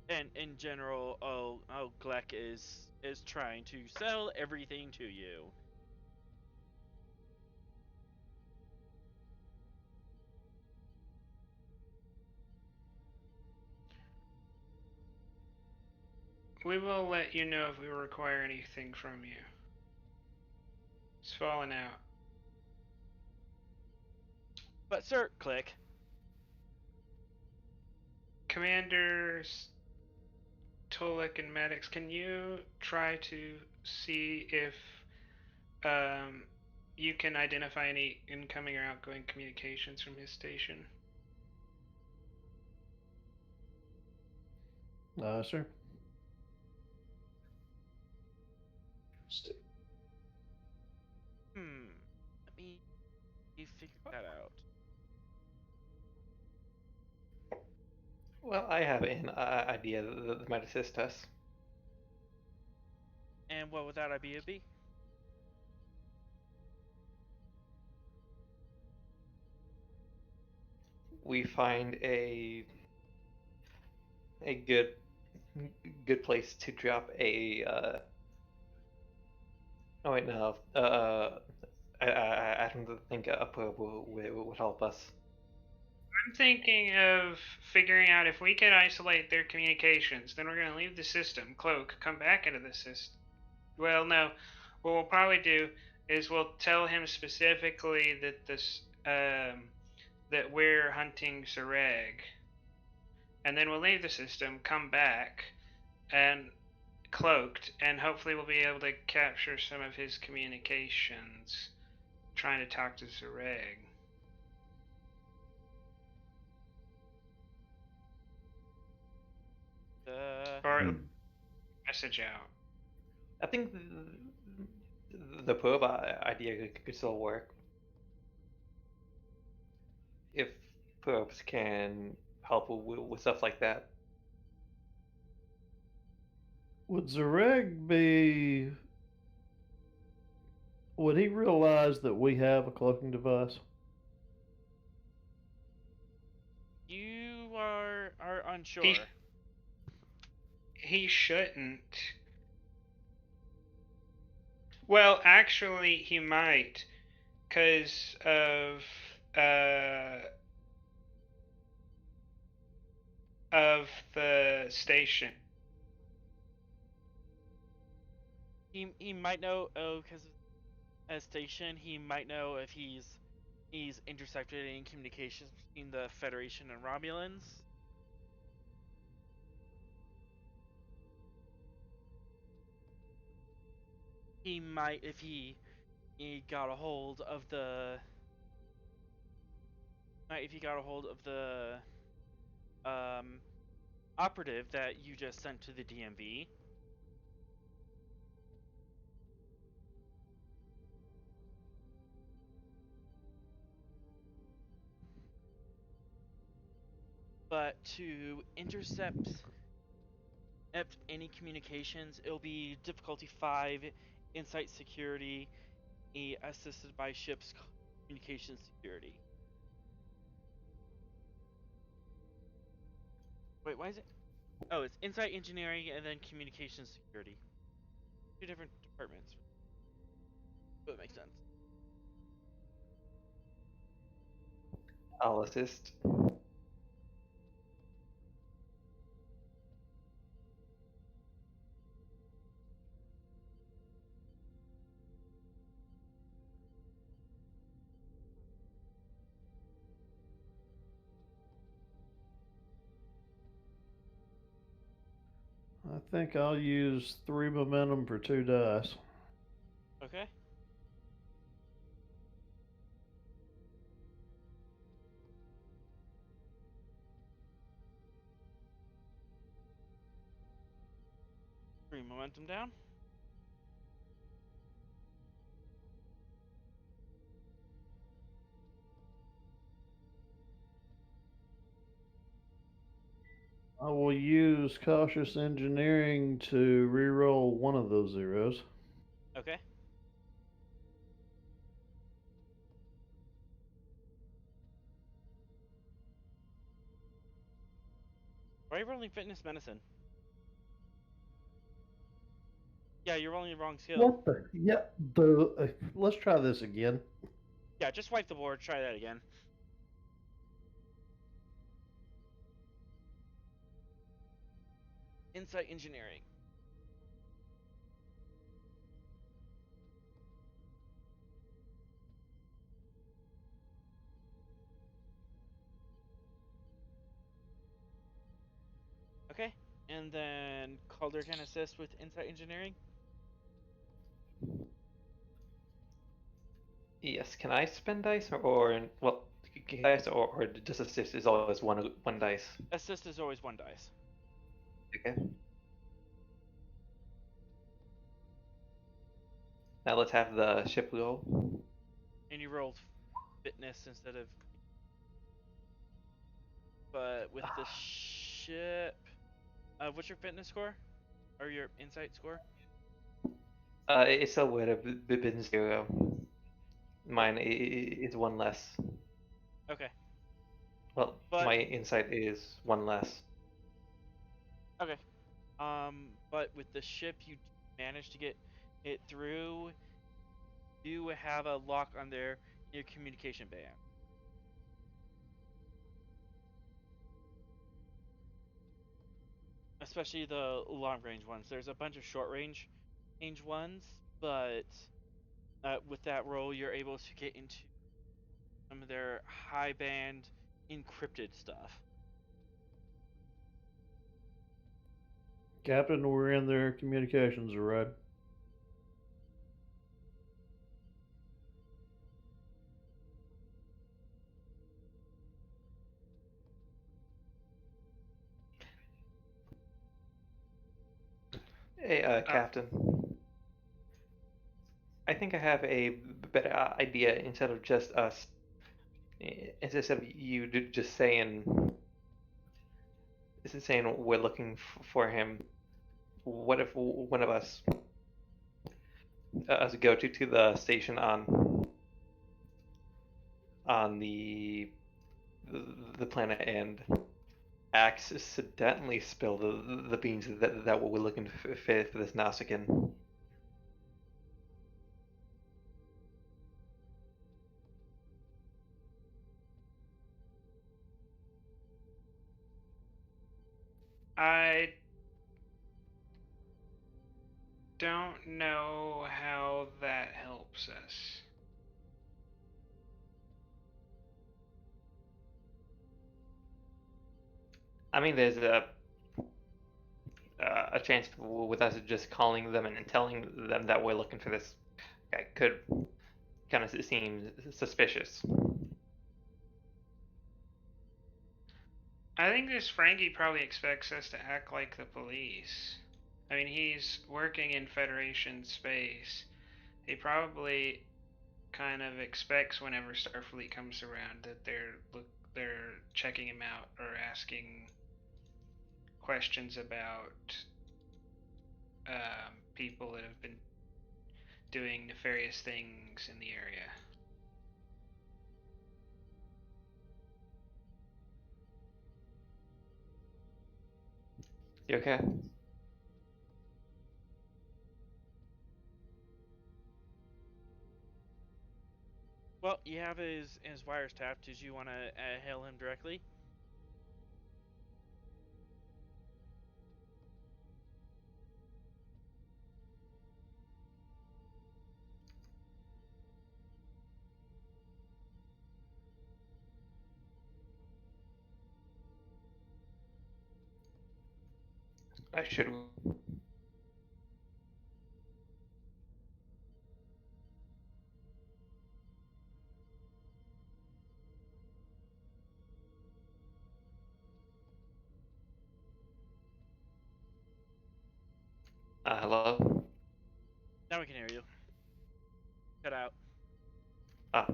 And in general, Glek is trying to sell everything to you. We will let you know if we require anything from you. Svalinn out. But sir, click. Commanders Tolek and Maddox, can you try to see if you can identify any incoming or outgoing communications from his station? Sure. we figure that out? Well, I have an idea that might assist us. And what would that idea be? We find a good place to drop a. Oh wait, no. I don't think a probe would help us. I'm thinking of figuring out if we could isolate their communications. Then we're going to leave the system, cloak, come back into the system. Well, no. What we'll probably do is we'll tell him specifically that that we're hunting Xareg, and then we'll leave the system, come back, and cloaked, and hopefully we'll be able to capture some of his communications, trying to talk to Xareg. Or message out. I think the probe idea could still work. If probes can help with stuff like that. Would Xareg be? Would he realize that we have a cloaking device? You are unsure. He shouldn't. Well, actually, he might, because of the station. He might know. Oh, because at station, he might know if he's intercepted any communications between the Federation and Romulans. He might, if he got a hold of the operative that you just sent to the DMV. But to intercept any communications, it'll be difficulty 5, insight security, assisted by ship's communication security. Wait, why is it? Oh, it's insight engineering and then communication security. 2 different departments. That makes sense. I'll assist. I think I'll use 3 momentum for 2 dice. Okay. Three momentum down. I will use cautious engineering to reroll one of those zeros. Okay. Why are you rolling fitness medicine? Yeah, you're rolling the wrong skill. What the? Yep. Let's try this again. Yeah, just wipe the board. Try that again. Insight engineering. Okay, and then Calder can assist with insight engineering. Yes, can I spend dice well, dice or just assist is always one dice. Assist is always 1 dice. Okay. Now let's have the ship roll. And you rolled fitness instead of. But with the ship, what's your fitness score, or your insight score? It still would have been 0. Mine is 1 less. Okay. Well, But my insight is 1 less. okay. But with the ship, you managed to get it through. You have a lock on your communication band. Especially the long range ones. There's a bunch of short range ones, but with that roll, you're able to get into some of their high band encrypted stuff. Captain, we're in their communications, right? Hey, Captain. I think I have a better idea instead of just us. Instead of you just saying we're looking for him. What if one of us go to the station on the planet and accidentally spill the beans that we're looking for this Nausicaan? I don't know how that helps us. I mean, there's a chance with us just calling them and telling them that we're looking for this guy could kind of seem suspicious. I think this Frankie probably expects us to act like the police. I mean, he's working in Federation space. He probably kind of expects whenever Starfleet comes around that they're checking him out or asking questions about people that have been doing nefarious things in the area. You okay? Well, you have his wires tapped. Did you want to hail him directly? I should. Hello? Now we can hear you. Cut out. Ah.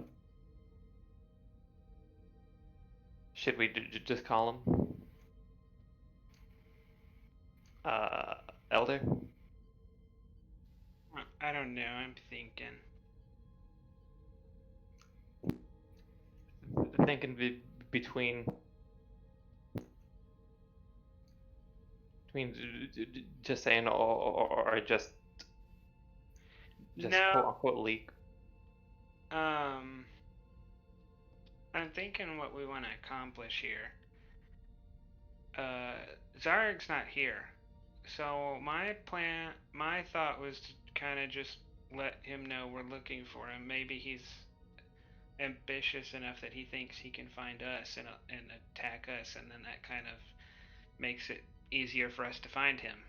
Should we just call him? Elder? I don't know. I'm thinking. Thinking between just saying or just No. quote unquote leak. I'm thinking what we want to accomplish here. Xareg's not here, so my thought was to kind of just let him know we're looking for him. Maybe he's ambitious enough that he thinks he can find us and attack us, and then that kind of makes it easier for us to find him.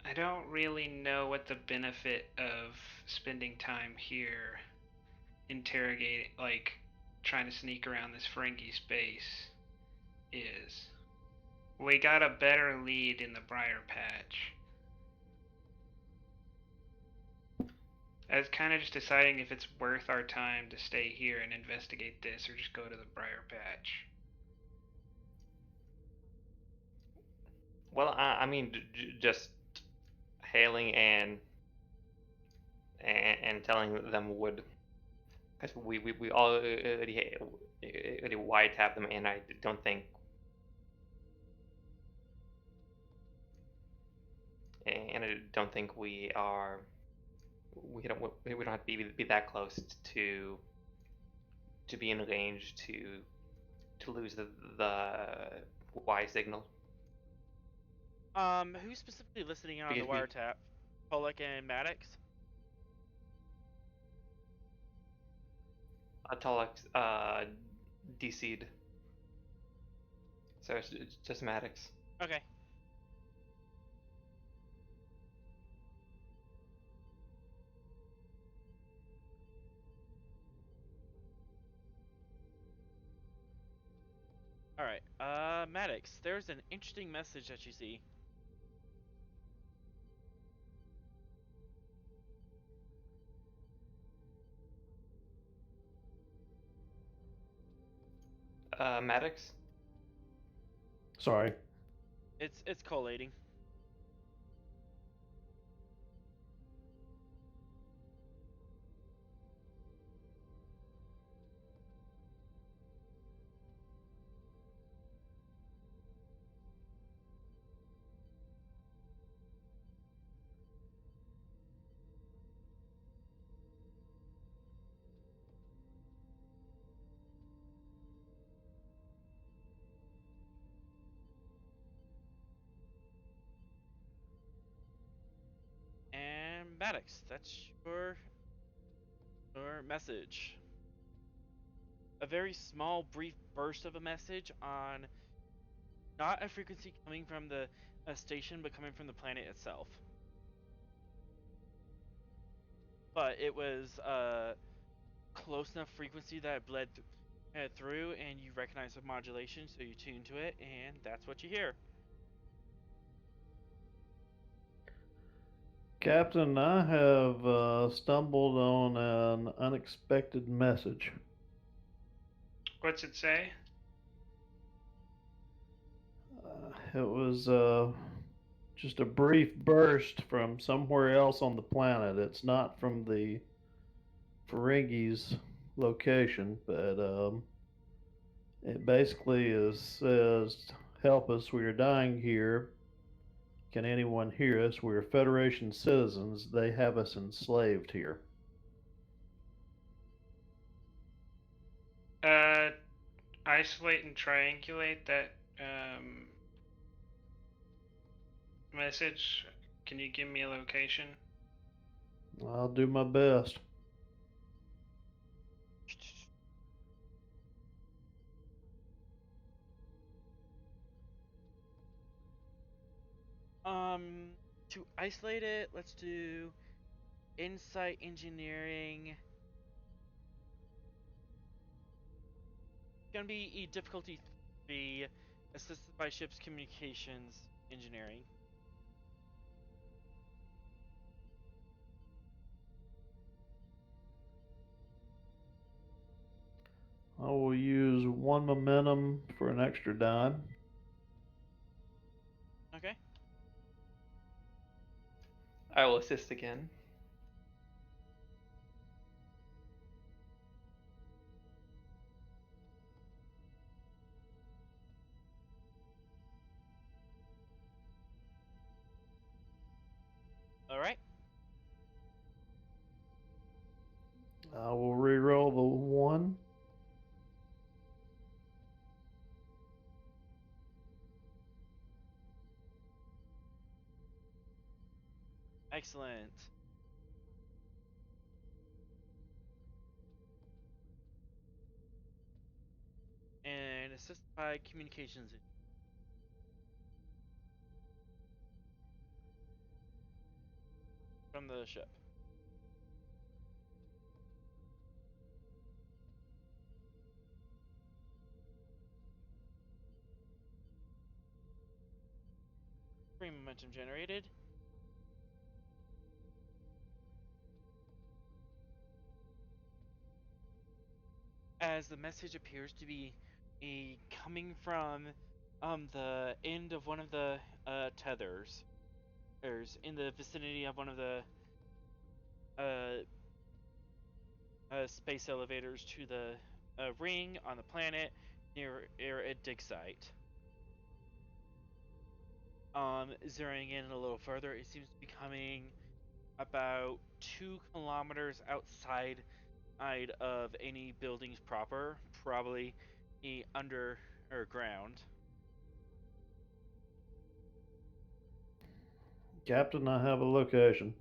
I don't really know what the benefit of spending time here interrogating, like, trying to sneak around this Ferengi space is. We got a better lead in the Briar Patch. As kind of just deciding if it's worth our time to stay here and investigate this or just go to the Briar Patch. Well, I mean, just hailing and telling them would, because we already wiretap them, and I don't think, we are, we don't have to be that close to be in range to lose the Y signal. Who's specifically listening in on the Because we- wiretap? Pollock and Maddox? Atolix DC'd. So it's just Maddox. Okay. Alright, Maddox, there's an interesting message that you see. Maddox? Sorry. It's collating. And Maddox, that's your message. A very small, brief burst of a message on not a frequency coming from the station, but coming from the planet itself. But it was a close enough frequency that it bled through, and you recognize the modulation, so you tune to it, and that's what you hear. Captain, I have stumbled on an unexpected message. What's it say? It was just a brief burst from somewhere else on the planet. It's not from the Ferengi's location, but it basically says, "Help us, we are dying here. Can anyone hear us? We're Federation citizens. They have us enslaved here." Isolate and triangulate that message. Can you give me a location? I'll do my best. To isolate it, let's do insight engineering. It's gonna be a difficulty 3, assisted by ship's communications engineering. I will use 1 momentum for an extra dime. Okay. I will assist again. Alright. I will re-roll the 1. Excellent. And assisted by communications from the ship. Free momentum generated. as the message appears to be coming from the end of one of the tethers, or in the vicinity of one of the uh, space elevators to the ring on the planet near a dig site. Zeroing in a little further, it seems to be coming about 2 kilometers outside of any buildings proper, probably underground. Captain, I have a location.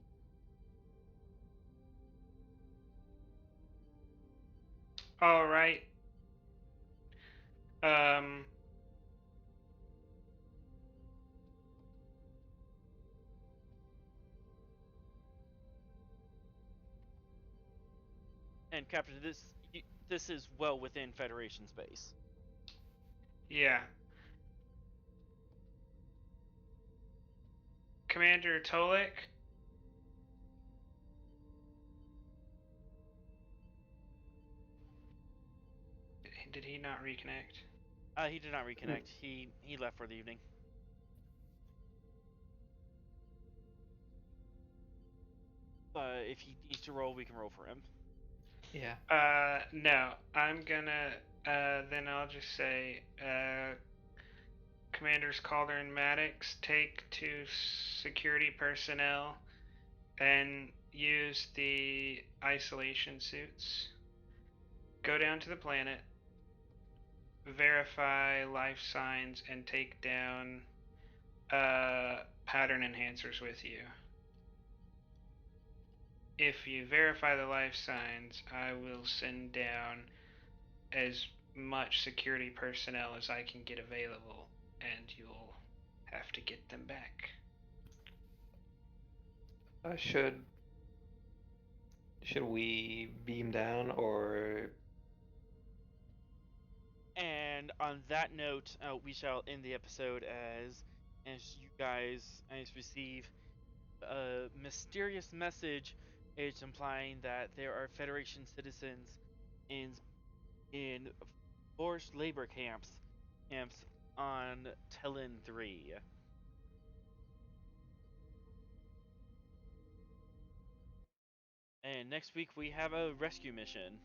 All right. Um. And Captain, this is well within Federation space. Yeah. Commander Tolek. Did he not reconnect? He did not reconnect. He left for the evening. But if he needs to roll, we can roll for him. Yeah. No. I'm gonna. Then I'll just say. Commanders Calder and Maddox take 2 security personnel and use the isolation suits. Go down to the planet, verify life signs, and take down pattern enhancers with you. If you verify the life signs, I will send down as much security personnel as I can get available, and you'll have to get them back. Should we beam down or? And on that note, we shall end the episode as you guys receive a mysterious message. It's implying that there are Federation citizens in forced labor camps on Tellin 3. And next week we have a rescue mission.